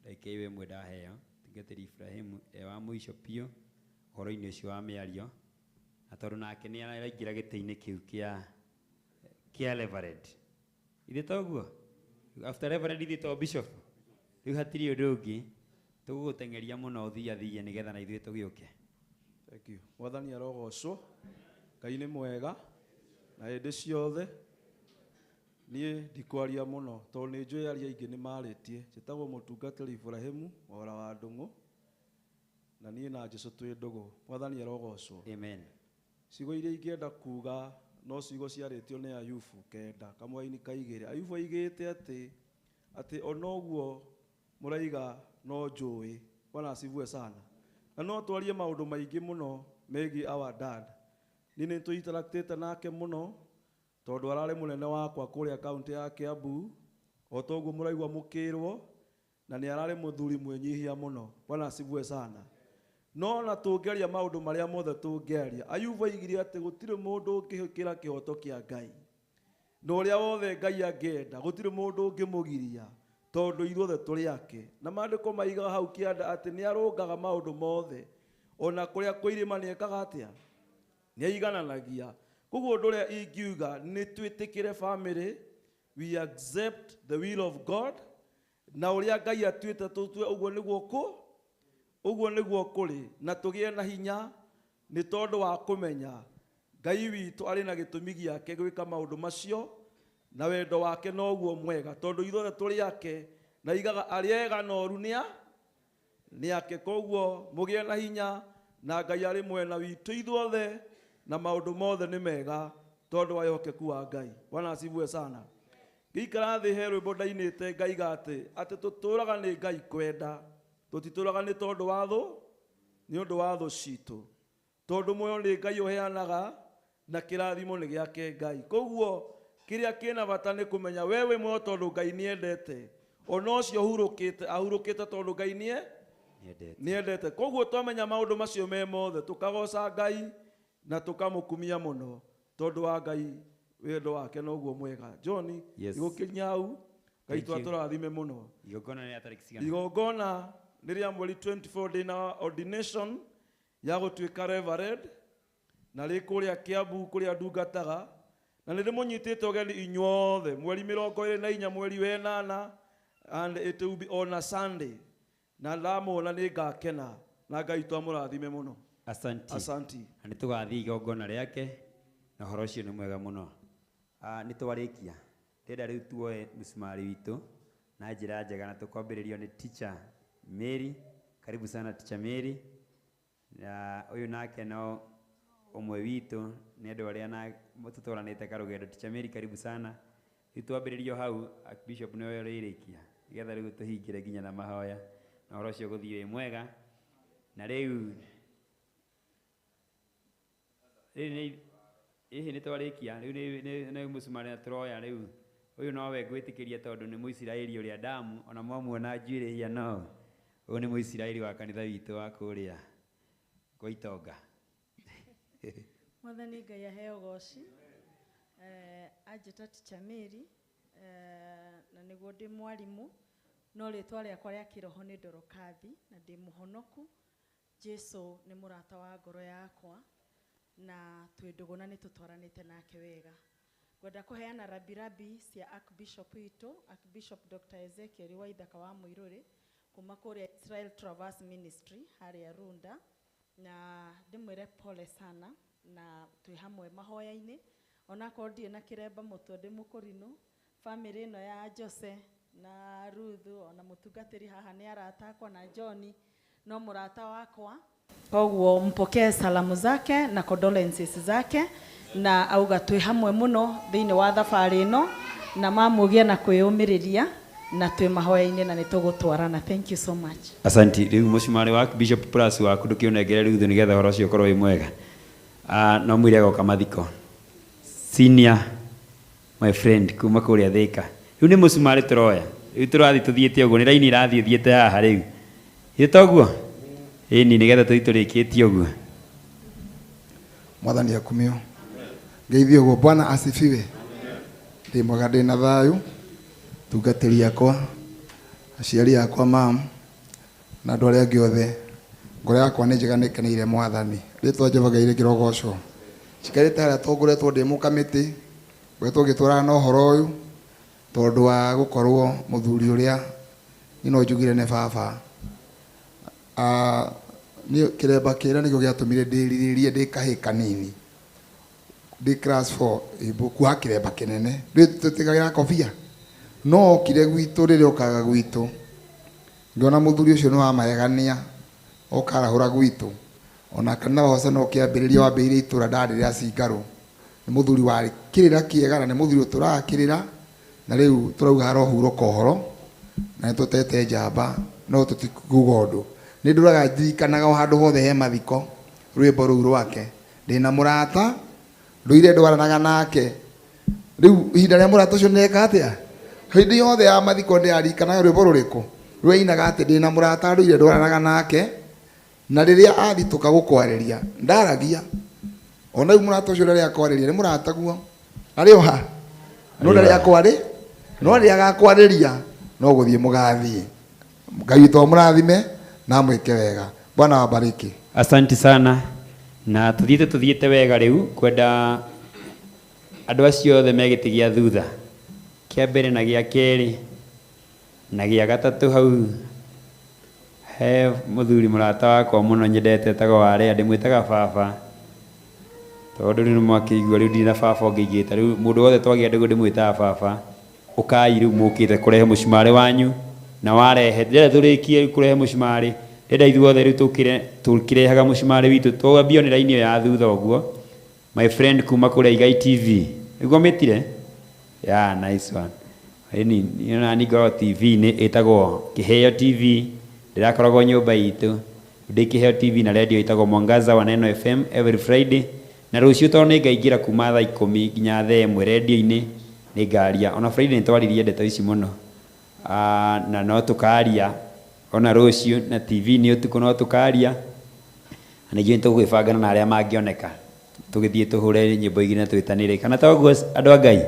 ndagĩka ĩyo ĩmwe ndaheo, mũtungatĩri Ibrahimu wa mũico biũ, ũhoro-inĩ ũcio wa mĩario, na tondũ nake nĩ araingĩra gĩtĩ-inĩ kĩu kĩa Reverend. Ithe toguo? After Reverend ithe to Bishop? Rĩu hatirĩ ũndũ ũngĩ, tũgũgũteng'eria mũno ũthiathiie nĩgetha na ithuĩ tũgĩũke. Thank you. Mwathani arogocwo, Ngai nĩ mwega, na hĩndĩ ciothe, niĩ ndikwaria mũno, tondũ nĩ njũĩ aria aingĩ nĩ marĩtie. Njĩtagwo mũtungatĩri Ibrahimu Mwaura wa Ndung'u, na niĩ na Jesũ twĩ ndũgũ. Mwathani arogocwo. Amen. Ciugo iria ingĩenda kuga no ciugo ciarĩtio nĩ Ayubu 9, kamwe-inĩ ka 2. Ayubu aigĩte atĩ ona ũguo mũraiga no njũĩ. Bwana asifiwe sana. Na no twarie maũndũ maingĩ mũno megiĩ our dad. Niĩ nĩ tũ-interactĩte nake mũno, tondũ ararĩ mũnene wakwa kũrĩa kaunti ya Kiambu, o toguo mũraigua mũkĩrwo, na nĩ ararĩ mũthuri mwĩnyihia mũno. Bwana asifiwe sana. No na tũngĩaria maũndũ marĩa mothe tũngĩaria, Ayubu aigire atĩ gũtirĩ mũndũ ũngĩhĩkĩra kĩhoto kĩa Ngai, na ũrĩa wothe Ngai angĩenda gũtirĩ mũndũ ũngĩmũgiria, tondũ ithuothe tũrĩ ake. Na maandĩko maigaga hau kĩanda atĩ nĩ arũngaga maũndũ mothe, ona kũrĩa kũirĩma nĩ ekaga atĩa, nĩ aigananagia. Koguo ũndũ ũrĩa ingiuga nĩ twĩtĩkĩre family, we accept the will of God, na ũrĩa Ngai atuĩte tũtue ũguo nĩguo kũrĩ, na tũgĩe na hinya nĩ tondũ wa kũmenya Ngai witũ arĩ na gĩtũmi gĩake gwĩka maũndũ macio, na wendo wake noguo mwega, tondũ ithuothe tũrĩ ake, na igaga arĩa ega noru nĩ ake. Koguo mũgĩe na hinya, na Ngai arĩ mwena witũ ithuothe, na maũndũ mothe nĩ mega tondũ wa wĩhokeku wa Ngai. Bwana asifiwe sana. Ngĩikara thĩ he rwĩmbo ndainĩte ngaiga atĩ tũtũũraga nĩ Ngai kwenda, tũtitũũraga nĩ tondũ wa thũ, nĩ ũndũ wa thũ citũ, tondũ muoyo nĩ Ngai ũheanaga na kĩrathimo nĩ gĩake Ngai. Koguo kĩrĩa kĩna bata nĩ kũmenya we wĩ muoyo tondũ Ngai nĩendete, ona ũcio ahurũkĩte tondũ Ngai nĩendete. Koguo twamenya maũndũ macio me mothe tũkagoca Ngai na tũkamũkumia mũno tondũ wa Ngai wendo wake noguo mwega. John, Yes. igũkinya hau Ngai Thank you. twatũrathime mũno. Igongona nĩ rĩa tarĩki cigana? Igongona nĩ rĩa mweri 24 ndĩna ordination ya gũtuĩka reverend na rĩ kũrĩa Kiambu kũrĩa ndungataga, na nĩ ndĩmũnyitĩte ũgeni inyuothe mweri 24 mweri wa 8, and it will be on a Sunday, na ndamũona nĩ ngakena na Ngai twamũrathime mũno. Asanti. Asanti. Na nĩ tũgathiĩ igongona rĩake na ũhoro ũcio nĩ mwega mũno. Nĩ twarĩkia, ndĩrenda rĩu tuoe mũcumarĩ witũ na njĩra njega, na tũkwambĩrĩrio nĩ teacher Mary. Karibu sana teacher Mary. Na ũyũ nake no ũmwe witũ nĩ andũ arĩa tũtwaranĩte karũgendo. Teacher Mary, karibu sana. Rĩu twambĩrĩrio hau, Bishop nĩwe ũrĩrĩkia, nĩgetha rĩu tũhingĩre nginya na mahoya na ũhoro ũcio gũthiĩ wĩ mwega. Na rĩu hihi nĩ twarĩkia, rĩu nĩ mũcumarĩ na tũroya rĩu. Ũyũ nowe ngwĩtĩkĩria tondũ nĩ Mũisiraeli ũrĩa ndamu, ona mwamuona njuĩrĩ hiana. Ũyũ nĩ Mũisiraeli wa kanitha witũ wa kũrĩa kwa Itonga. Mwathani Ngai aheo goci. Anjĩta teacher Mary, na nĩguo ndĩ mwarimũ, no rĩtwa rĩakwa rĩa kĩroho nĩ Ndorokathi, na ndĩ mũhonoku. Jesu nĩ mũrata wa ngoro yakwa, na twĩ ndũgũ na nĩ tũtwaranĩte nake wega. Ngwenda kũheana rabirabi cia Archbishop witũ, Archbishop Dr. Ezekiel Waithaka wa Mũirũrĩ, kuma kũrĩa Israel Traverse Ministry harĩa Runda, na ndĩmwĩre pole sana, na twĩ hamwe mahoya-inĩ. Ona korwo ndirĩ na kĩremba mũtwe ndĩ mũkũrinũ, family ĩno ya Jose na Ruth, ona mũtungatĩri haha nĩ arata akwa na John, no mũrata wakwa. Koguo mpokee salamu zake na condolences zake, na auga twĩ hamwe mũno thĩinĩ wa thabarĩ ĩno, na mamũgia na kwĩyũmĩrĩria, na twĩ mahoya-inĩ na nĩ tũgũtwarana. Thank you so much. Asanti. Rĩu mũcumarĩ wa Bishop Plus waku ndũkĩũnengere Ruth nĩgetha ũhoro ũcio ũkorwo wĩ mwega. No mwĩre agoka mathiko. Senior, my friend, kuma kũrĩa Thĩka. Rĩu nĩ mũcumarĩ tũroya. Rĩu tũrathiĩ tũthiĩte ũguo, nĩ raini irathiĩ ũthiĩte haha rĩu. Ĩta ũguo? Ĩni nĩgetha tũthiĩ tũrĩkĩtie ũguo. Mwathani akumio. Ngeithie ũguo. Bwana asifiwe. Ndĩ mwega ndĩna thayũ. Tungatĩri akwa, aciari akwa mam, na andũ arĩa angĩ othe. Ngoro yakwa nĩ njega nĩkeneire Mwathani. Rĩtwa Jehova Ngai rĩkĩrogocwo. Cikarĩte harĩa tũngoretwo ndĩ mũkamĩtĩ, ngoretwo ngĩtwarana na ũhoro ũyũ tondũ wa gũkorwo mũthuri ũrĩa no njugire nĩ baba. Nĩ kĩremba kĩrĩa nĩkĩo gĩatũmire ndĩrirĩrie ndĩ kahĩĩ kanini, ndĩ class 4 kuoha kĩremba kĩnene. Tũtigagĩra kobia, no okire gwitũ rĩrĩa okaga gwitũ, ngĩona mũthuri ũcio nĩ wa magegania, okarahũra gwitũ. Ona kana hoca no kĩambĩrĩria wambĩrĩria itũra ndarĩ rĩa Cingarũ. Nĩ mũthuri warĩ kĩrĩra kĩega, na nĩ mũthuri tũrakĩrĩra, na rĩu tũrauga arohurũka ũhoro, na nĩtũtete njamba, no tũtikuga ũndũ. Nĩ ndũraga ndirikanaga o handũ hothe he mathiko rwĩmbo rũu rwake, ndĩna mũrata ndũire ndwaranaga nake. Rĩu ihinda rĩa mũrata ũcio nĩreka atĩa? Hĩndĩ yothe ya mathiko ndĩrarikanaga rwĩmbo rũrĩkũ rwainaga atĩ ndĩna mũrata ndũire ndwaranaga nake, na rĩrĩa athitũka gũkwarĩria ndaragia. Ona rĩu mũrata ũcio rĩrĩa akwarĩria nĩ mũrata guo arĩ o ha, no rĩrĩa akwarĩ, no rĩrĩa agakwarĩria no gũthiĩ mũgathiĩ. Ngai witũ amũrathime na mwĩke wega. Bwana wabariki. Asanti sana. Na tũthiĩte wega rĩu kwenda andũ acio othe megĩtĩ gĩa thutha, kĩa mbere na gĩa kerĩ na gĩa gatatũ hau he mũthuri mũrata wakwa mũno nyendete etagwo Warea, ndĩmwĩtaga baba tondũ rĩu nĩmwakĩigua rĩu ndirĩ na baba ũngĩingĩta. Rĩu mũndũ wothe twagĩa ndĩguo ndĩmwĩtaga baba. Ũkai rĩu mũkĩte kũrehe mũcumarĩ wanyu na warehe, ndĩrenda tũrĩkie kũrehe mũcumarĩ, ndĩrenda ithuothe rĩu tũkĩrehaga mũcumarĩ witũ twambio nĩ raini ĩyo ya thutha ũguo. My friend kuma kũrĩa Igai TV, nĩguo mĩtire? Yeah, nice one. Nĩ ngoragwo TV-inĩ ĩtagwo Kĩheo TV, ndĩrakoragwo nyũmba itũ ndĩ Kĩheo TV na radio ĩtagwo Mwangaza wa Neno FM every Friday, na rũciũ tondũ nĩ ngaingĩra kuma thaa 10 nginya thaa 1 radio-inĩ nĩ ngaria. Ona Friday nĩ twaririe ndeto ici mũno, na no tũkaria ona rũciũ na TV-inĩ ũtukũ no tũkaria, na ningĩ nĩ tũgwĩbangana na arĩa mangĩoneka tugithie tuhure nyimbo igina twitanire kana toguo andu a Ngai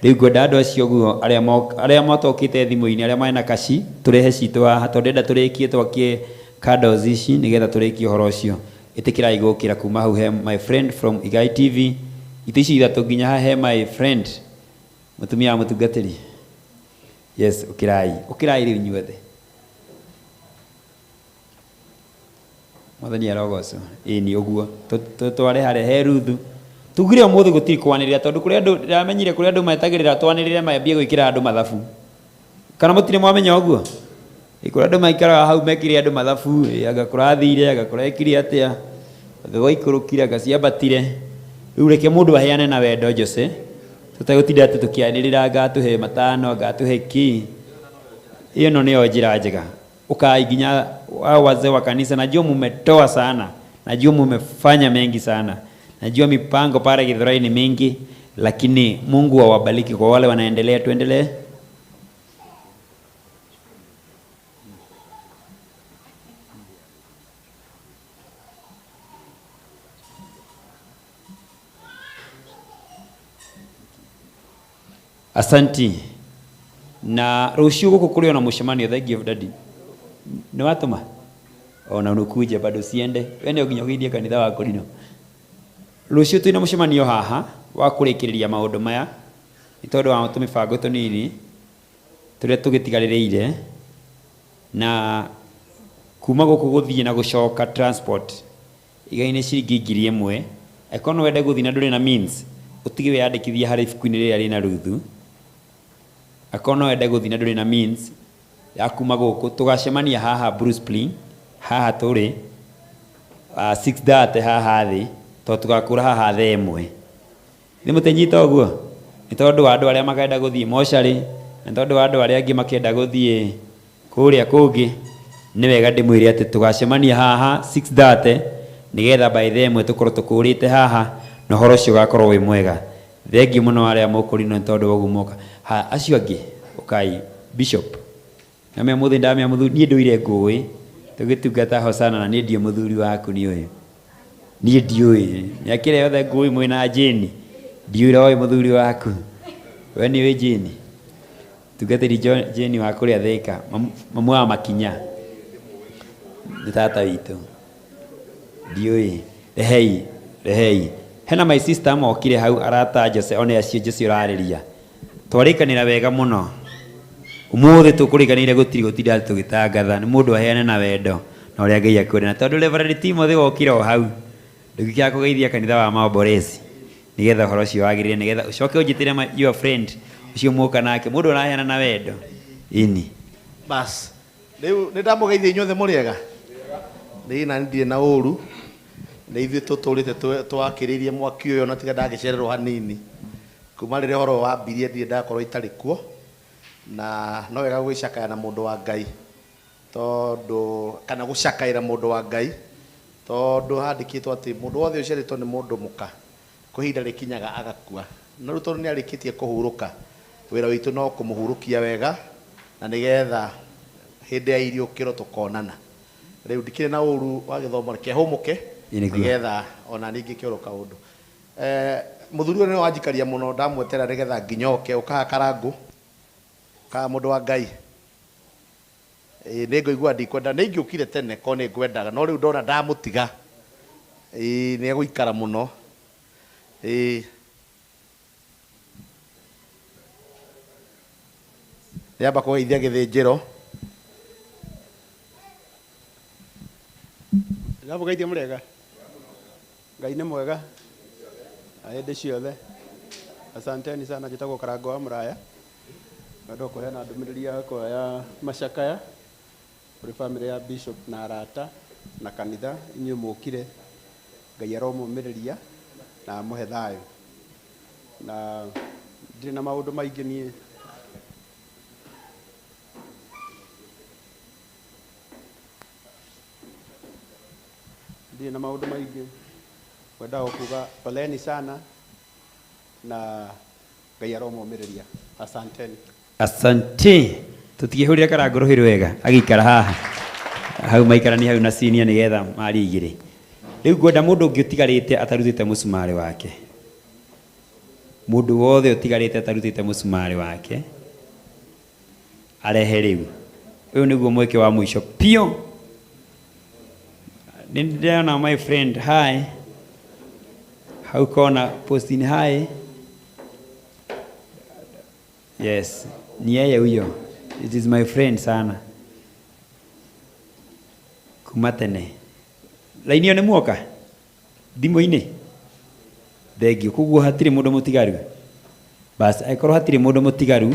riu ngwenda andu acio guo aria motokite thimu-ini aria mena kaci turehe citu haha tondu ndenda turikie twakie candles ici nigetha turikie horo ucio itikirai gukira kuma hau he my friend from Igai TV itu ici ithatu nginya haha he my friend mutumia mutungatiri yes ukirai riu nyuothe Mwathani arogocwo ni uguo tware hare he Ruthu tugire umuthi gutiri kwanirira tondu kuri andu ndamenyire kuri andu metagirira twanirire mambie gwikira andu mathabu kana mutire mwamenya uguo ikura andu maikara hau mekire andu mathabu agakora athire agakora ekire atia agaikurukira gaciambatire riu reke mundu aheane na wendo Jose tutagutinda ati tukianirira ngatuhe matano ngatuhe ki hiyo ndio njira njega ukai nginya wazee wa kanisa najua mumetoa sana najua mumefanya mengi sana najua mipango pale Githurai ni mingi lakini Mungu awabariki kwa wale wanaendelea tuendelee Asanti na rucio guku kuri ona mucemanio thank you daddy ni watuma ona unukuja bado siende wene uginya ugeithie kanitha wa Korino rucio twina mucemanio haha wa kurikiriria maundu maya ni tondu wa tumibango tunini turia tugitigaririire na kuma guku guthie na gucoka transport igaine ciringi 1,000 ekono wende guthie na nduri na means utige wiyandikithia hari ibuku-ini riria rina Ruthu akono wende guthie na nduri na means ya kuma guku tugacemania haha Bruce Spring haha turi 6:30 haha thi to tugakura haha the 1 ni mutenyita uguo ni tondu wa andu aria makenda guthie moshari ni tondu wa andu aria angi makenda guthie kuria kungi ni wega ndimwire ati tugacemania haha 6:30 nigetha by the 1 tukorwo tukurite haha na horo cio gakorwo wi mwega thengi muno aria mukurino ni tondu wa gumoka ha acio angi ukai bishop na muthi ndamia muthuri ni nduire ngui tugitungata hosana na ni ndie muthuri waku ni uyu ni ndiui yakire yothe ngui mwina jini ndiure oi muthuri waku we ni we jini tugatiri jini wa kuria Thika mamu wa Makinya ni tata witu ndiui rehei hena my sister mokire hau arata Jose one acio Jose urariria twarikanira wega muno umuthi tukurikanire gutinda tugitangatha ni mundu aheane na wendo na uria Ngai akwenda na tondu Reverend Timothy wokire o hau ndugikia kugeithia kanitha wa Maomboresi nigetha horo cio wagirire nigetha ucoke unjitire your friend ucio muka nake mundu araheana na wendo ini bas riu ni ndamugeithia inyuothe muriega ni na ndie na uru ni ithuĩ tũtũrĩte twakĩrĩirie mwaki ũyũ na tiga ndagĩcererwo hanini kuma rĩrĩa ũhoro wambirie ndirĩ ndakorwo itarĩ kuo na no wega gũgĩcakaya na mũndũ wa Ngai tondũ kana gũcakaĩra mũndũ wa Ngai tondũ handĩkĩtwo atĩ mũndũ wothe ũciarĩtwo nĩ mũndũ mũka kũhinda rĩkinyaga agakua no rĩu tondũ nĩ arĩkĩtie kũhurũka wĩra witũ no kũmũhurũkia wega na nĩgetha hĩndĩ ya iriũkĩro tũkonana rĩu ndikĩrĩ na ũru wa gĩthomo kĩahũmũke nigetha ona ningi kioroka undu muthuri ũyũ nĩ wanjikaria mũno ndamwetera nigetha nginyoke ukaha karangu ka mũndũ wa Ngai nĩ ngũigua ndikwenda nĩ ingĩũkire tene ko nĩ ngwendaga no rĩu ndona ndamũtiga nĩ egũikara mũno nĩamba kũgeithia gĩthĩnjĩro ndamugeithia mũrega Ngai nĩ mwega hĩndĩ ciothe asanteni sana njĩtagwo Karango wa Mũraya ngwenda kũheana ndũmĩrĩri yakwa ya macakaya kũrĩ bamĩrĩ ya Bishop na arata na kanitha inyuĩ mũkire Ngai aromũmĩrĩria na amũhe thayũ na ndirĩ na maũndũ maingĩ niĩ ndirĩ na maũndũ maingĩ kwenda kuga poleni sana na Ngai aromũmĩrĩria asanteni asante tutigihurira Karango ruhiru wega agikara haha hau maikarani hau na senior nigetha mari igiri Riu ngwenda mundu ungi utigarite atarutite musumari wake. Mundu wothe utigarite atarutite musumari wake arehe riu. Uyu niguo mweke wa mwisho pio. Nindona my friend hi. How kona posting hi. Yes, ni yeye huyo. It is my friend sana. Kumatene. Lainio ni muoka. Thimo-ini. Thengio kuguo hatire mundu mutigaru. Bas aikoro hatire mundu mutigaru.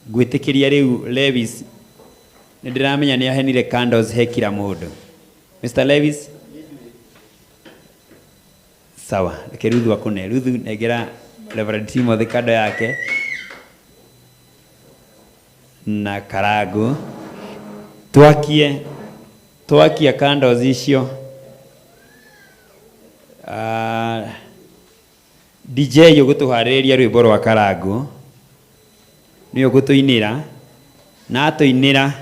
Gwitikiria riu Levis. Ndiramenya ni ahenire candles he kila mundu. Mr. Levis. Sawa, reke Ruthu akune. Ruthu negera Reverend Timothy kando yake. Na Karagu. Twakia candles icio. DJ ugutuhaririria rwimbo rwa Karagu. Ni ugutuinira na atuinira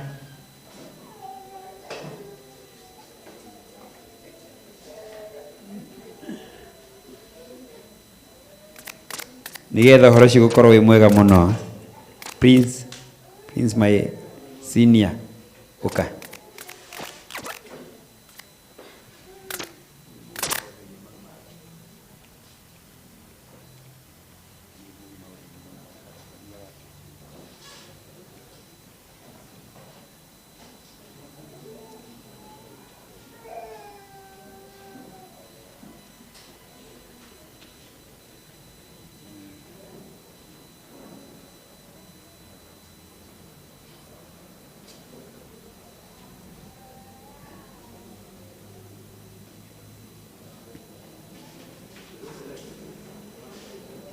nigetha horo ci gukorwo wi mwega muno. Prince my senior uka.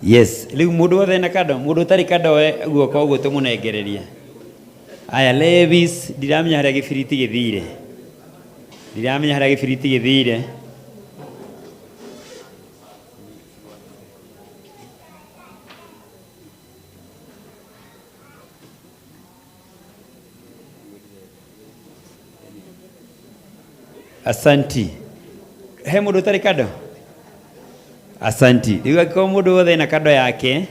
Yes, riu mundu wothe na kado, mundu utari kado we guoko uguo tumunengereria. Aya Levis, ndiramenya haria gibiriti githire. Ndiramenya haria gibiriti githire. Asanti. He mundu utari kado? Asanti. Riu akiko mundu wothe na kado yake,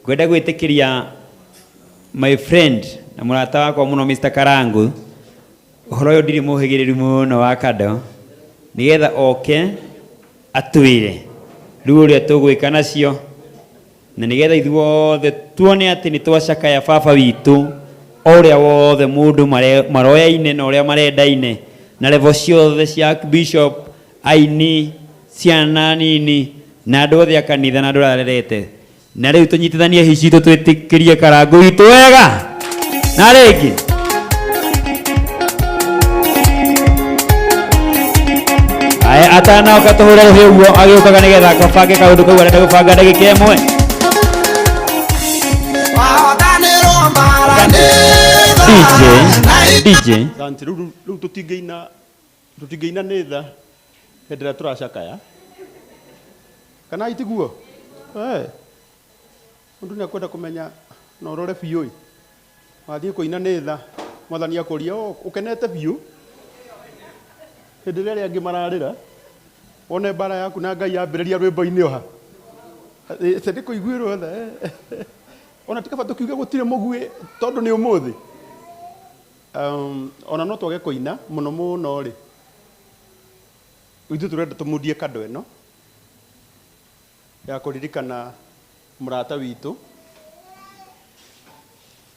gwenda gwitikiria my friend na murata wakwa muno Mr. Karangu. Uhoro uyu ndiri muhigiriru muno wa kado. Nigetha oke atwire. Riu uria tugwika nacio. Na nigetha ithuothe tuone ati ni twacakaya baba witu. Uria wothe mundu maroyaine na uria marendaine. Na level ciothe cia Bishop aini ciana nini na andu othe a kanitha na andu ararerete. Na riu tunyitithanie hici twitikirie Karangu itu wega. Na ringi aya atana ukatuhura ruhi uguo agiukaga nigetha akabange kaundu kau arenda gubanga ndagika imwe. DJ Santi riu tutingeina nitha hendera turacakaya kana itiguo mundu ni akwenda kumenya na urore biu wathie kuina nitha mwathani akuria ukenete biu hindi ria angi mararira one bara yaku na Ngai yambiriria rwimbo-ini oha sende kuiguirwo tha ona tikaba tukiuge gutire mugui tondu ni umuthi ona no twage kuina muno muno ri ithu turenda tumudie kado eno ya kuririkana murata witu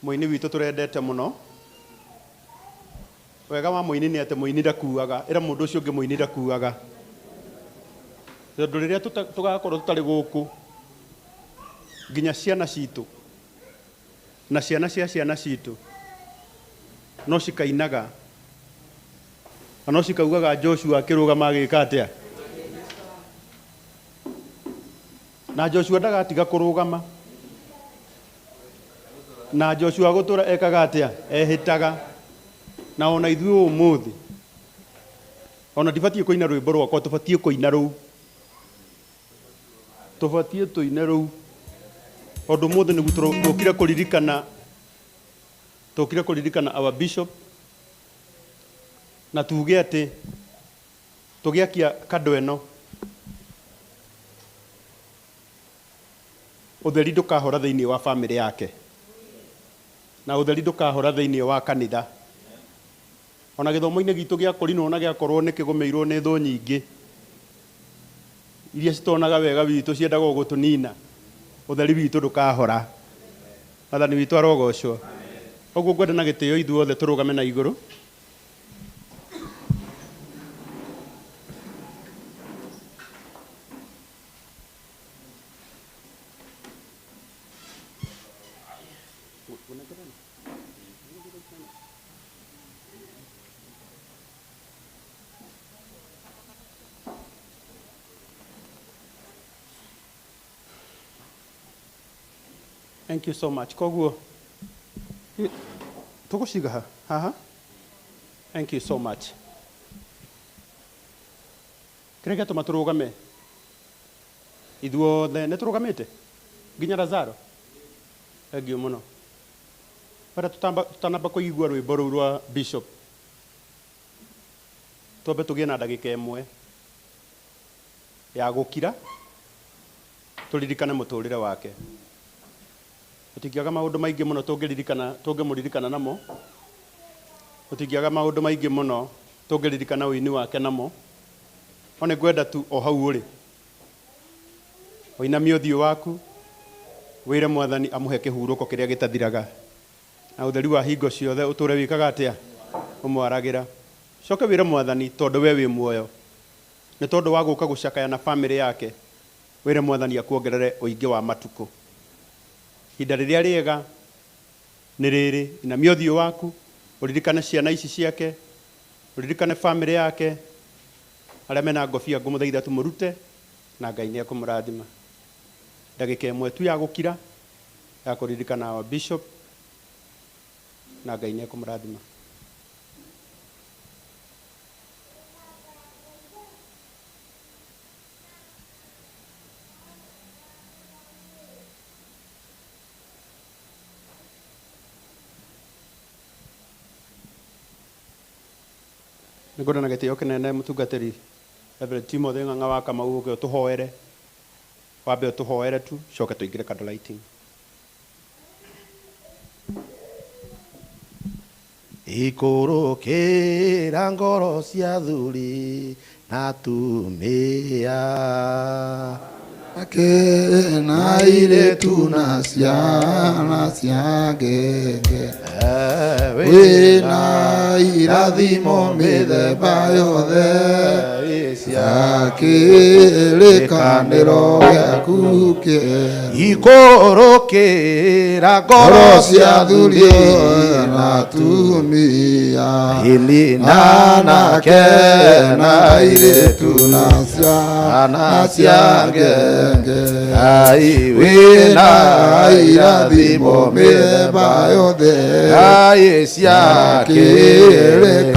muini witu turendete muno. Wega wa muini ni ate muini ndakuaga ira mundu ucio ungi muini ndakuaga tondu riria tugakorwo tutari guku nginya ciana citu na ciana cia ciana citu no cikainaga na no cikaugaga Joshua akirugama agika atia na Joshua ndagatiga kurugama na Joshua gutura ekaga atia ehitaga na ona ithuĩ ũmũthĩ ona ndibatie kũina rwĩmbo rwakwa tũbatie kũina rũu tũbatie tũine rũu tondũ ũmũthĩ nĩguo tũkire kũririkana our bishop na tuge atĩ tugiakia kando eno utheri ndukahora thiini wa family yake na utheri ndukahora thiini wa kanitha ona githomo-ini gitu gia Korino ona giakorwo ni kigumirwo ni thu nyingi iria citonaga wega witu ciendaga gutunina utheri witu ndukahora Mwathani witu arogocwo oguo ngwenda na gitio ithuothe turugame na iguru. Thank you so much. Koguo tuguciga haha. Thank you so much. Kirega tumaturugame ithuothe nĩ tũrũgamĩte nginya Lazaro. Thengiũ mũno. Bara tutanamba kũigua rwĩmbo rũu rwa Bishop twambe tũgĩe na ndagĩka ĩmwe ya gũkira tũririkane mũtũrĩre wake. Tutingiaga maundu maingi muno tungĩmũririkana namo. Tutingiaga maundu maingi muno tungĩririkana ũini wake namo. One ngwenda tu o hau ũrĩ ũinamie ũthiũ waku wĩre Mwathani amuhe kĩhurũko kĩrĩa gĩtathiraga na ũtheri wa hingo ciothe ũtũre wĩkaga atĩa ũmwaragĩra. Coke wĩre Mwathani tondũ we wĩ muoyo nĩ tondũ wa gũka gũcakaya na family yake wĩre Mwathani akuongerere ũingĩ wa matukũ. Ihinda rĩrĩa rĩega nĩ rĩrĩ, inamia ũthiũ waku ũririkane ciana ici ciake, ũririkane family yake, arĩa mena ngobia ngũmũthaitha tũmũrute na Ngai nĩ ekũmũrathima. Ndagĩka ĩmwe tu ya gũkira ya kũririkana wa Bishop na Ngai nĩ ekũmũrathima. Nĩngwenda na gĩtĩo kĩnene mũtungatĩri Reverend Timothy Ng'ang'a wa Kamau ũke ũtũhoere, wambe ũtũhoere tu, coke tũingĩre candlelighting. Ikũrũkĩra ngoro cia athuri na atumia na airĩtu na ciana cia ngenge wĩna irathimo mĩthemba yothe cia kĩrĩkanĩro gĩaku kĩega. Ikũrũkĩra ngoro cia athuri na atumia na anake na airĩtu na ciana cia ngenge wĩna irathimo mĩthemba yothe cia kĩrĩkanĩro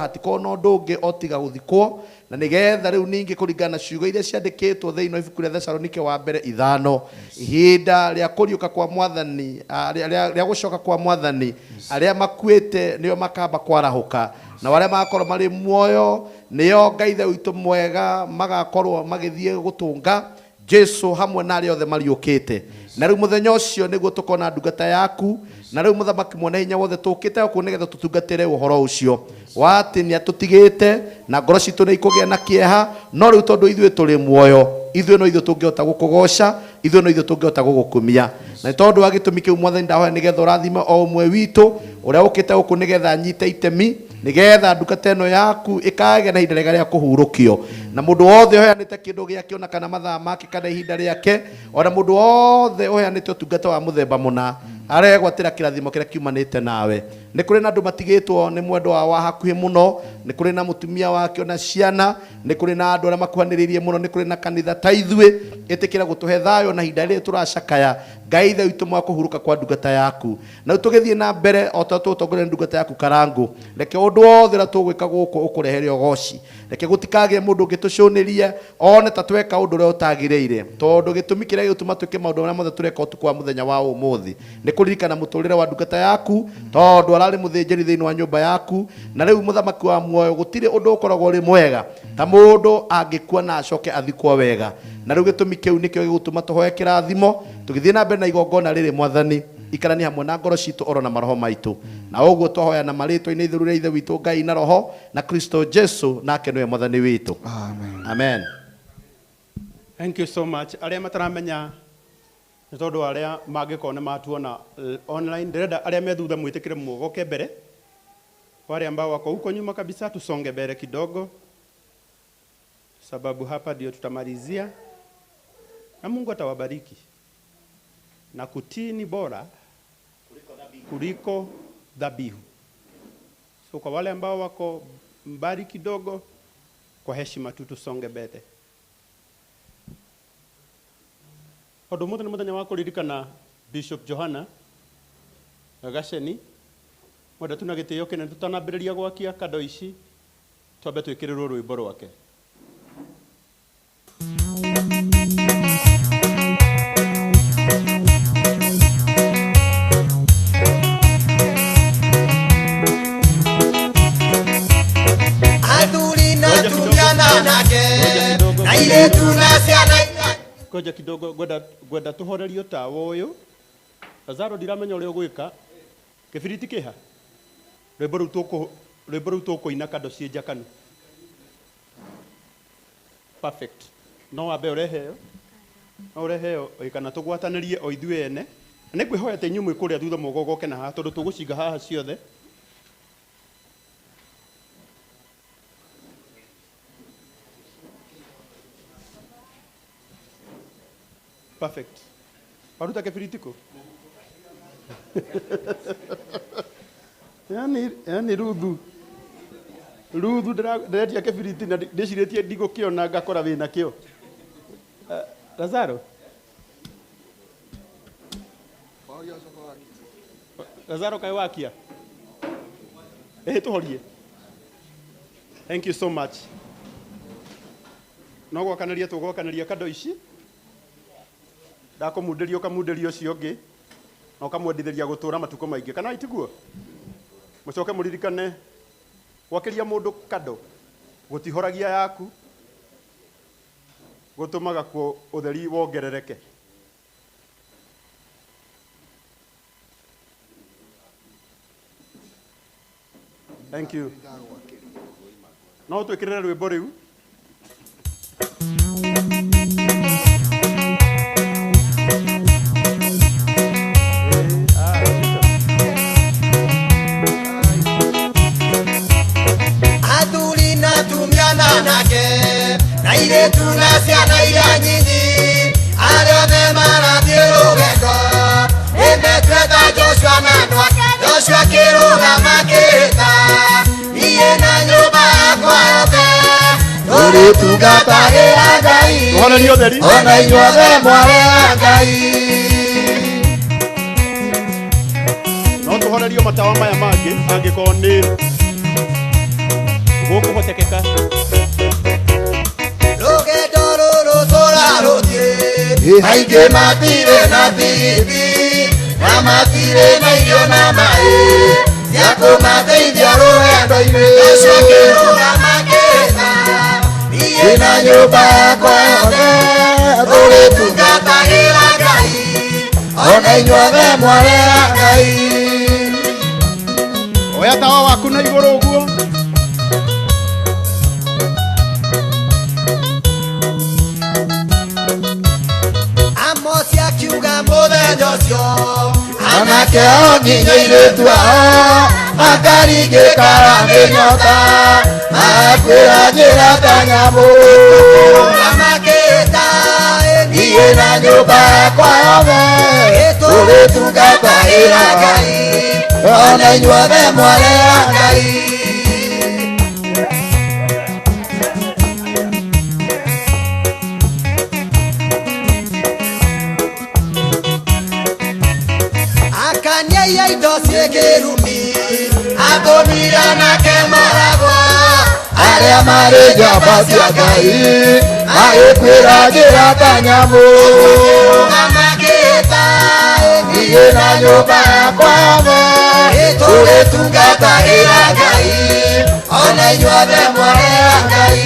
hatikorwo na ũndũ ũngĩ o tiga gũthikwo na nĩgetha rĩu ningĩ kũringana na ciugo iria ciandĩkĩtwo thĩinĩ wa ibuku rĩa Thesalonike wa mbere 5 ihinda rĩa kũriũka kwa Mwathani rĩa gũcoka kwa Mwathani arĩa makuĩte nĩo makamba kwarahũka na arĩa magakorwo marĩ muoyo nĩo Ngai Ithe witũ mwega magakorwo magĩthiĩ gũtũnga Jesu hamwe na arĩa othe mariũkĩte. Na rĩu mũthenya ũcio nĩguo tũkona ndungata yaku na rĩu mũthamaki mwene hinya wothe tũkĩte gũkũ nĩgetha tũtungatĩre ũhoro ũcio wa atĩ nĩatũtigĩte na ngoro citũ nĩikũgĩa na kĩeha no rĩu tondũ ithuĩ tũrĩ muoyo ithuĩ no ithuĩ tũngĩhota gũkũgoca ithuĩ no ithuĩ tũngĩhota gũgũkumia na tondu wa gitumi kiu mwathani ndahoya nigetha urathima o umwe witu uria ukite guku nigetha nyite itemi nigetha ndungata ino yaku ikage na ihinda riega ria kuhurukio na mundu wothe uheanite kindu giake ona kana mathaa make kana ihinda riake ona mundu wothe uheanite utungata wa muthemba muna aregwatira kirathimo kiria kiumanite nawe ni kuri na andu matigitwo ni mwendwa wa hakuhi muno ni kuri na mutumia wake ona ciana ni kuri na andu aria makuhaniririe muno ni kuri na kanitha ta ithue itikira gutuhe thayo na ihinda riri turacakaya Ngai ithe witũ mwa kuhuruka kwa ndungata yaku na tugithie na mbere o ta tutongoria ndungata yaku Karangu reke undu wothe ra tugwika guku ukurehere ogoci reke gutikage mundu ngitucunirie one ta tweka undu ria utagiriire tondu gitumi kiria gituma twike maundu maria mothe tureka utuku wa muthenya wa umuthi ni kuririkana muturire wa ndungata yaku tondu arari muthinjiri thiini wa nyumba yaku na riu muthamaki wa muoyo gutire undu ukoragwo ri mwega ta mundu angikua na acoke athikwo wega na riu gitumi kiu nikio gigutuma tuhoe kirathimo tugithie na mbere na igongona riri mwathani ikarani hamwe na ngoro citu oro na maroho maitu na uguo twahoya na maritwa-ini ithuru ria ithe witu Ngai na roho na Kristo Jesu nake niwe mwathani witu amen. Thank you so much. Aria mataramenya ni tondu aria mangikona matuona online ndirenda aria me thutha mwitikire mugoke mbere wale ambao wako huko nyuma kabisa tusonge mbele kidogo sababu hapa ndio tutamalizia na Mungu atawabariki na kutii ni bora kuliko dhabihu. So kwa wale ambao wako mbali kidogo kwa heshima tu tusonge mbele. Odo muthenya muthenya wa kuririkana Bishop Johana Gasheni mwenda tuna gitio kinene tutanambiriria gwakia kado ici twambe twikirirwo rwimbo rwake. Koja kidogo gwenda tuhorerio tawa uyu Lazaro ndiramenya uria ugwika kibiriti kiha rwimbo ru tukuina kado cie njakanu perfect no wambe ureheo ikana tugwatanirie o ithuĩ ene nĩ ngwĩhoya te inyuĩ kũrĩa thutha mũgogoke na haha tondũ tũgũcinga haha ciothe. Perfect. Paruta kibiriti kũ? Yani ruthu ndiretia kibiriti na ndĩcirĩtie ndigũkĩona ngakora wĩna kĩo. Lazaro? Lazaro kai wakia? Tuhorie. Thank you so much. No gwakanaria kado ici. Ndakomunderio kamunderio cio ngi no kamwendithĩria gũtũra matukũ maingĩ kana itiguo mũcoke mũririkane gwakiria mũndũ kado gũtihoragia yaku gũtũmaga kwa ũtheri wongerereke. Thank you. No twĩkĩrĩre rwĩmbo rĩu. Nairetu na ciana iria nyinyi arĩa othe marathiĩ rũgendo nĩmetweta Joshua na andũ ake Joshua akĩrũgama akĩĩta niĩ na nyũmba yakwa yothe tũrĩtungatagĩra Ngai ona inyuothe mwarega Ngai. No tũhorerio matawa maya mangĩ angĩkorwo nĩ gũkũhotekeka. Aingĩ matirĩ na tigiti na matirĩ na irio na maĩ cia kũmateithia rũgendo-inĩ. Joshua akĩrũgama akĩĩta niĩ na nyũmba yakwa yothe tũrĩtungatagĩra Ngai ona inyuothe mwarega Ngai. Oya tawa waku na igũrũ ũguo. Mũthenya cio anake ao nginya airĩtu ao makaringĩkara nĩ nyota makwĩra njĩra ta nyamũ makĩta niĩ na nyũmba yakwa yothe tũgĩtungatagĩra Ngai ona inyuothe mwarera Ngai. Akanyaiya indo ciĩ kĩrumi athũmira nake maragwa arĩa marĩ njamba cia Ngai magĩkwĩra njĩra ta nyamũ makĩta niĩ na nyũmba yakwa yothe tũgĩtungatagĩra Ngai ona inyuothe mwarera Ngai.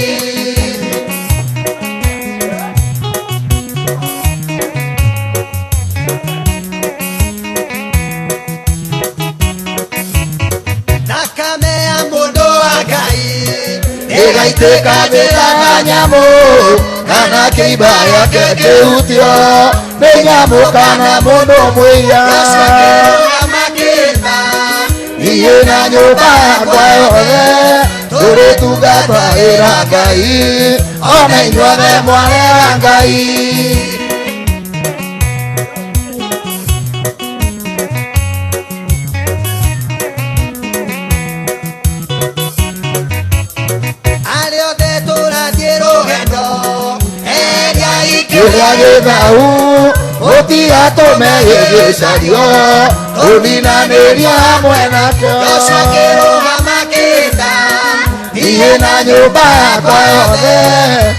Ĩgaitĩka njĩra na nyamũ kana kĩimba gĩake kĩhutio nĩ nyamũ kana mũndũ mwĩya niĩ na nyũmba yakwa yothe tũrĩtungatagĩra Ngai ona inyuothe mwarera Ngai. Kĩrĩa gĩthau gũtigatũme gĩgĩcario tũninanĩria hamwe nakĩo niĩ na nyũmba yakwa yothe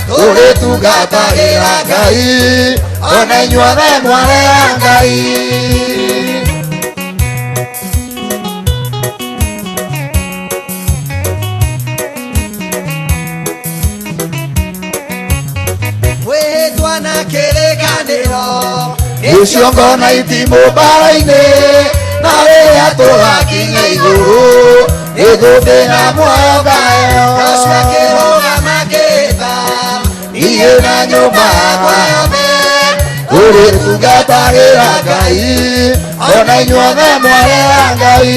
tũrĩtungatagĩra Ngai ona inyuothe mwarera Ngai. Icio na itimũ mbara-inĩ na rĩrĩa tũgakinya igũrũ ĩthũmbĩ na muoyo ngayo niĩ na nyũmba yakwa yothe tũrĩtungatagĩra Ngai ona inyuothe mwarera Ngai.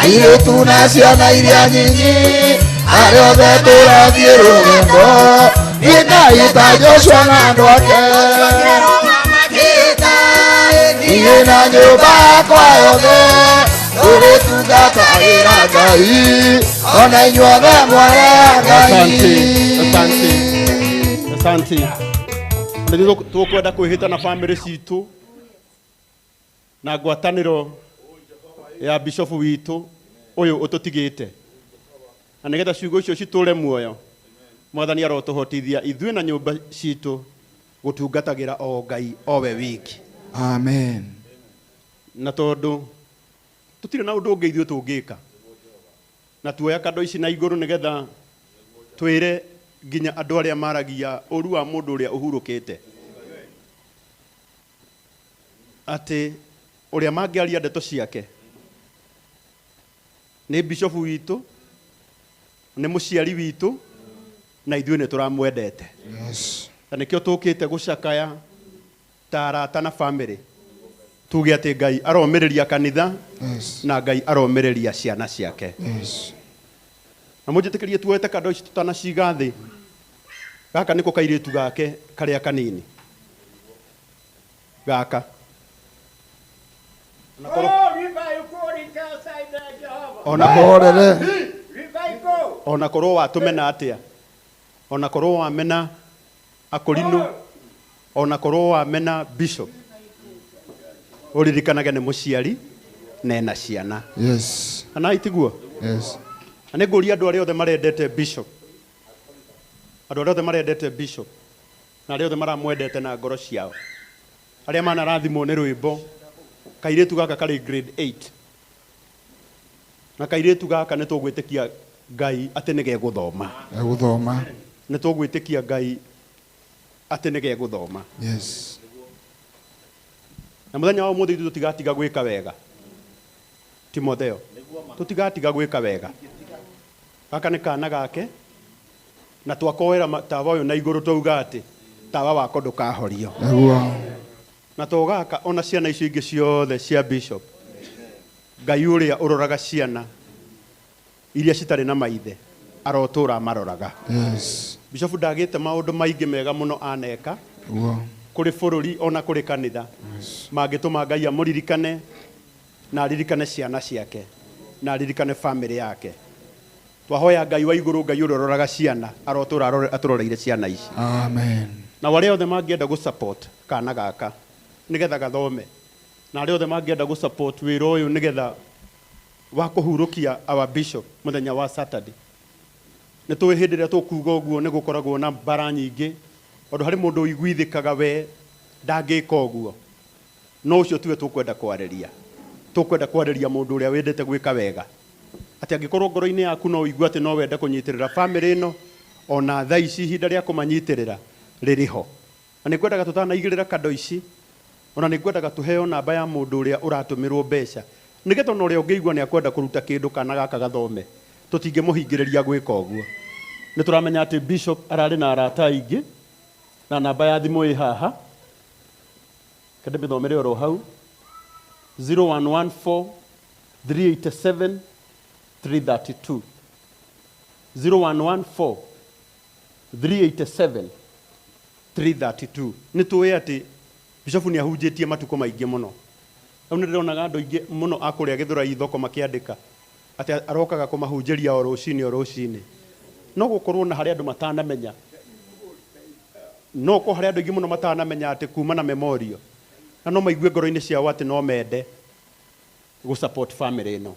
Airĩtu na ciana iria nyinyi arĩa othe tũrathiĩ rũgendo nĩ Ngai ta Joshua na andũ ake niĩ na nyũmba yakwa yothe tũrĩtungatagĩra Ngai ona inyuothe mwarera Ngai. Asante. Nĩ tũkwenda kwĩhĩta na bamĩrĩ citũ na ngwatanĩro ya bishofu witũ ũyũ ũtũtigĩte na nĩgetha ciugo icio citũre muoyo mwathani arotũhotithia ithuĩ na nyũmba citũ gũtungatagĩra o Ngai o we wiki. Amen. Na tondũ tũtirĩ na ũndũ ũngĩ ithuĩ tũngĩka na tuoya kando ici na igũrũ nĩgetha twĩre nginya andũ arĩa maragia ũru wa mũndũ ũrĩa ũhurũkĩte atĩ ũrĩa mangĩaria ndeto ciake nĩ bishofu witũ nĩ mũciari witũ na ithuĩ nĩ tũramwendete. Yes. Na nĩkĩo tũkĩte gũcakaya ta arata na bamĩrĩ tuge atĩ Ngai aromĩrĩria kanitha na Ngai aromĩrĩria ciana ciake. Na mũnjĩtĩkĩrie tuoete kando ici tũtanaciga thĩ gaka nĩko kairĩtu gake karĩa kanini gaka ona korwo watũmena atĩa ona korwo wamena akũrinũ ona korwo wamena bishop ũririkanage nĩ mũciari na ena ciana. Yes. Ana itiguo? Yes. Na nĩngũria andũ arĩa othe marendete bishop andũ arĩa othe marendete bishop na arĩa othe maramwendete na ngoro ciao arĩa manarathimwo nĩ rwĩmbo kairĩtu gaka karĩ grade 8 na kairĩtu gaka nĩ tũgwĩtĩkia Ngai atĩ nĩ gegũthoma. Egũthoma. Nĩ tũgwĩtĩkia Ngai atĩ nĩ gegũthoma. Yes. Na mũthenya wa ũmũthĩ tũtigatiga gwĩka wega Timotheo tutigatiga gwika wega gaka nĩ kana gake na twakoera tawa ũyũ na igũrũ twauga atĩ tawa wako ndũkahorio na tũgaka ona ciana icio ingĩ ciothe cia bishop Ngai ũrĩa ũroraga ciana iria citarĩ na maithe arotũra maroraga. Bishop ndagĩte maũndũ maingĩ mega mũno aneka kũrĩ bũrũri ona kũrĩ kanitha mangĩtũma Ngai amũririkane na aririkane ciana ciake na aririkane family yake. Twahoya Ngai wa igũrũ, Ngai ũrĩa ũroraga ciana arotũra atũroreire ciana ici. Amen. Na wale othe mangĩenda gũ support kana gaka nigetha gathome na arĩa othe mangĩenda gũ support wĩra ũyũ nigetha wa kũhurũkia our bishop mũthenya wa Saturday. Nĩ tũĩ hĩndĩ ĩrĩa tũkuga ũguo nĩ gũkoragwo na mbara nyingĩ, tondũ harĩ mũndũ ũiguithĩkaga we ndangĩka ũguo, no ũcio tiwe tũkwenda kwarĩria. Tũkwenda kwarĩria mũndũ ũrĩa wendete gwĩka wega, atĩ angĩkorwo ngoro-inĩ yaku no ũigua atĩ no wende kũnyitĩrĩra family ĩno, ona thaa ici ihinda rĩa kũmanyitĩrĩra rĩrĩho. Na nĩ ngwendaga tũtanaigĩrĩra kado ici, ona nĩ ngwendaga tũheo namba ya mũndũ ũrĩa ũratũmĩrwo mbeca, nĩgetha ona ũrĩa ũngĩigua nĩ akwenda kũruta kĩndũ kana gaka gathome tũtingĩmũhingĩrĩria gwĩka ũguo. Nĩ tũramenya atĩ bishop ararĩ na arata aingĩ na namba ya thimũ ĩ haha, kende mĩthomere oro hau 0114 387 332 0114 387 332. Nĩ tũĩ atĩ bishop nĩ ahunjĩtie matukũ maingĩ mũno. Rĩu nĩ ndĩronaga andũ aingĩ mũno akũrĩa Gĩthũrai thoko makĩandĩka atĩ arokaga kũmahunjĩria o rũcinĩ. No gũkorwo na harĩa andũ matanamenya, no ko harĩa andũ aingĩ mũno matanamenya atĩ kuma na memorial na no maigue ngoro-inĩ ciao atĩ no mende gũ support family ĩno.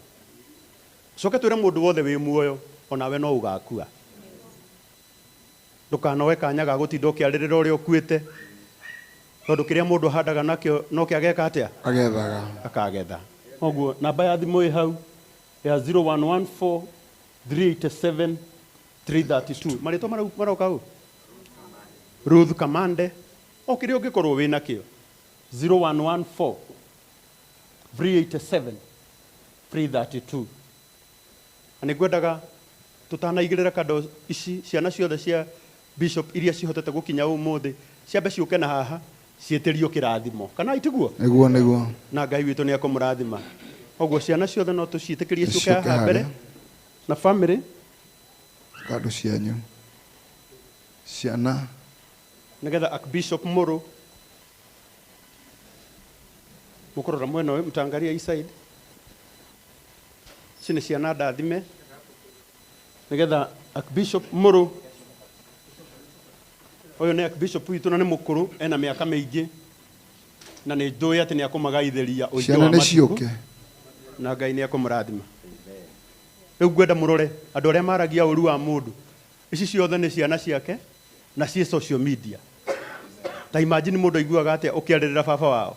Coke twĩre mũndũ wothe wĩ muoyo onawe no ũgakua. Ndũkanoe kanya ga gũtinda ũkĩarĩrĩra ũrĩa ũkuĩte, tondũ kĩrĩa mũndũ ahandaga nakĩo no kĩageka atĩa? Agethaga. Akagetha. Ũguo namba ya thimũ ĩ hau ya 0114 387 332. Marĩtwa maroka hau? Ruth Kamande. O kĩrĩa ũngĩkorwo wĩ nakĩo 0114 387 332. Na nĩ ngwendaga tũtanaigĩrĩra kado ici ciana ciothe cia bishop iria cihotete gũkinya ũmũthĩ ciambe ciũke na haha ciĩtĩrio kĩrathimo. Kana itiguo? Nĩguo. Na Ngai witũ nĩ akũmũrathima. Ũguo ciana ciothe no tũciĩtĩkĩrie ciũke haha mbere na family kado cianyu ciana nĩgetha Archbishop Mũrũ mũkũrora mwena ũyũ mũtangaria inside ici nĩ ciana ndathime nĩgetha Archbishop Mũrũ ũyũ nĩ Archbishop witũ na nĩ mũkũrũ ena mĩaka mĩingĩ na nĩ njũĩ atĩ nĩ akũmagaithĩria ũingĩ wa matukũ na Ngai nĩ akũmũrathima. Rĩu ngwenda mũrore andũ arĩa maragia ũru wa mũndũ, ici ciothe nĩ ciana ciake na ciĩ social media. Ta imagine mũndũ aiguaga atĩa ũkĩarĩrĩra baba wao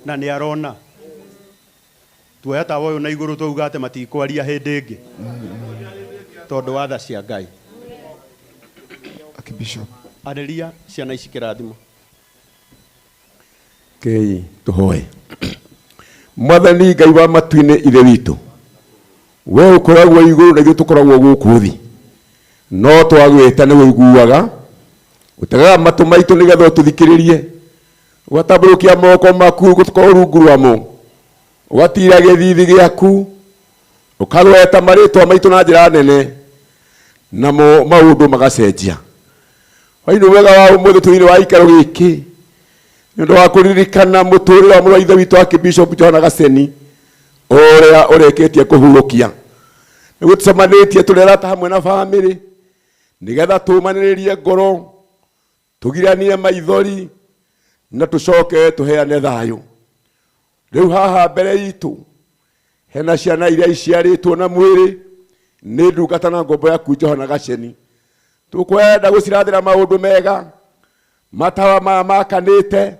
na nĩ arona. Tuoya tawa ũyũ na igũrũ twauga atĩ matikwaria hĩndĩ ĩngĩ tondũ wa tha cia Ngai. Archbishop arĩria ciana ici kĩrathimo. Kei tũhoe. Mwathani Ngai wa matu-inĩ ithe witũ, we ũkoragwo igũrũ na ithuĩ tũkoragwo gũkũ thĩ, no twagwĩta nĩ wĩiguaga, ũtegaga matũ maitũ nĩgetha ũtũthikĩrĩrie, ũgatambũrũkia moko maku gũtukorwo rungu rwamo, ũgatira gĩthithi gĩaku, ũkarweta marĩtwa maitũ na njĩra nene, namo maũndũ magacenjia. Wainũ wega wa ũmũthĩ tũinĩ wa ikaro gĩkĩ nĩ ũndũ wa kũririkana mũtũrĩre wa mũrũ wa ithe witũ Archbishop Johana Gaceni ũrĩa ũrĩkĩtie kũhurũkia. Nĩguo tũcemanĩtie tũrerata hamwe na bamĩrĩ nĩgetha tũmanĩrĩrie ngoro, tũgiranie maithori na tũcoke tũheane thayũ. Rĩu haha mbere itũ hena ciana iria iciarĩtwo na mwĩrĩ nĩ ndungata na ngombo yaku Johana Gaceni. Tũkwenda gũcirathĩra maũndũ mega, matawa maya makanĩte,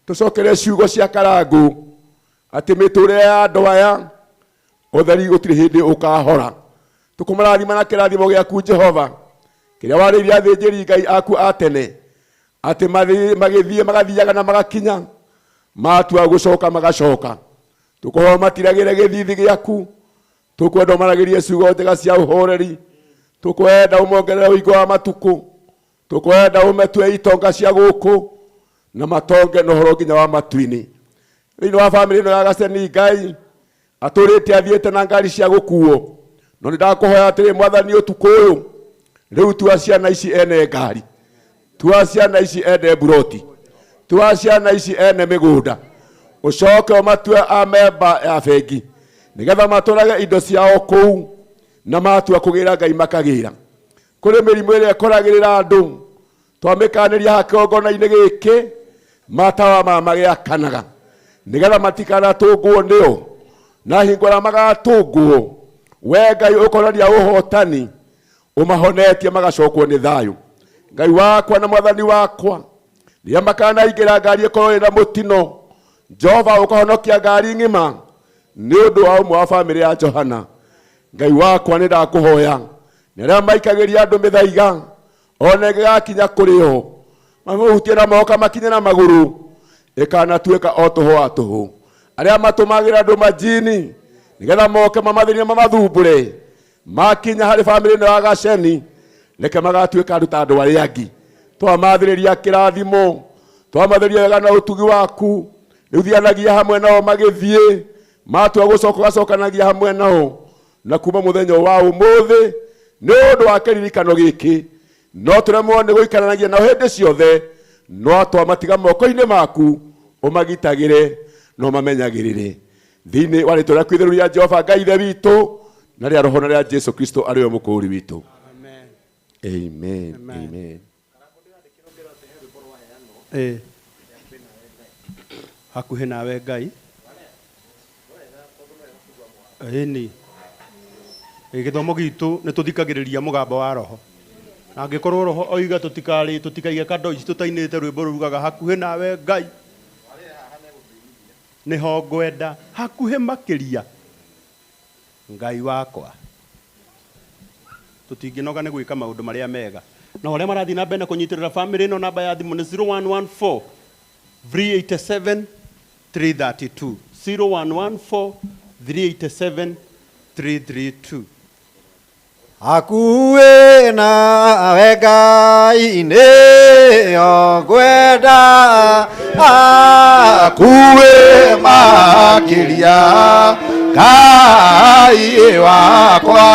tũcokere ciugo cia karangũ atĩ mĩtũrĩre ya andũ aya ũtheri gũtirĩ hĩndĩ ũkahora. Tũkũmũrathima na kĩrathimo gĩaku Jehova kĩrĩa warĩirie athĩnjĩri Ngai aku a tene atĩ magĩthiĩ magathiaga na magakinya, matua gũcoka magacoka. tukuhoya matiragire githithi giaku, tukwenda maragirie ciugo njega cia uhoreri, tukwenda umongerere uingo wa matuku, tukwenda umetue itonga cia guku na matonge no horo nginya wa matuini thiini wa family ino ya Gaceni. Ngai aturite athiete na ngari cia gukuo, no ndakuhoya atiri Mwathani utuku uyu riu tua ciana ici ene ngari, tua ciana ici ene buroti, tua ciana ici ene migunda, ucoke umatue a memba ya bengi nigetha maturage indo ciao kuu na matua kugira Ngai makagira. Kuri mirimu iria ikoragirira andu twamikaniria ha kĩgongona-inĩ gĩkĩ matawa ma magiakanaga nigetha matikanatũngwo nĩo, na hingo ĩrĩa magatũngwo we Ngai ũkoraria ũhotani ũmahonetie magacokwo nĩ thayũ. Ngai wakwa na Mwathani wakwa rĩrĩa makanaingĩra ngari ĩkorwo ĩna mũtino, Jehova ũkahonokia ngari ng'ima nĩ ũndũ wa ũmwe wa bamĩrĩ ya Johana. Ngai wakwa nĩ ndakũhoya nĩ arĩa maikagĩria andũ mĩthaiga ona ĩgĩgakinya kũrĩ o mahutie na moko makinye na magũrũ ĩkanatuĩka o tũhũ wa tũhũ, arĩa matũmagĩra andũ majini nigetha moke mamathirie mamathumbũre makinya harĩ bamĩrĩ ĩno ya Gaceni reke magatuĩka andũ ta andũ arĩa angĩ. Twamathĩrĩria kĩrathimo, twamathĩrĩria wega na ũtugi waku, rĩu thianagia hamwe nao magĩthiĩ, matua gũcoka gacokanagia hamwe nao na kuma mũthenya wa ũmũthĩ nĩ ũndũ wa kĩririkano gĩkĩ no tũremwo nĩ gũikaranagia nao hĩndĩ ciothe, no twamatiga moko-inĩ maku ũmagitagĩre no mamenyagĩrĩre thĩinĩ wa rĩtwa rĩaku itheru rĩa Jehova Ngai ithe witũ na rĩa Roho na rĩa Jesu Kristo arĩ we mũkũũri witũ. Amen. Amen. Hakuhĩ nawe Ngai ĩni gĩthomo gitũ nĩ tũthikagĩrĩria mũgambo wa Roho, na angĩkorwo Roho oiga tũtikaige kando ici tũtainĩte rwĩmbo rugaga hakuhĩ nawe Ngai nĩho ngwenda hakuhĩ makĩria Ngai wakwa. Tũtingĩnoga nĩ gwĩka maũndũ marĩa mega na arĩa marathiĩ na mbere na kũnyitĩrĩra bamĩrĩ ĩno, namba ya thimũ nĩ 0114 387 332 0114 387 332. Hakuhĩ nawe Ngai nĩho ngwenda hakuhĩ makĩria Ngai wakwa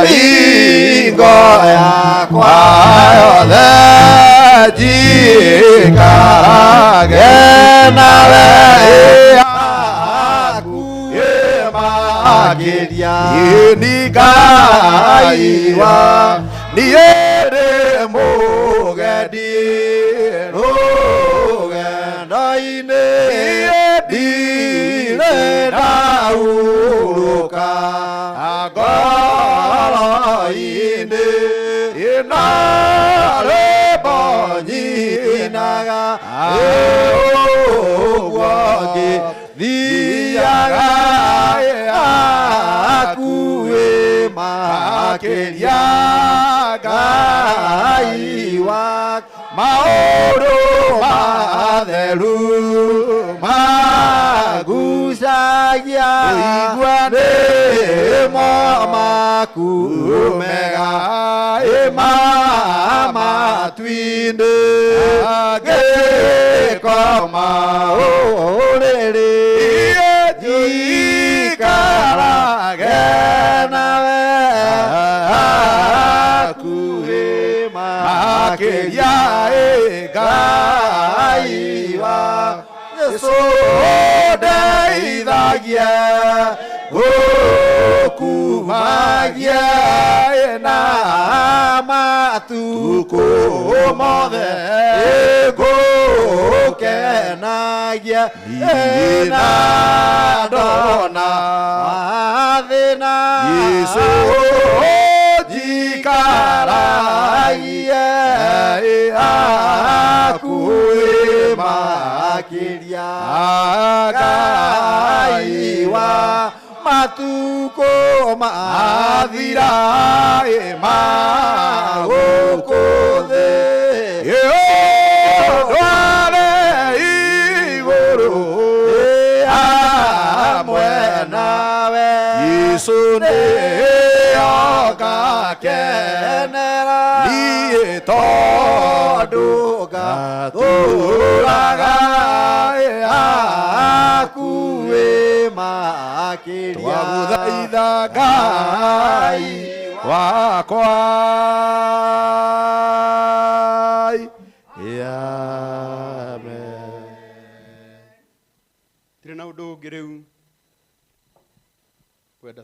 hingo yakwa yothe njikarage nawe hakuhĩ makĩria ni Ngai wa niĩ ndĩ mũgendi rũgendo-inĩ ndirĩ ndahurũka ngoro-inĩ ĩna rwĩmbo nyinaga ũguo ngĩthiaga hakuhĩ makĩria Ngai wa maũndũ matheru magucagia ũigua nĩmo maku mega matu-inĩ ngĩkoma ũrĩrĩ njikarage nawe hakuhĩ makĩria Ngai wa Jesũ ndeithagia gũkumagia na matukũ mothe ngũkenagia na ndona mathĩna Jesũ njikaragia hakuhĩ makĩria Ngai wa matukũ mathira ma gũkũ thĩ ndware igũrũ ngakenera niĩ tondũ ngatũraga akuĩ makĩria twagũthaitha Ngai wakwa. Amen. Tire na ũndũ ũngĩ rĩu kwenda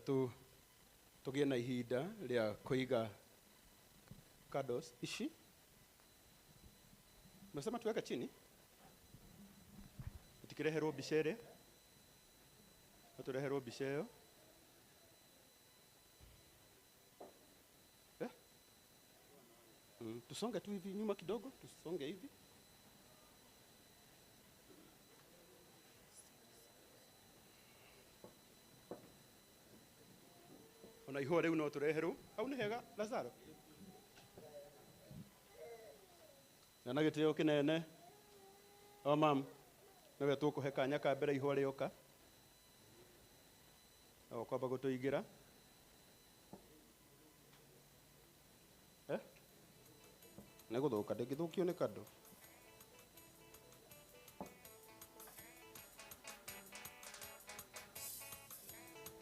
tũgĩe na ihinda rĩa kũiga candles ici. Mesema tuweke chini tukireherwo mbica ĩrĩa tureherwo mbica ĩyo. Tusonge tu hivi nyuma kidogo, tusonge hivi. Ona ihũa rĩu no tũreherwo. Hau nĩ hega Lazaro. Na gĩtĩo kĩnene. O mam, nĩwe tũkũhe kanya ka mbere ihũa rĩoka. O kwamba gũtũigĩra. Nĩ gũthũka ndĩngĩthũkio nĩ kandũ.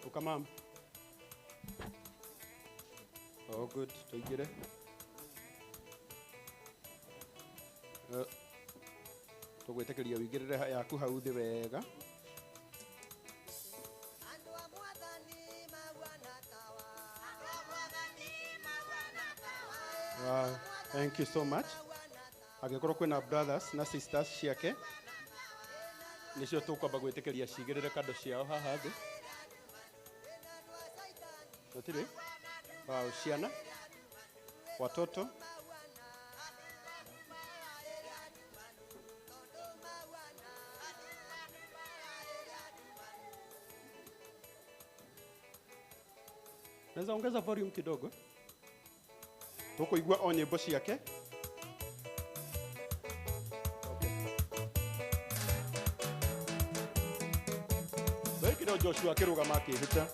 Ũka mam. Oh good, tũigĩre. Tũgwĩtĩkĩria ũigĩrĩre yaku hau thĩ wega. Wow, thank you so much. Angĩkorwo kwĩna brothers na sisters ciake nĩcio tũkwamba gwĩtĩkĩria cigĩrĩre kando ciao haha thĩ. Gũtirĩ? Wow, ciana, watoto. Naweza ongeza volume kidogo. Tũkũigua o nyĩmbo ciake. Weki no Joshua akĩrũgama akĩhĩta.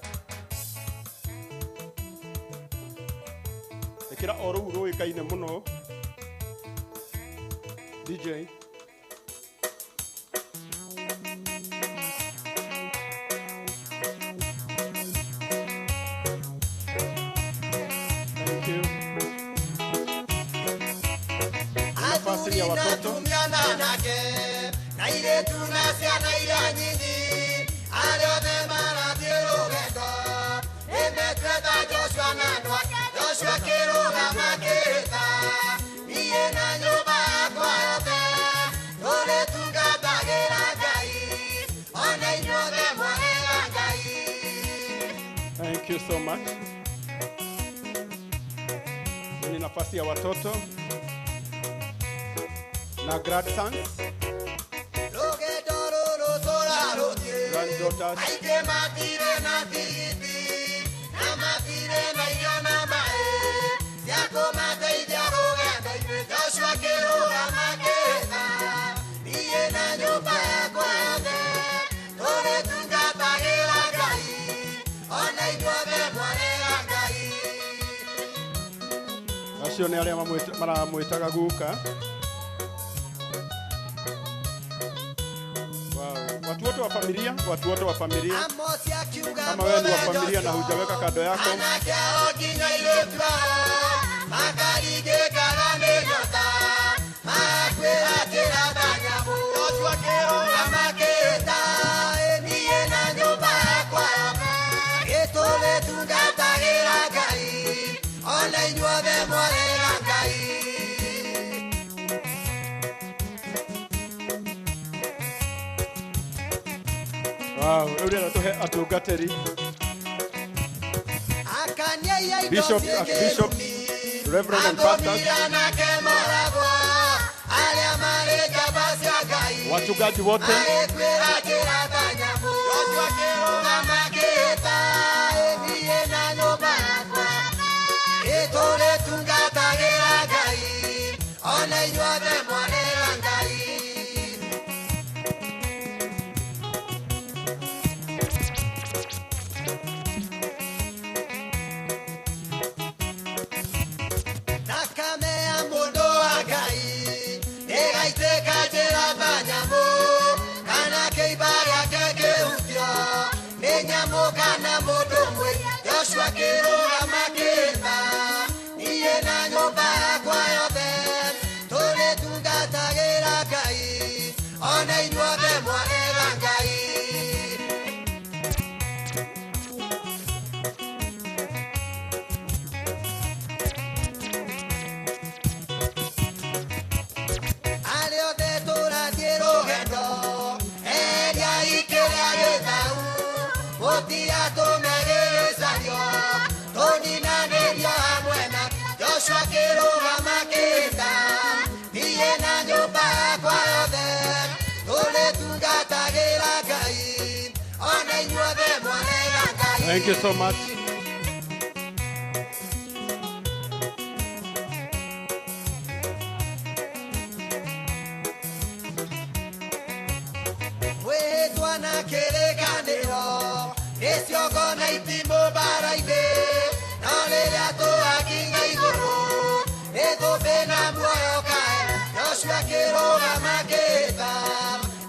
Ekĩra o rũu rũĩkaine mũno. DJ. Nafasi ya watoto. Na ile tunasiana ila nyinyi. Alione maradhi rugendo. Imekwenda Joshua na Nwaka. Joshua kiruga makita. Iye na nyumba yakwa yote. Tule tungatagira Ngai. Ona inyuothe mwarega Ngai. Thank you so much. Ni nafasi ya watoto na grandsons, granddaughters. Acio nĩ arĩa maramwĩtaga guka. Watu wote wa familia, watu wote wa familia. Kama wewe ni wa familia na hujaweka kado yako, wow, ule atuhe atungateri. Bishop, Archbishop, Reverend and pastors. Wachungaji wote. Thank you so much. Mwĩtwa na kĩrĩkanĩro nĩcio ngona itimũ mbara-inĩ no rĩrĩa tũgakinya igũrũ nĩtũbĩ na muoyo kae Joshua akĩrũgama akĩĩta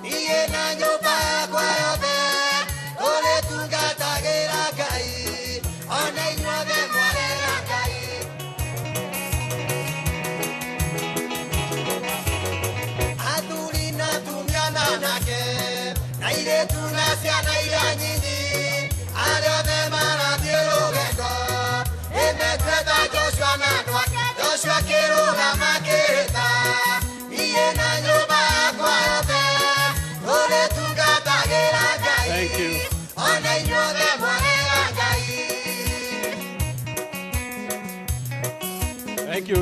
niĩ na nyũmba yakwa yothe tũrĩtungatagĩra Ngai ona inyuothe mwarera Ngai. Athuri na atumia na anake na airĩtu na ciana iria nyinyi arĩa othe marathiĩ rũgendo nĩmetwetha Joshua na andũ ake Joshua akĩrũgama akĩĩta niĩ na nyũmba yakwa yothe tũrĩtungatagĩra Ngai ona inyuothe mwarera Ngai. Thank you.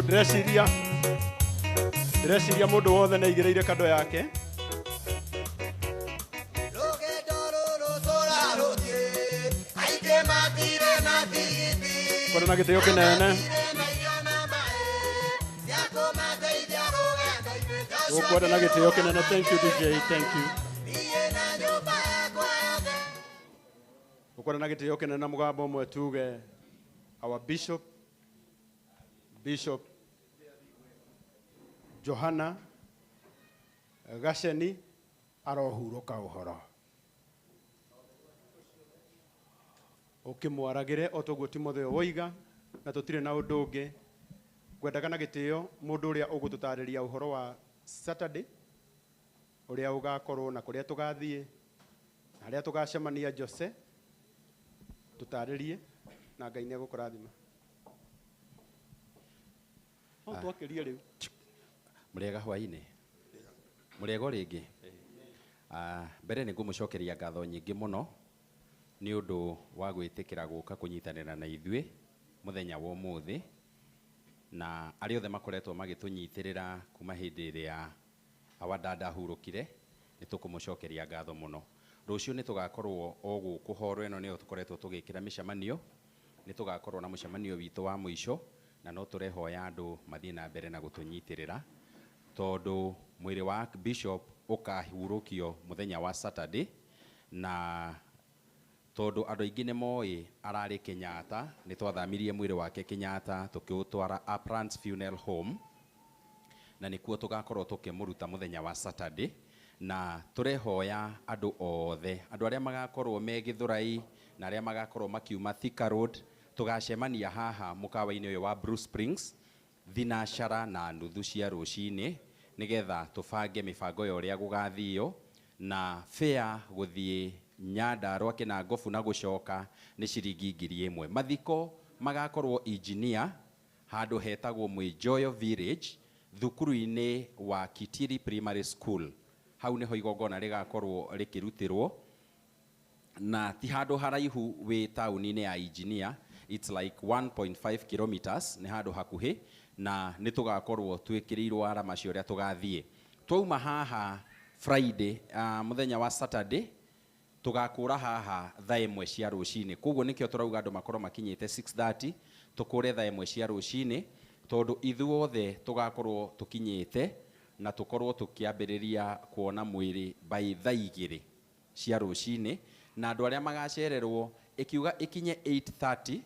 Ndĩreciria mũndũ wothe nĩ aigĩrĩire kando yake. Kwenda na gĩtĩo kĩnene. Kwenda na gĩtĩo kĩnene. Thank you DJ. Thank you. Kwenda na gĩtĩo kĩnene na mũgambo ũmwe tuge our bishop Johana Gaceni arohurũka ũhoro. Ũkĩmwaragĩre o toguo Timotheo woiga na tũtirĩ na ũndũ ũngĩ. Ngwendaga na gĩtĩo mũndũ ũrĩa ũgũtũtarĩria ũhoro wa Saturday ũrĩa ũgakorwo na kũrĩa tũgathiĩ na harĩa tũgacemania Jose tũtarĩrie na Ngai nĩ agũkũrathima. Twakĩrie rĩu. Mũrĩega hwainĩ. Mũrĩega rĩngĩ. Mbere nĩ ngũmũcokeria ngatho nyingĩ mũno nĩ ũndũ wa gwĩtĩkĩra gũka kũnyitanĩra na ithuĩ mũthenya wa ũmũthĩ na arĩa othe makoretwo magĩtũnyitĩrĩra kuma hĩndĩ ĩrĩa Awadada ahurũkire nĩ tũkũmũcokeria ngatho mũno. Rũciũ nĩ tũgakorwo o gũkũ horo ĩno nĩyo tũkoretwo tũgĩkĩra mĩcemanio. Nĩ tũgakorwo na mũcemanio witũ wa mũico na no tũrehoya andũ mathiĩ na mbere na gũtũnyitĩrĩra tondũ mwĩrĩ wa Bishop ũkahurũkio mũthenya wa Saturday na tondũ andũ aingĩ nĩ moĩ ararĩ Kenyatta nĩ twathamirie mwĩrĩ wake Kenyatta tũkĩũtwara Uplands Funeral Home na nĩkuo tũgakorwo tũkĩmũruta mũthenya wa Saturday na tũrehoya andũ othe andũ arĩa magakorwo me Gĩthũrai na arĩa magakorwo makiuma Thika Road tũgacemania haha mũkawa-inĩ ũyũ wa Bruce Springs thinacara na nuthu cia rũcinĩ nĩgetha tũbange mĩbango ya ũrĩa gũgathiio na fare gũthiĩ Nyandarua Kĩnangobu na gũcoka nĩ ciringi 1,000. Mathiko magakorwo engineer handũ hetagwo Mwĩnjoyo Village thukuru-inĩ wa Kitiri Primary School. Hau nĩho igongona rĩgakorwo rĩkĩrutĩrwo na ti handũ haraihu wĩ taũni-inĩ ya engineer. It's like 1.5 kilometers nĩ handũ hakuhĩ na nĩ tũgakorwo twĩkĩrĩirwo arama cia ũrĩa tũgathiĩ. Twauma haha Friday mũthenya wa Saturday tũgakũra haha thaa 1 cia rũcinĩ. Koguo nĩkĩo tũrauga andũ makorwo makinyĩte 6:30 tũkũre thaa 1 cia rũcinĩ tondũ ithuothe tũgakorwo tũkinyĩte na tũkorwo tũkĩambĩrĩria kuona mwĩrĩ by thaa 2 cia rũcinĩ na andũ arĩa magacererwo ikiuga ikinye 8:30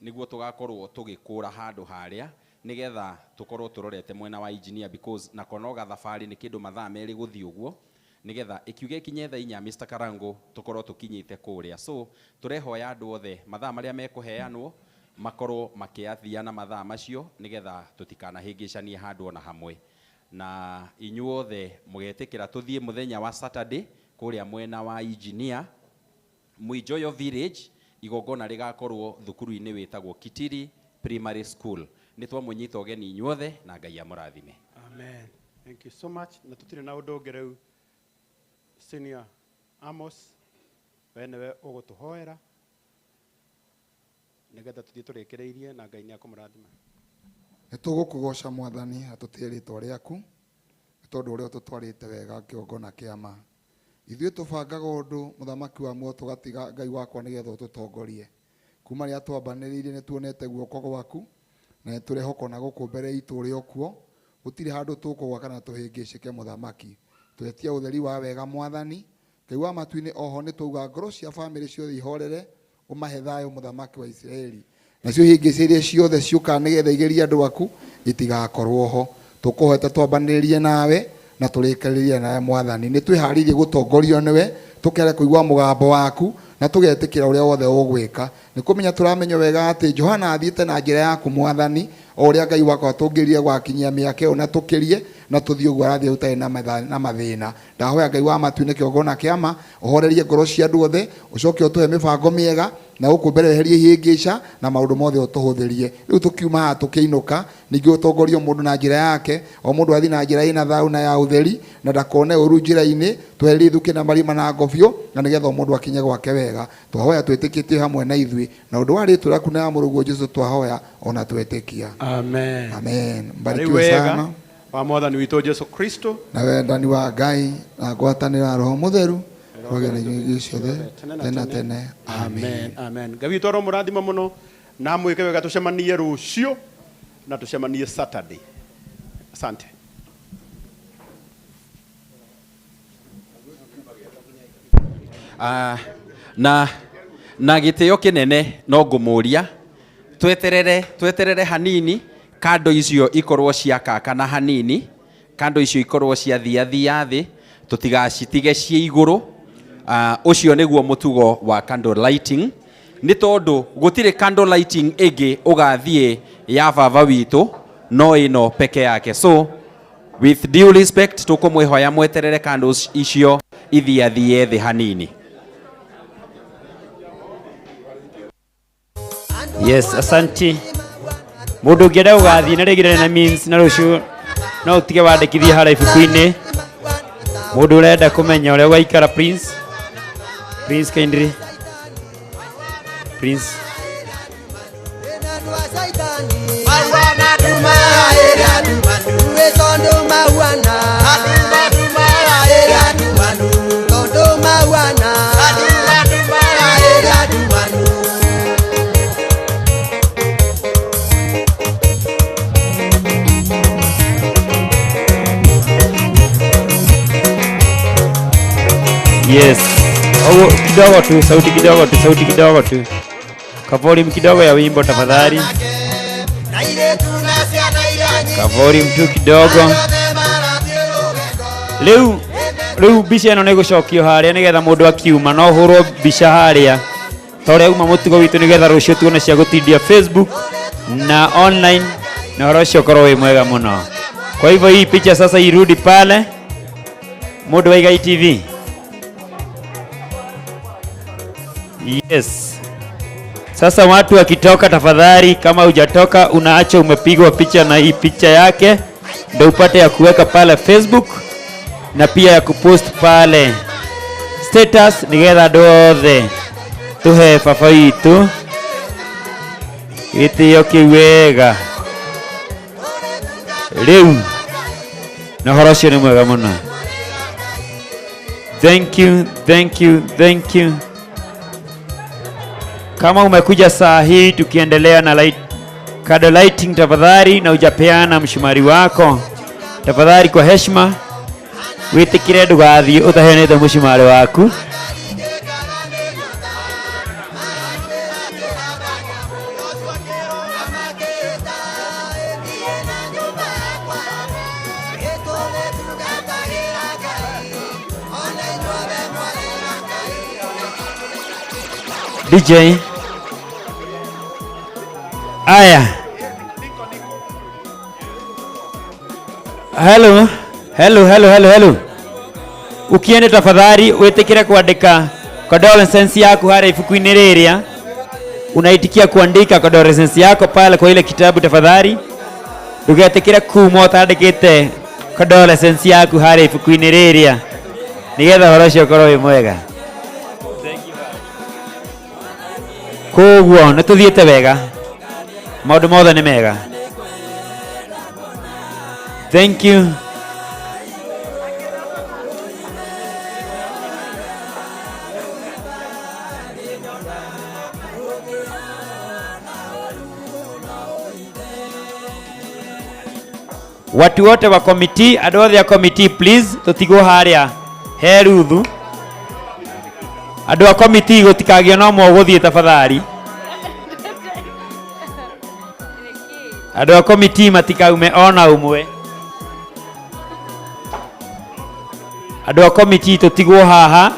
niguo tugakorwo tugikura handu haria nigetha tukorwo turorete mwena wa engineer because na konoga thabari ni kindu mathaa meri guthi uguo nigetha ikiuga ikinye thaa 4 Mr. Karango tukorwo tukinyite kuria so turehoya andu othe mathaa maria mekuheanwo makorwo makiathia na mathaa macio nigetha tutikanahingicanie handu ona hamwe na inyuothe mugetikira tuthie muthenya wa Saturday kuria mwena wa engineer Mwĩnjoyo Village igongona rigakorwo thukuru-inĩ witagwo Kitiri Primary School. Nĩ twamũnyita ũgeni inyuothe na Ngai amũrathime. Amen. Thank you so much. Na tutire na ũndũ ũngĩ rĩu Senior Amos we nĩwe ũgũtũhoera nĩgetha tuthiĩ tũrĩkĩrĩirie na Ngai nĩ akũmũrathima. Nĩ tũgũkũgoca Mwathani atũtĩe rĩtwa rĩaku nĩ tondũ ũrĩa ũtũtwarĩte wega kĩongona kĩa ma ithuĩ tũbangaga ũndũ mũthamaki wa muoyo tũgatiga Ngai wakwa nĩgetha ũtũtongorie kuma rĩrĩa twambanĩrĩirie nĩ tuonete guoko gwaku na nĩtũrehoka na gũkũ mbere itũ ũrĩ o kuo gũtirĩ handũ tũkũgwa kana tũhĩngĩcĩke mũthamaki twetia ũtheri wa wega mwathani Ngai wa matu-inĩ oho nĩ twauga ngoro cia bamĩrĩ ciothe ihorere ũmahe thayũ mũthamaki wa Isiraeli nacio ihĩngĩcĩirie ciothe ciũka nĩgetha igerie andũ aku itigakorwo ho tũkũhete twambanĩrĩrie nawe na tũrĩkanĩrie nawe mwathani nĩ twĩharĩirie gũtongorio nĩwe tũkere kũigua mũgambo waku na tũgetĩkĩra ũrĩa wothe ũgwĩka nĩ kũmenya tũramenya wega atĩ Johana athiĩte na njĩra yaku mwathani o ũrĩa Ngai wakwa tũngĩrire gwakinyia mĩaka ĩyo na tũkĩrie na tũthiĩ ũguo arathiĩ ũtarĩ na mathĩna ndahoya Ngai wa matu-inĩ kĩongona kĩama ũhorerie ngoro cia andũ othe ũcoke ũtũhe mĩbango mĩega na gũkũ mbere weherie ihĩngĩca na maũndũ mothe ũtũhũthĩrie rĩu tũkiuma haha tũkĩinũka ningĩ ũtongorio mũndũ na njĩra yake o mũndũ athiĩ na njĩra ĩna thayũ na ya ũtheri na ndakone ũru njĩra-inĩ tweherie ithuki na marima na ngobio na nĩgetha o mũndũ akinye gwake wega twahoya twĩtĩkĩtie hamwe na ithuĩ na ũndũ wa rĩtwa rĩaku na ya mũrũguo Jesũ twahoya ona twĩtĩkia amen amen mbarikiwe sana wa mwathani witũ Jesũ Kristo na wendani wa Ngai na ngwatanĩra Roho Mũtheru rogere nyingi ciothe tena tene amen amen Ngai witũ aro mũrathima mũno na mwĩke wega tũcemanie rũciũ na tũcemanie Saturday asante na gĩtĩo kĩnene no ngũmũria tweterere hanini kando icio ikorwo cia kaka hanini kando icio ikorwo cia thia thĩ tũtigacitige cie igũrũ ũcio nĩguo mũtugo wa candle lighting nĩ tondũ gũtirĩ candle lighting ĩngĩ ũgathiĩ ya baba witũ no ĩno peke yake so with due respect tũkũmwĩhoya mweterere candles icio ithiathie thĩ hanini. Yes, asanti. Mũndũ ũngĩenda ũgathiĩ na rĩgĩrĩre na means na rũciũ no ũtige wandĩkithie harĩa ibuku-inĩ. Mũndũ ũrenda kũmenya ũrĩa gwaikara Prince kindly Prince Yes. Oh, kidogo tu, sauti kidogo tu. Kavolume kidogo ya wimbo tafadhali. Kavolume tu kidogo. Rĩu mbica ĩno nĩ gũcokio harĩa nĩgetha mũndũ akiuma no hũrwo mbica harĩa tore uma mũtugo witũ nĩgetha rũciũ tuone cia gũtindia Facebook na online na ũhoro ũcio ũkorwo wĩ mwega mũno. Kwa hivyo hii picha sasa irudi pale mũndũ wa Igai TV. Yes. Sasa watu wakitoka tafadhali kama hujatoka unaacha umepigwa picha na hii picha yake ndio upate ya kuweka pale Facebook na pia ya kupost pale status nigetha ndothe tuhe baba witũ gĩtĩo kĩu wega rĩu na ũhoro ũcio nĩ mwega mũno. Thank you. Kama umekuja saa hii tukiendelea na candle lighting tafadhali na hujapeana mshumari wako tafadhali kwa heshima witikire ndugathiĩ ũtaheanĩte mshumari waku. DJ aya hello ukiende tafadhali wetekere kuandika condolence yako harĩa ibuku-inĩ rĩrĩa unaitikia kuandika condolence yako pale kwa ile kitabu tafadhali ndugetekere kuma ũtandĩkĩte condolence yaku harĩa ibuku-inĩ rĩrĩa nĩgetha ũhoro ũcio ũkorwo wĩ mwega. Koguo nĩ tũthiĩte wega maũndũ mothe nĩ mega. Thank you. Watu wote wa committee, andũ othe a committee please, tutigwo harĩa he ruthu. Andũ a committee gũtikagĩa no mwe gũthiĩ tafadhali. Andũ a committee matikaume ona ũmwe. Andũ a committee tutigwo haha.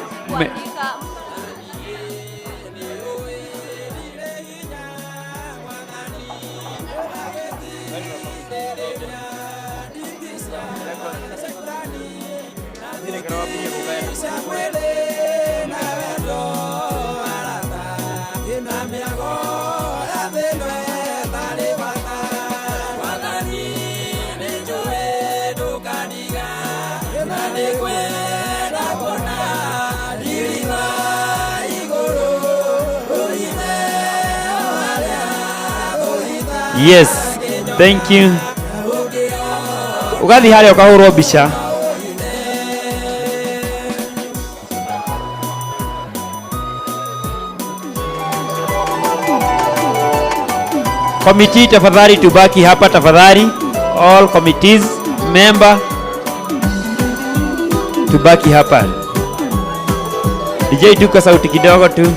Yes, thank you. Ugathi harĩa ũkahũrwo mbica. Committee tafadhali tubaki hapa tafadhali. All committees member tubaki hapa. DJ tuka sauti kidogo tu.